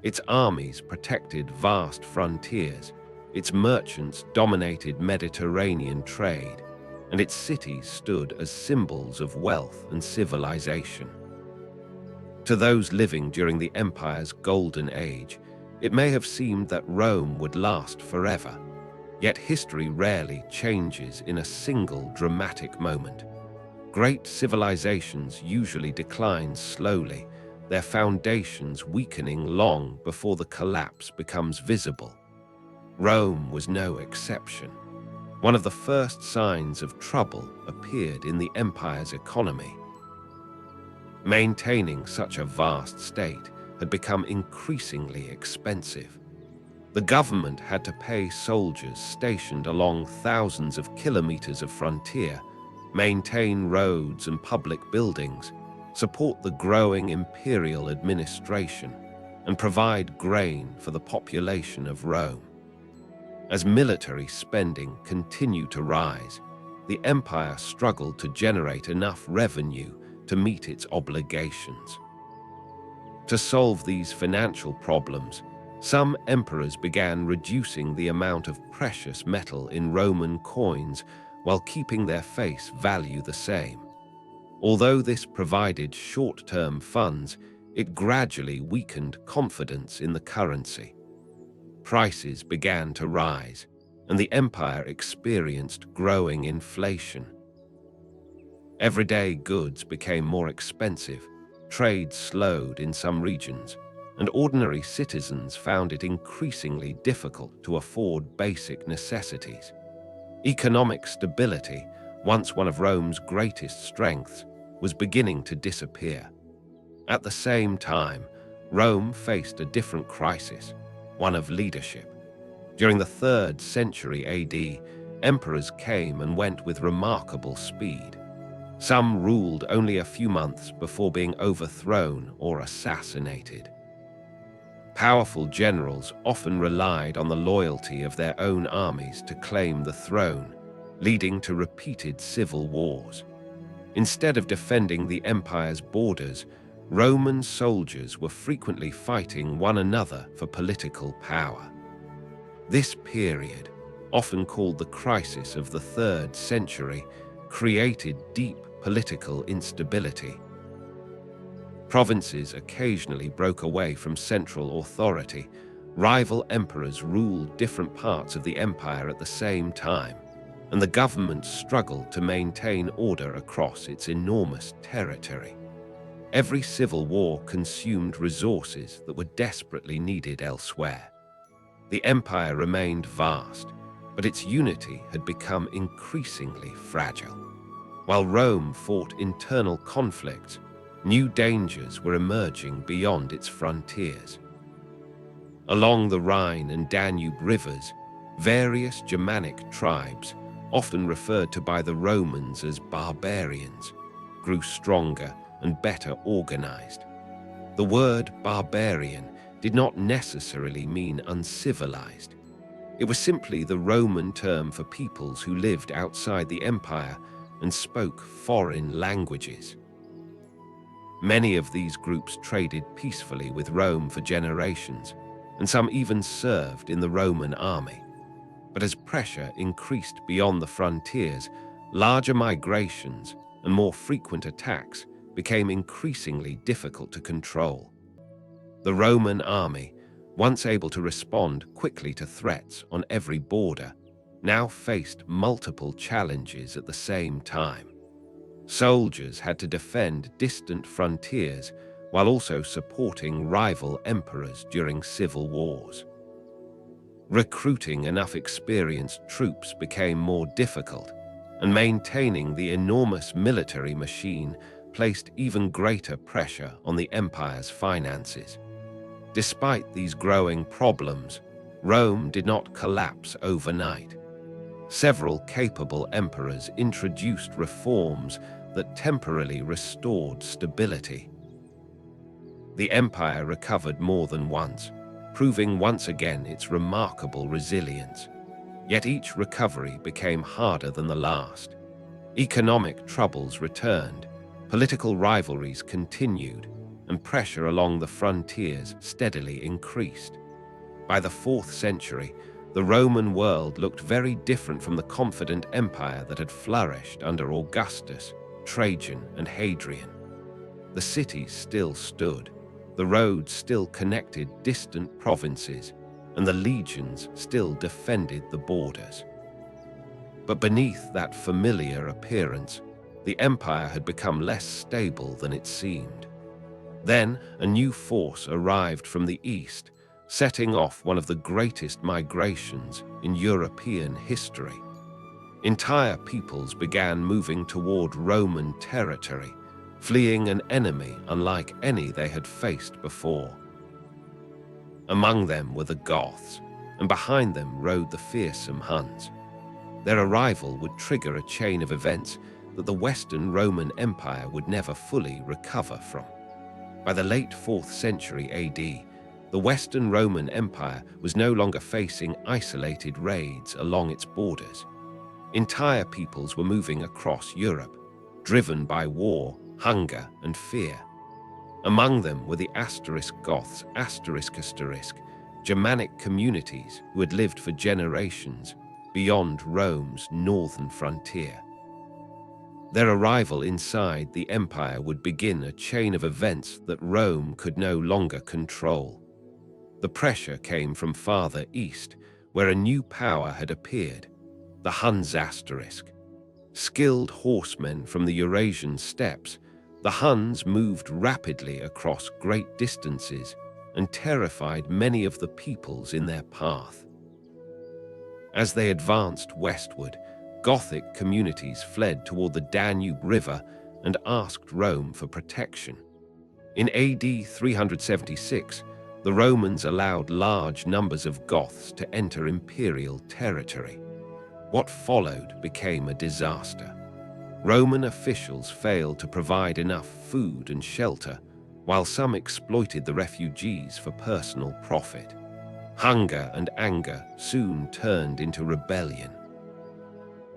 Speaker 1: Its armies protected vast frontiers, its merchants dominated Mediterranean trade, and its cities stood as symbols of wealth and civilization. To those living during the empire's golden age, it may have seemed that Rome would last forever. Yet history rarely changes in a single dramatic moment. Great civilizations usually decline slowly, their foundations weakening long before the collapse becomes visible. Rome was no exception. One of the first signs of trouble appeared in the empire's economy. Maintaining such a vast state had become increasingly expensive. The government had to pay soldiers stationed along thousands of kilometers of frontier, maintain roads and public buildings, support the growing imperial administration, and provide grain for the population of Rome. As military spending continued to rise, the empire struggled to generate enough revenue to meet its obligations. To solve these financial problems, some emperors began reducing the amount of precious metal in Roman coins while keeping their face value the same. Although this provided short-term funds, it gradually weakened confidence in the currency. Prices began to rise, and the empire experienced growing inflation. Everyday goods became more expensive, trade slowed in some regions, and ordinary citizens found it increasingly difficult to afford basic necessities. Economic stability, once one of Rome's greatest strengths, was beginning to disappear. At the same time, Rome faced a different crisis, one of leadership. During the 3rd century AD, emperors came and went with remarkable speed. Some ruled only a few months before being overthrown or assassinated. Powerful generals often relied on the loyalty of their own armies to claim the throne, leading to repeated civil wars. Instead of defending the empire's borders, Roman soldiers were frequently fighting one another for political power. This period, often called the crisis of the 3rd century, created deep political instability. Provinces occasionally broke away from central authority. Rival emperors ruled different parts of the empire at the same time, and the government struggled to maintain order across its enormous territory. Every civil war consumed resources that were desperately needed elsewhere. The empire remained vast, but its unity had become increasingly fragile. While Rome fought internal conflicts, new dangers were emerging beyond its frontiers. Along the Rhine and Danube rivers, various Germanic tribes, often referred to by the Romans as barbarians, grew stronger and better organized. The word barbarian did not necessarily mean uncivilized. It was simply the Roman term for peoples who lived outside the empire and spoke foreign languages. Many of these groups traded peacefully with Rome for generations, and some even served in the Roman army. But as pressure increased beyond the frontiers, larger migrations and more frequent attacks became increasingly difficult to control. The Roman army, once able to respond quickly to threats on every border, now faced multiple challenges at the same time. Soldiers had to defend distant frontiers while also supporting rival emperors during civil wars. Recruiting enough experienced troops became more difficult, and maintaining the enormous military machine placed even greater pressure on the empire's finances. Despite these growing problems, Rome did not collapse overnight. Several capable emperors introduced reforms that temporarily restored stability. The empire recovered more than once, proving once again its remarkable resilience. Yet each recovery became harder than the last. Economic troubles returned, political rivalries continued, and pressure along the frontiers steadily increased. By the 4th century, the Roman world looked very different from the confident empire that had flourished under Augustus, Trajan, and Hadrian. The cities still stood, the roads still connected distant provinces, and the legions still defended the borders. But beneath that familiar appearance, the empire had become less stable than it seemed. Then a new force arrived from the east, setting off one of the greatest migrations in European history. Entire peoples began moving toward Roman territory, fleeing an enemy unlike any they had faced before. Among them were the Goths, and behind them rode the fearsome Huns. Their arrival would trigger a chain of events that the Western Roman Empire would never fully recover from. By the late 4th century AD, the Western Roman Empire was no longer facing isolated raids along its borders. Entire peoples were moving across Europe, driven by war, hunger, and fear. Among them were the Goths, Germanic communities who had lived for generations beyond Rome's northern frontier. Their arrival inside the empire would begin a chain of events that Rome could no longer control. The pressure came from farther east, where a new power had appeared, the Huns. Skilled horsemen from the Eurasian steppes, the Huns moved rapidly across great distances and terrified many of the peoples in their path. As they advanced westward, Gothic communities fled toward the Danube River and asked Rome for protection. In AD 376, the Romans allowed large numbers of Goths to enter imperial territory. What followed became a disaster. Roman officials failed to provide enough food and shelter, while some exploited the refugees for personal profit. Hunger and anger soon turned into rebellion.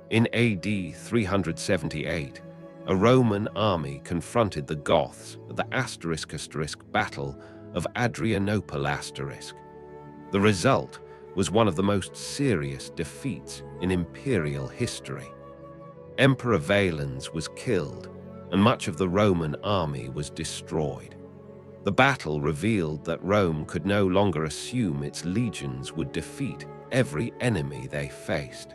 Speaker 1: In AD 378, a Roman army confronted the Goths at the *** Battle of Adrianople ***. The result was one of the most serious defeats in imperial history. Emperor Valens was killed, and much of the Roman army was destroyed. The battle revealed that Rome could no longer assume its legions would defeat every enemy they faced.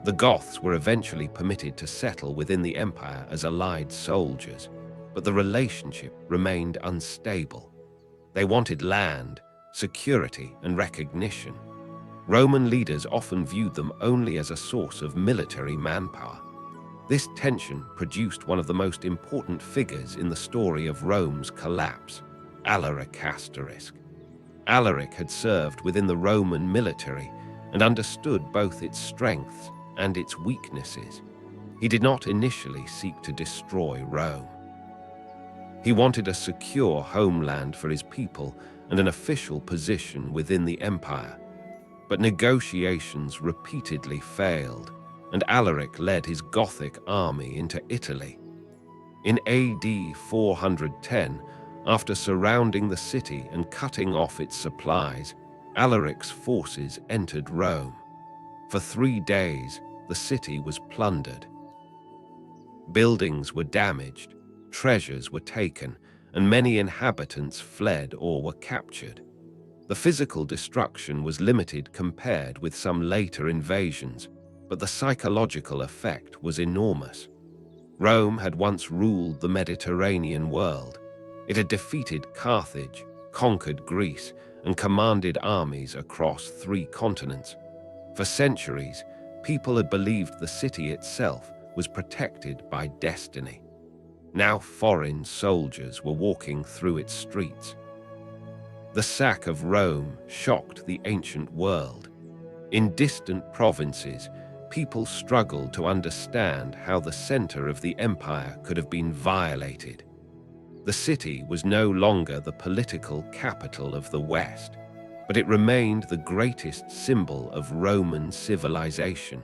Speaker 1: The Goths were eventually permitted to settle within the empire as allied soldiers, but the relationship remained unstable. They wanted land, security, and recognition. Roman leaders often viewed them only as a source of military manpower. This tension produced one of the most important figures in the story of Rome's collapse, Alaric ***. Alaric had served within the Roman military and understood both its strengths and its weaknesses. He did not initially seek to destroy Rome. He wanted a secure homeland for his people and an official position within the empire. But negotiations repeatedly failed, and Alaric led his Gothic army into Italy. In AD 410, after surrounding the city and cutting off its supplies, Alaric's forces entered Rome. For 3 days, the city was plundered. Buildings were damaged, treasures were taken, and many inhabitants fled or were captured. The physical destruction was limited compared with some later invasions, but the psychological effect was enormous. Rome had once ruled the Mediterranean world. It had defeated Carthage, conquered Greece, and commanded armies across 3 continents. For centuries, people had believed the city itself was protected by destiny. Now foreign soldiers were walking through its streets. The sack of Rome shocked the ancient world. In distant provinces, people struggled to understand how the center of the empire could have been violated. The city was no longer the political capital of the West, but it remained the greatest symbol of Roman civilization.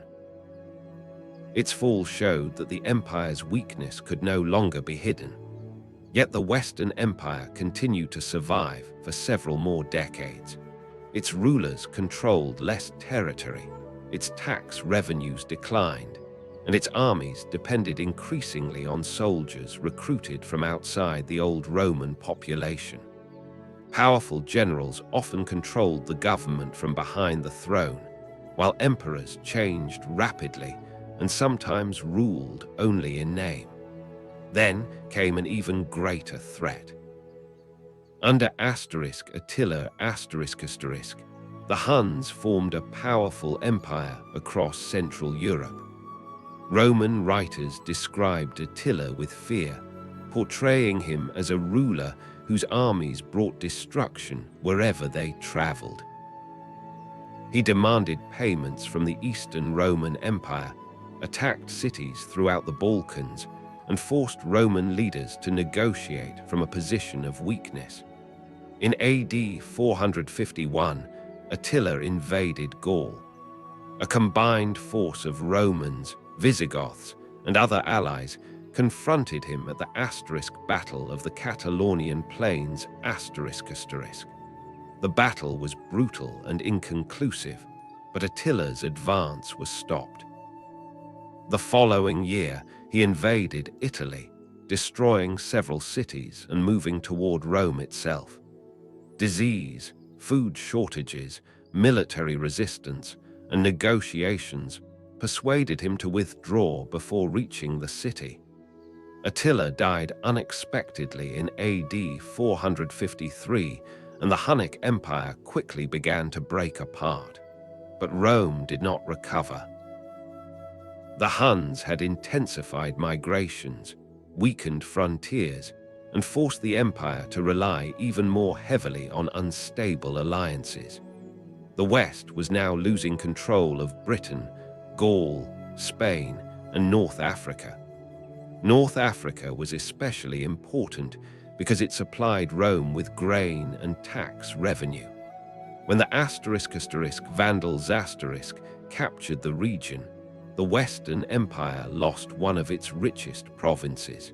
Speaker 1: Its fall showed that the empire's weakness could no longer be hidden. Yet the Western Empire continued to survive for several more decades. Its rulers controlled less territory, its tax revenues declined, and its armies depended increasingly on soldiers recruited from outside the old Roman population. Powerful generals often controlled the government from behind the throne, while emperors changed rapidly and sometimes ruled only in name. Then came an even greater threat. Under Attila ***, the Huns formed a powerful empire across Central Europe. Roman writers described Attila with fear, portraying him as a ruler whose armies brought destruction wherever they traveled. He demanded payments from the Eastern Roman Empire, attacked cities throughout the Balkans, and forced Roman leaders to negotiate from a position of weakness. In AD 451, Attila invaded Gaul. A combined force of Romans, Visigoths, and other allies confronted him at the Battle of the Catalonian Plains ***. The battle was brutal and inconclusive, but Attila's advance was stopped. The following year, he invaded Italy, destroying several cities and moving toward Rome itself. Disease, food shortages, military resistance, and negotiations persuaded him to withdraw before reaching the city. Attila died unexpectedly in AD 453, and the Hunnic Empire quickly began to break apart. But Rome did not recover. The Huns had intensified migrations, weakened frontiers, and forced the empire to rely even more heavily on unstable alliances. The West was now losing control of Britain, Gaul, Spain, and North Africa. North Africa was especially important because it supplied Rome with grain and tax revenue. When the Vandals captured the region, the Western Empire lost one of its richest provinces.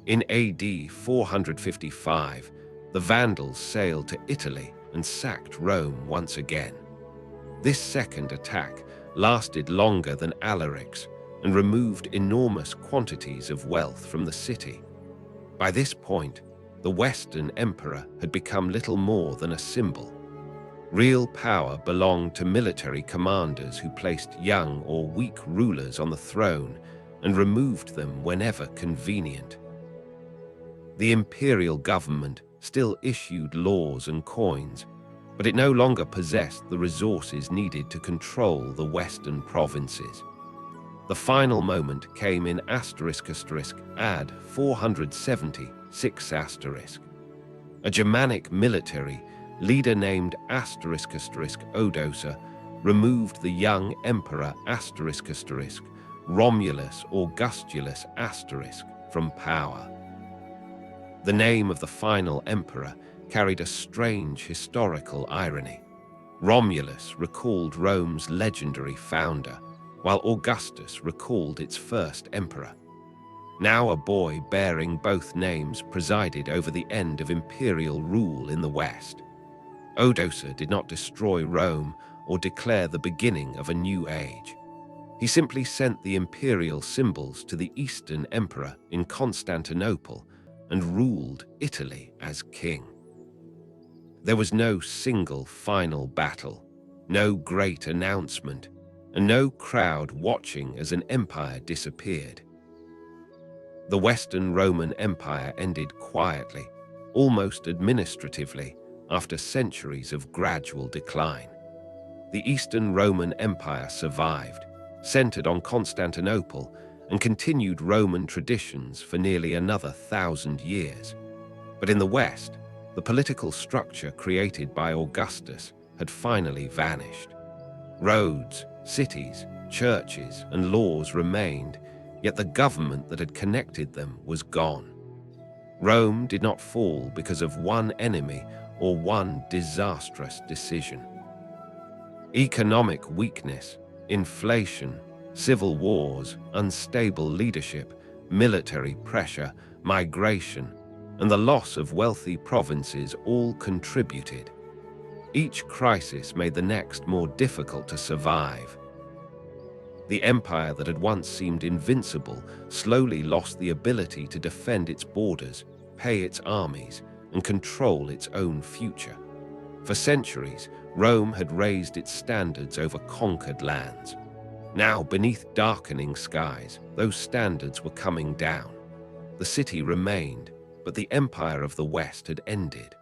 Speaker 1: In AD 455, the Vandals sailed to Italy and sacked Rome once again. This second attack lasted longer than Alaric's and removed enormous quantities of wealth from the city. By this point, the Western Emperor had become little more than a symbol. Real power belonged to military commanders who placed young or weak rulers on the throne and removed them whenever convenient. The imperial government still issued laws and coins, but it no longer possessed the resources needed to control the western provinces. The final moment came in AD 476 A Germanic military leader named Odoacer removed the young emperor Romulus Augustulus from power. The name of the final emperor carried a strange historical irony. Romulus recalled Rome's legendary founder, while Augustus recalled its first emperor. Now a boy bearing both names presided over the end of imperial rule in the West. Odoacer did not destroy Rome or declare the beginning of a new age. He simply sent the imperial symbols to the Eastern Emperor in Constantinople and ruled Italy as king. There was no single final battle, no great announcement, and no crowd watching as an empire disappeared. The Western Roman Empire ended quietly, almost administratively, after centuries of gradual decline. The Eastern Roman Empire survived, centered on Constantinople, and continued Roman traditions for nearly another 1,000 years. But in the West, the political structure created by Augustus had finally vanished. Roads, cities, churches, and laws remained, yet the government that had connected them was gone. Rome did not fall because of one enemy or one disastrous decision. Economic weakness, inflation, civil wars, unstable leadership, military pressure, migration, and the loss of wealthy provinces all contributed. Each crisis made the next more difficult to survive. The empire that had once seemed invincible slowly lost the ability to defend its borders, pay its armies, and control its own future. For centuries, Rome had raised its standards over conquered lands. Now, beneath darkening skies, those standards were coming down. The city remained, but the empire of the West had ended.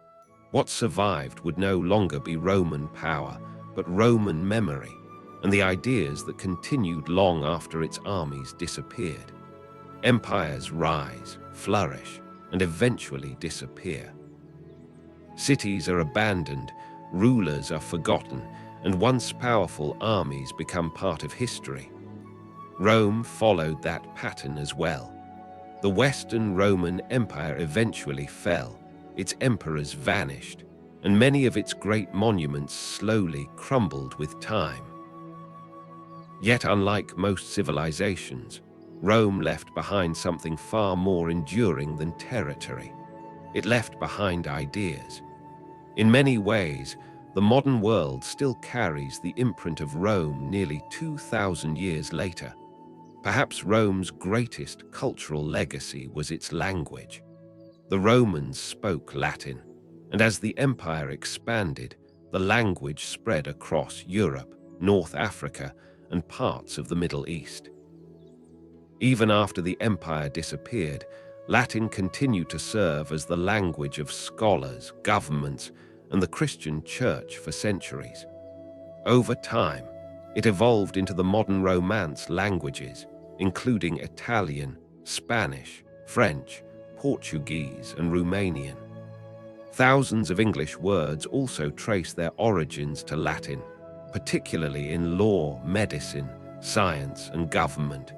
Speaker 1: What survived would no longer be Roman power, but Roman memory, and the ideas that continued long after its armies disappeared. Empires rise, flourish, and eventually disappear. Cities are abandoned, rulers are forgotten, and once powerful armies become part of history. Rome followed that pattern as well. The Western Roman Empire eventually fell, its emperors vanished, and many of its great monuments slowly crumbled with time. Yet unlike most civilizations, Rome left behind something far more enduring than territory. It left behind ideas. In many ways, the modern world still carries the imprint of Rome nearly 2,000 years later. Perhaps Rome's greatest cultural legacy was its language. The Romans spoke Latin, and as the empire expanded, the language spread across Europe, North Africa, and parts of the Middle East. Even after the empire disappeared, Latin continued to serve as the language of scholars, governments, and the Christian Church for centuries. Over time, it evolved into the modern Romance languages, including Italian, Spanish, French, Portuguese, and Romanian. Thousands of English words also trace their origins to Latin, particularly in law, medicine, science, and government.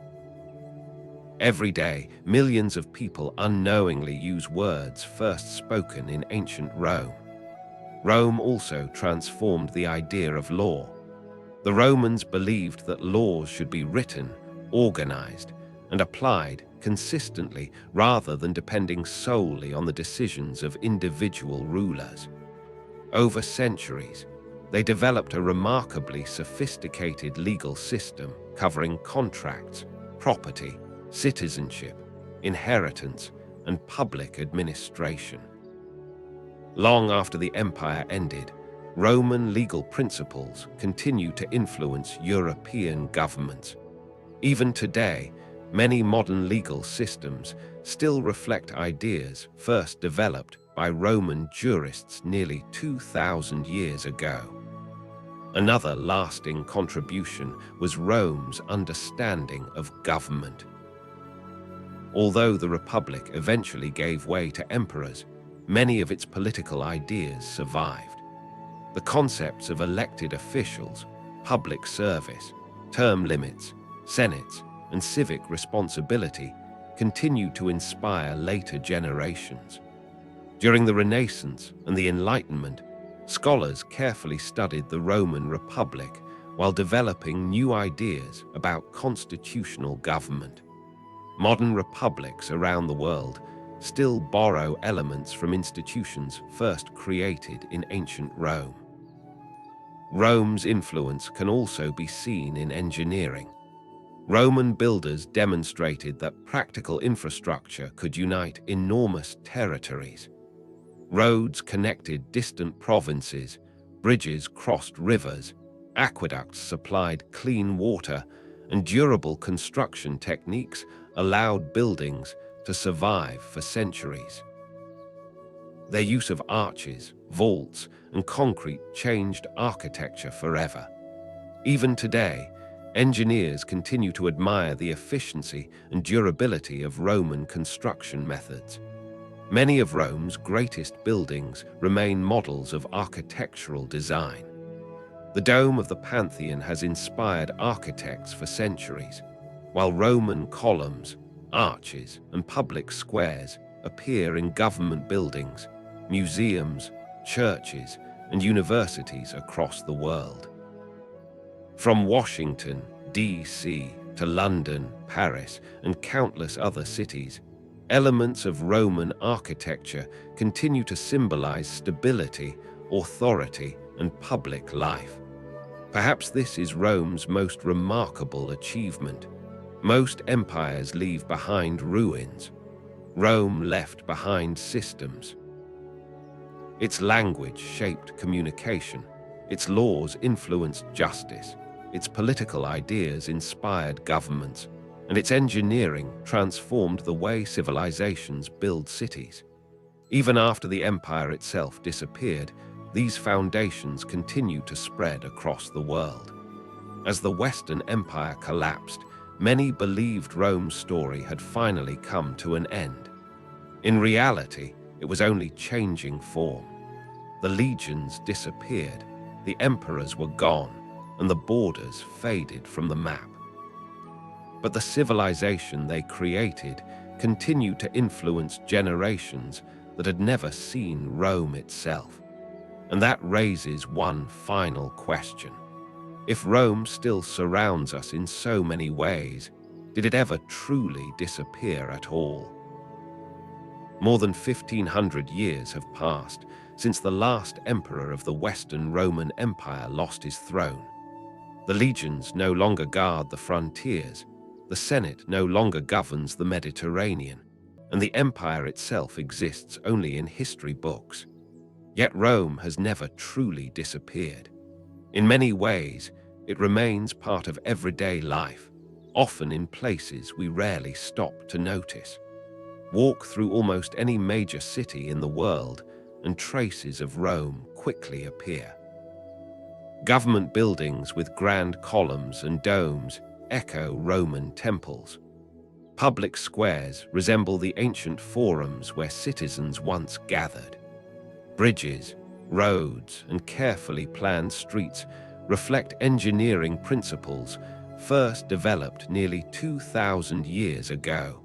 Speaker 1: Every day, millions of people unknowingly use words first spoken in ancient Rome. Rome also transformed the idea of law. The Romans believed that laws should be written, organized, and applied consistently rather than depending solely on the decisions of individual rulers. Over centuries, they developed a remarkably sophisticated legal system covering contracts, property, citizenship, inheritance, and public administration. Long after the empire ended, Roman legal principles continue to influence European governments. Even today, many modern legal systems still reflect ideas first developed by Roman jurists nearly 2,000 years ago. Another lasting contribution was Rome's understanding of government. Although the Republic eventually gave way to emperors, many of its political ideas survived. The concepts of elected officials, public service, term limits, senates, and civic responsibility continue to inspire later generations. During the Renaissance and the Enlightenment, scholars carefully studied the Roman Republic while developing new ideas about constitutional government. Modern republics around the world still borrow elements from institutions first created in ancient Rome. Rome's influence can also be seen in engineering. Roman builders demonstrated that practical infrastructure could unite enormous territories. Roads connected distant provinces, bridges crossed rivers, aqueducts supplied clean water, and durable construction techniques allowed buildings to survive for centuries. Their use of arches, vaults, and concrete changed architecture forever. Even today, engineers continue to admire the efficiency and durability of Roman construction methods. Many of Rome's greatest buildings remain models of architectural design. The dome of the Pantheon has inspired architects for centuries, while Roman columns, arches, and public squares appear in government buildings, museums, churches, and universities across the world. From Washington, D.C., to London, Paris, and countless other cities, elements of Roman architecture continue to symbolize stability, authority, and public life. Perhaps this is Rome's most remarkable achievement. Most empires leave behind ruins. Rome left behind systems. Its language shaped communication. Its laws influenced justice. Its political ideas inspired governments. And its engineering transformed the way civilizations build cities. Even after the empire itself disappeared, these foundations continue to spread across the world. As the Western Empire collapsed, many believed Rome's story had finally come to an end. In reality, it was only changing form. The legions disappeared, the emperors were gone, and the borders faded from the map. But the civilization they created continued to influence generations that had never seen Rome itself. And that raises one final question. If Rome still surrounds us in so many ways, did it ever truly disappear at all? More than 1,500 years have passed since the last emperor of the Western Roman Empire lost his throne. The legions no longer guard the frontiers, the Senate no longer governs the Mediterranean, and the empire itself exists only in history books. Yet Rome has never truly disappeared. In many ways, it remains part of everyday life, often in places we rarely stop to notice. Walk through almost any major city in the world, and traces of Rome quickly appear. Government buildings with grand columns and domes echo Roman temples. Public squares resemble the ancient forums where citizens once gathered. Bridges, roads, and carefully planned streets reflect engineering principles first developed nearly 2,000 years ago.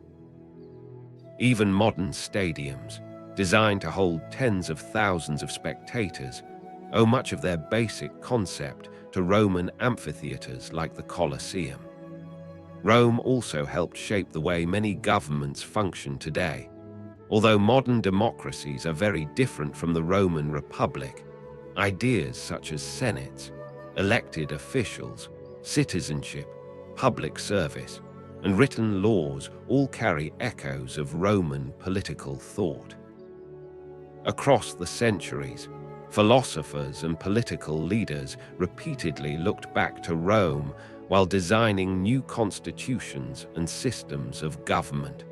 Speaker 1: Even modern stadiums, designed to hold tens of thousands of spectators, owe much of their basic concept to Roman amphitheaters like the Colosseum. Rome also helped shape the way many governments function today. Although modern democracies are very different from the Roman Republic, ideas such as senates, elected officials, citizenship, public service, and written laws all carry echoes of Roman political thought. Across the centuries, philosophers and political leaders repeatedly looked back to Rome while designing new constitutions and systems of government.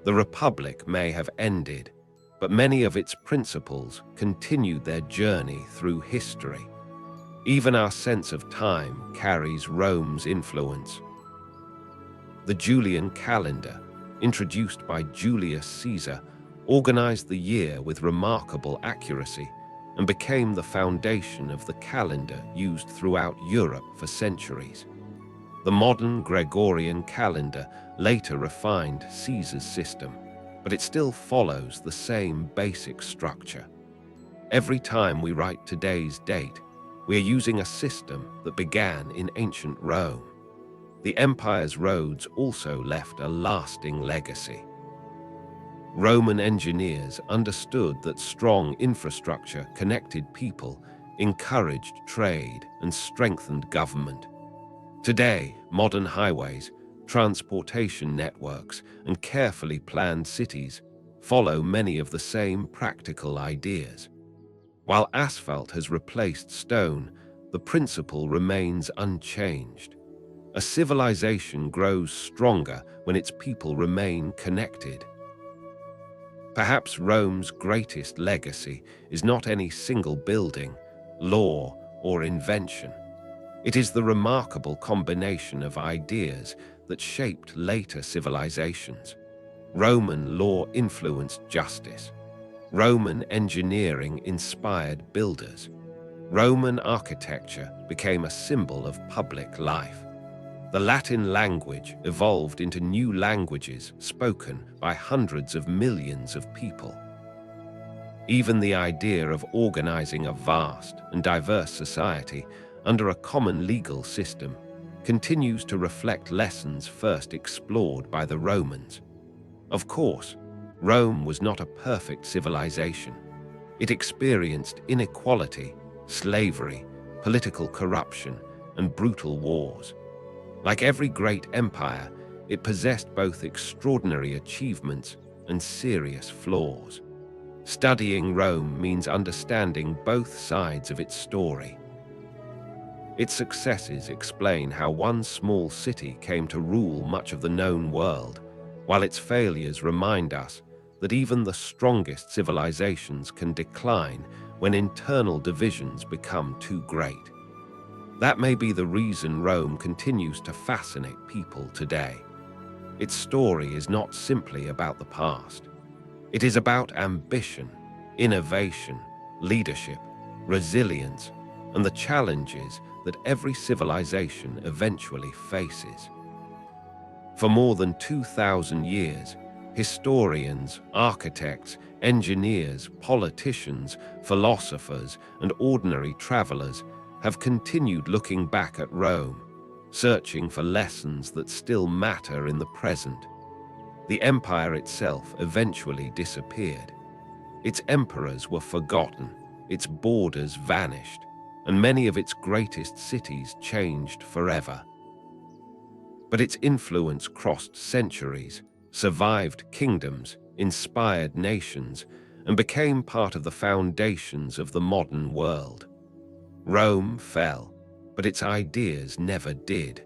Speaker 1: The Republic may have ended, but many of its principles continued their journey through history. Even our sense of time carries Rome's influence. The Julian calendar, introduced by Julius Caesar, organized the year with remarkable accuracy and became the foundation of the calendar used throughout Europe for centuries. The modern Gregorian calendar later refined Caesar's system, but it still follows the same basic structure. Every time we write today's date, we are using a system that began in ancient Rome. The empire's roads also left a lasting legacy. Roman engineers understood that strong infrastructure connected people, encouraged trade, and strengthened government. Today, modern highways, transportation networks, and carefully planned cities follow many of the same practical ideas. While asphalt has replaced stone, the principle remains unchanged. A civilization grows stronger when its people remain connected. Perhaps Rome's greatest legacy is not any single building, law, or invention. It is the remarkable combination of ideas that shaped later civilizations. Roman law influenced justice. Roman engineering inspired builders. Roman architecture became a symbol of public life. The Latin language evolved into new languages spoken by hundreds of millions of people. Even the idea of organizing a vast and diverse society under a common legal system continues to reflect lessons first explored by the Romans. Of course, Rome was not a perfect civilization. It experienced inequality, slavery, political corruption, and brutal wars. Like every great empire, it possessed both extraordinary achievements and serious flaws. Studying Rome means understanding both sides of its story. Its successes explain how one small city came to rule much of the known world, while its failures remind us that even the strongest civilizations can decline when internal divisions become too great. That may be the reason Rome continues to fascinate people today. Its story is not simply about the past. It is about ambition, innovation, leadership, resilience, and the challenges that every civilization eventually faces. For more than 2,000 years, historians, architects, engineers, politicians, philosophers, and ordinary travelers have continued looking back at Rome, searching for lessons that still matter in the present. The empire itself eventually disappeared. Its emperors were forgotten, its borders vanished, and many of its greatest cities changed forever. But its influence crossed centuries, survived kingdoms, inspired nations, and became part of the foundations of the modern world. Rome fell, but its ideas never did.